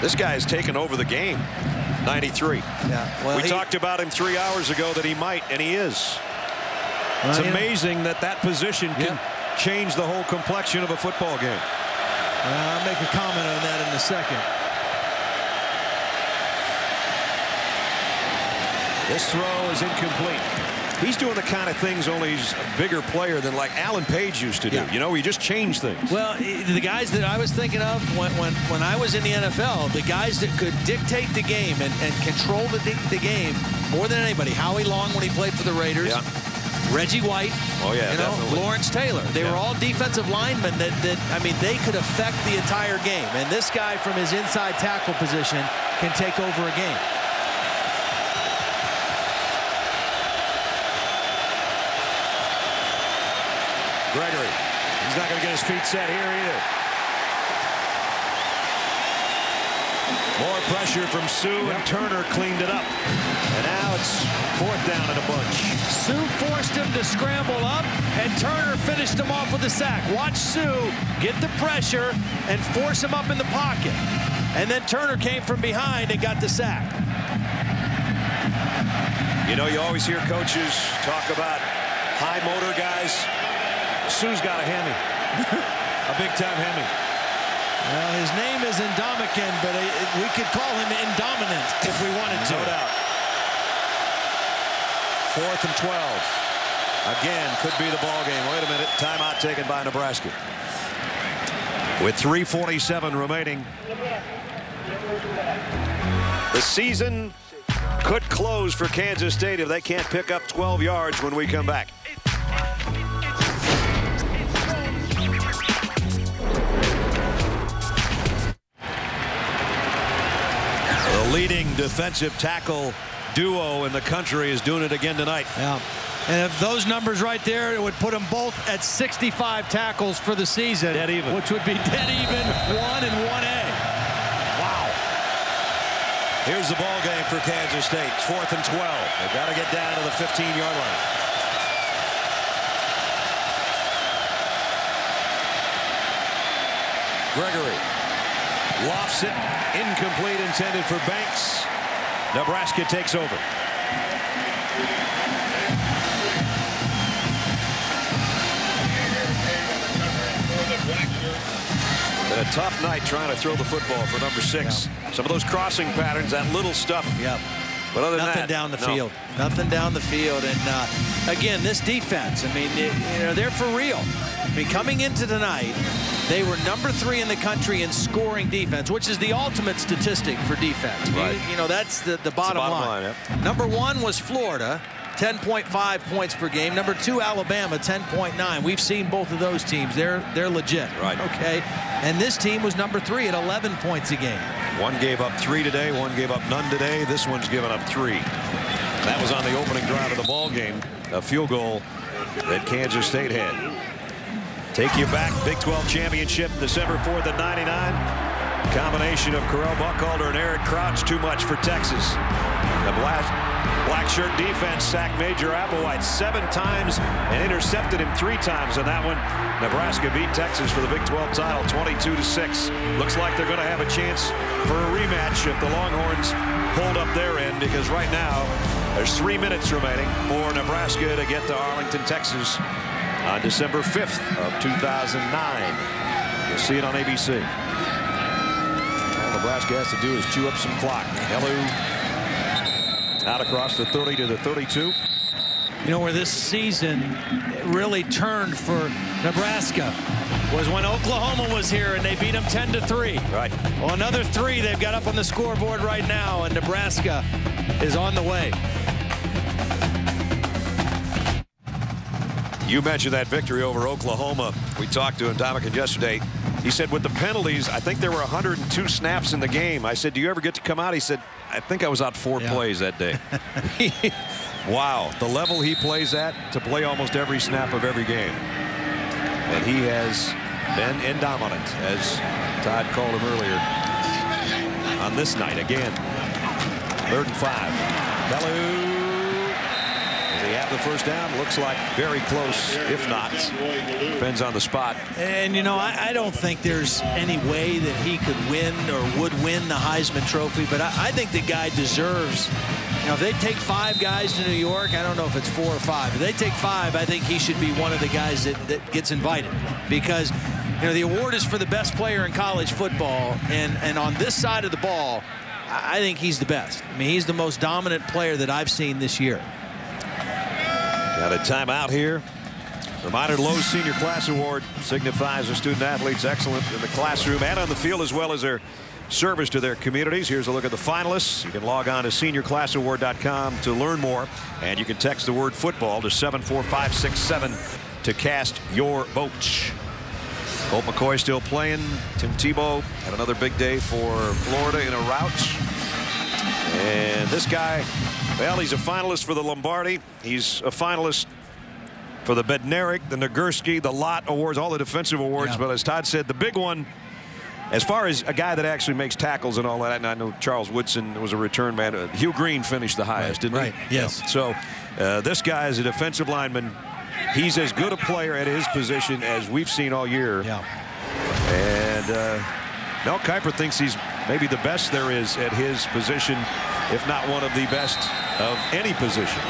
This guy has taken over the game. 93. Yeah, well, we talked about him 3 hours ago that he might, and he is. Well, it's amazing that position can change the whole complexion of a football game. I'll make a comment on that in a second. This throw is incomplete. He's doing the kind of things only he's a bigger player than like Alan Page used to do. Yeah. You know, he just changed things. Well, the guys that I was thinking of when I was in the NFL, the guys that could dictate the game and control the game more than anybody. Howie Long when he played for the Raiders. Yeah. Reggie White. Oh, yeah, you know, definitely. Lawrence Taylor. They were all defensive linemen that, I mean, they could affect the entire game. And this guy from his inside tackle position can take over a game. Gregory. He's not going to get his feet set here either. More pressure from Sue, and Turner cleaned it up. And now it's 4th down and a bunch. Sue forced him to scramble up, and Turner finished him off with a sack. Watch Sue get the pressure and force him up in the pocket. And then Turner came from behind and got the sack. You know, you always hear coaches talk about high motor guys. Sue's got a Hemi. A big-time Hemi. Well, his name is Ndamukong, but we could call him Indominant if we wanted to. No doubt. 4th and 12. Again, could be the ball game. Wait a minute. Timeout taken by Nebraska. With 3:47 remaining. The season could close for Kansas State if they can't pick up 12 yards when we come back. The leading defensive tackle duo in the country is doing it again tonight. Yeah. And if those numbers right there, it would put them both at 65 tackles for the season. Dead even. Which would be dead even, 1 and 1A. Wow. Here's the ball game for Kansas State. 4th and 12. They've got to get down to the 15-yard line. Gregory lofts it. Incomplete, intended for Banks. Nebraska takes over. Been a tough night trying to throw the football for number 6. Yeah. Some of those crossing patterns, that little stuff. Yeah. But other than nothing that, down the field. Nothing down the field. And again, this defense, I mean, they're for real. I mean, coming into tonight, they were number 3 in the country in scoring defense, which is the ultimate statistic for defense. Right. You know, that's the bottom line. Yeah. Number 1 was Florida, 10.5 points per game. Number 2, Alabama, 10.9. We've seen both of those teams. They're legit. Right. Okay. And this team was number 3 at 11 points a game. One gave up 3 today. One gave up none today. This one's given up 3. That was on the opening drive of the ball game. A field goal that Kansas State had. Take you back. Big 12 championship, December 4th of '99. Combination of Carell Buchalter and Eric Crouch, too much for Texas. The black shirt defense sacked Major Applewhite 7 times and intercepted him 3 times on that one. Nebraska beat Texas for the Big 12 title 22-6. Looks like they're going to have a chance for a rematch if the Longhorns hold up their end, because right now there's 3 minutes remaining for Nebraska to get to Arlington, Texas on December 5th of 2009. You'll see it on ABC. All Nebraska has to do is chew up some clock. Hello. Out across the 30 to the 32. You know, where this season really turned for Nebraska was when Oklahoma was here and they beat them 10-3. Right. Well, another 3 they've got up on the scoreboard right now, and Nebraska is on the way. You mentioned that victory over Oklahoma. We talked to Ndamukong yesterday. He said with the penalties, I think there were 102 snaps in the game. I said, do you ever get to come out? He said, I think I was out 4 plays that day. Wow, the level he plays at to play almost every snap of every game. And he has been indominant, as Todd called him earlier on this night. Again, 3rd and 5. Bellew. Does he have the first down? Looks like very close, if not. Depends on the spot. And, you know, I don't think there's any way that he could win or would win the Heisman Trophy, but I think the guy deserves, you know, if they take 5 guys to New York, I don't know if it's 4 or 5. If they take 5, I think he should be one of the guys that gets invited, because, you know, the award is for the best player in college football, and on this side of the ball, I think he's the best. I mean, he's the most dominant player that I've seen this year. Got a timeout here. Reminder, Lowe's Senior Class Award signifies a student athlete's excellence in the classroom and on the field, as well as their service to their communities. Here's a look at the finalists. You can log on to seniorclassaward.com to learn more, and you can text the word football to 74567 to cast your votes. Colt McCoy still playing. Tim Tebow had another big day for Florida in a rout. And this guy, well, he's a finalist for the Lombardi. He's a finalist for the Bednarik, the Nagurski, the Lott Awards, all the defensive awards. Yeah. But as Todd said, the big one, as far as a guy that actually makes tackles and all that, and I know Charles Woodson was a return man. Hugh Green finished the highest, didn't he? Right, yes. Yeah. So this guy is a defensive lineman. He's as good a player at his position as we've seen all year. Yeah. And Mel Kiper thinks he's maybe the best there is at his position, if not one of the best of any position.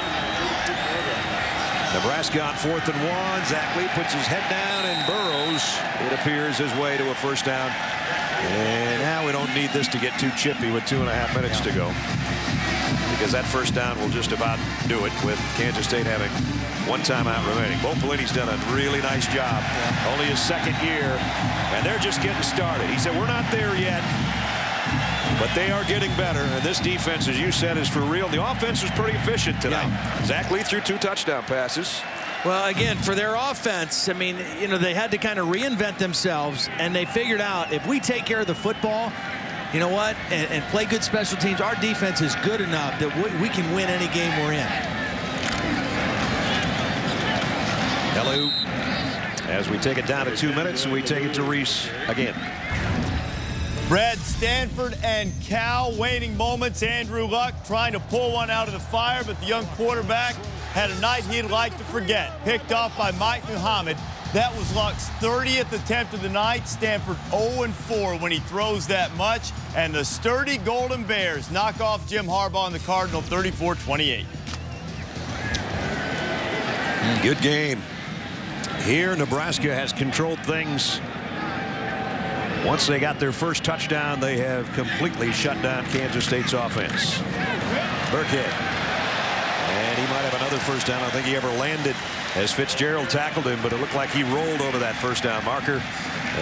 Nebraska on 4th and 1. Zach Lee puts his head down and burrows, it appears, his way to a first down. And now we don't need this to get too chippy with 2.5 minutes to go, because that first down will just about do it, with Kansas State having 1 timeout remaining. Bo Pelini's done a really nice job. Only his 2nd year, and they're just getting started. He said, we're not there yet, but they are getting better. And this defense, as you said, is for real. The offense was pretty efficient tonight. Yeah. Zach Lee threw 2 touchdown passes. Well, again, for their offense, I mean, you know, they had to kind of reinvent themselves, and they figured out, if we take care of the football, you know what, and play good special teams, our defense is good enough that we can win any game we're in. Hello. As we take it down to 2 minutes, and we take it to Reese again. Brad, Stanford and Cal waiting moments. Andrew Luck trying to pull one out of the fire, but the young quarterback had a night he'd like to forget. Picked off by Mike Muhammad. That was Luck's 30th attempt of the night. Stanford 0-4 when he throws that much. And the sturdy Golden Bears knock off Jim Harbaugh and the Cardinal 34-28. Good game. Here, Nebraska has controlled things Once they got their first touchdown, they have completely shut down Kansas State's offense. Burkhead. And he might have another first down. I don't think he ever landed as Fitzgerald tackled him, but it looked like he rolled over that first down marker.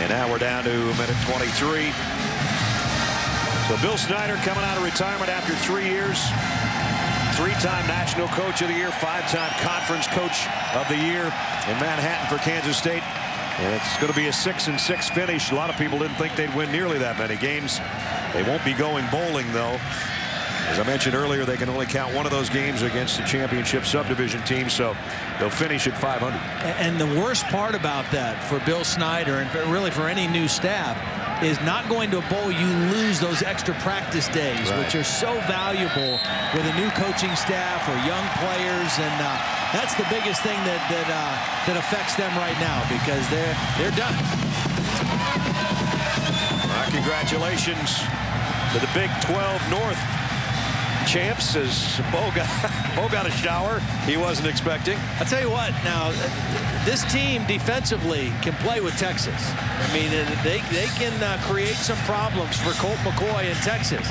And now we're down to minute 23. So Bill Snyder coming out of retirement after 3 years. 3-time National Coach of the Year, 5-time Conference Coach of the Year in Manhattan for Kansas State. And it's going to be a 6-6 finish. A lot of people didn't think they'd win nearly that many games. They won't be going bowling, though. As I mentioned earlier, they can only count one of those games against the championship subdivision team, so they'll finish at 500. And the worst part about that for Bill Snyder, and really for any new staff, is not going to a bowl. You lose those extra practice days, right, which are so valuable with a new coaching staff or young players, and that's the biggest thing that affects them right now, because they're done. Congratulations to the Big 12 North champs, as Bo got a shower he wasn't expecting. I'll tell you what, now this team defensively can play with Texas. I mean, they can create some problems for Colt McCoy in Texas.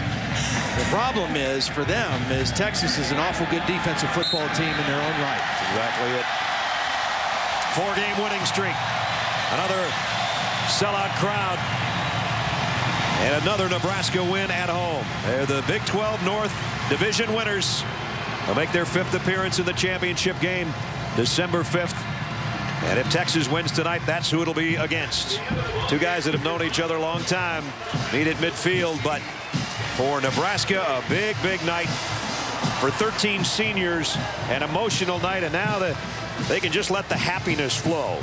The problem is for them is Texas is an awful good defensive football team in their own right. That's exactly it. 4-game winning streak. Another sellout crowd. And another Nebraska win at home. They're the Big 12 North Division winners. They'll make their 5th appearance in the championship game December 5th. And if Texas wins tonight, that's who it'll be against. Two guys that have known each other a long time meet at midfield. But for Nebraska, a big, big night. For 13 seniors, an emotional night. And now they can just let the happiness flow.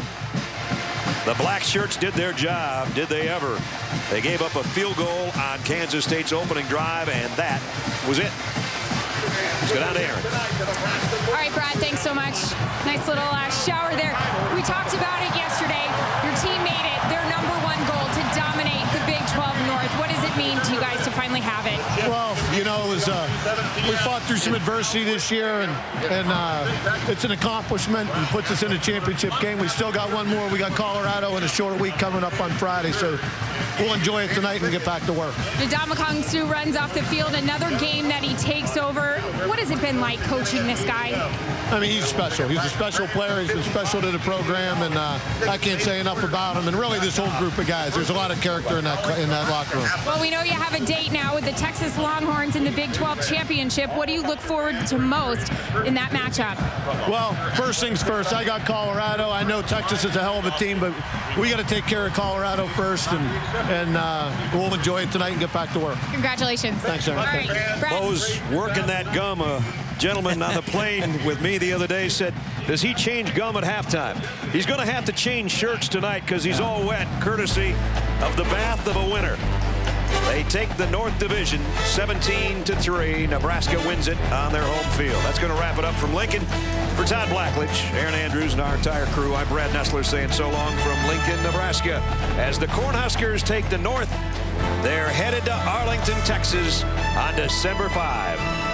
The black shirts did their job. Did they ever? They gave up a field goal on Kansas State's opening drive, and that was it. Let's go down to Aaron. All right, Brad, thanks so much. Nice little shower there. We talked about it yesterday. Your team made it their #1 goal to dominate the Big 12 North. What does it mean to you guys to finally have it? Well, you know, it was, we fought through some adversity this year, and it's an accomplishment and puts us in a championship game. We still got one more. We got Colorado in a short week coming up on Friday, so we'll enjoy it tonight and get back to work. Ndamukong Suh runs off the field. Another game that he takes over. What has it been like coaching this guy? I mean, he's special. He's a special player. He's been special to the program, and I can't say enough about him. And really, this whole group of guys. There's a lot of character in that locker room. Well, we know you have a date now with the Texas Longhorns in the Big 12 championship. What do you look forward to most in that matchup? Well, first things first. I got Colorado. I know Texas is a hell of a team, but we got to take care of Colorado first, and we'll enjoy it tonight and get back to work. Congratulations. Thanks, Aaron. All right, Brad. Bo's working that gum. A gentleman on the plane with me the other day said, does he change gum at halftime? He's going to have to change shirts tonight because he's all wet, courtesy of the bath of a winner. They take the North Division 17-3. Nebraska wins it on their home field. That's going to wrap it up from Lincoln. For Todd Blackledge, Aaron Andrews, and our entire crew, I'm Brad Nessler saying so long from Lincoln, Nebraska. As the Cornhuskers take the North, they're headed to Arlington, Texas on December 5.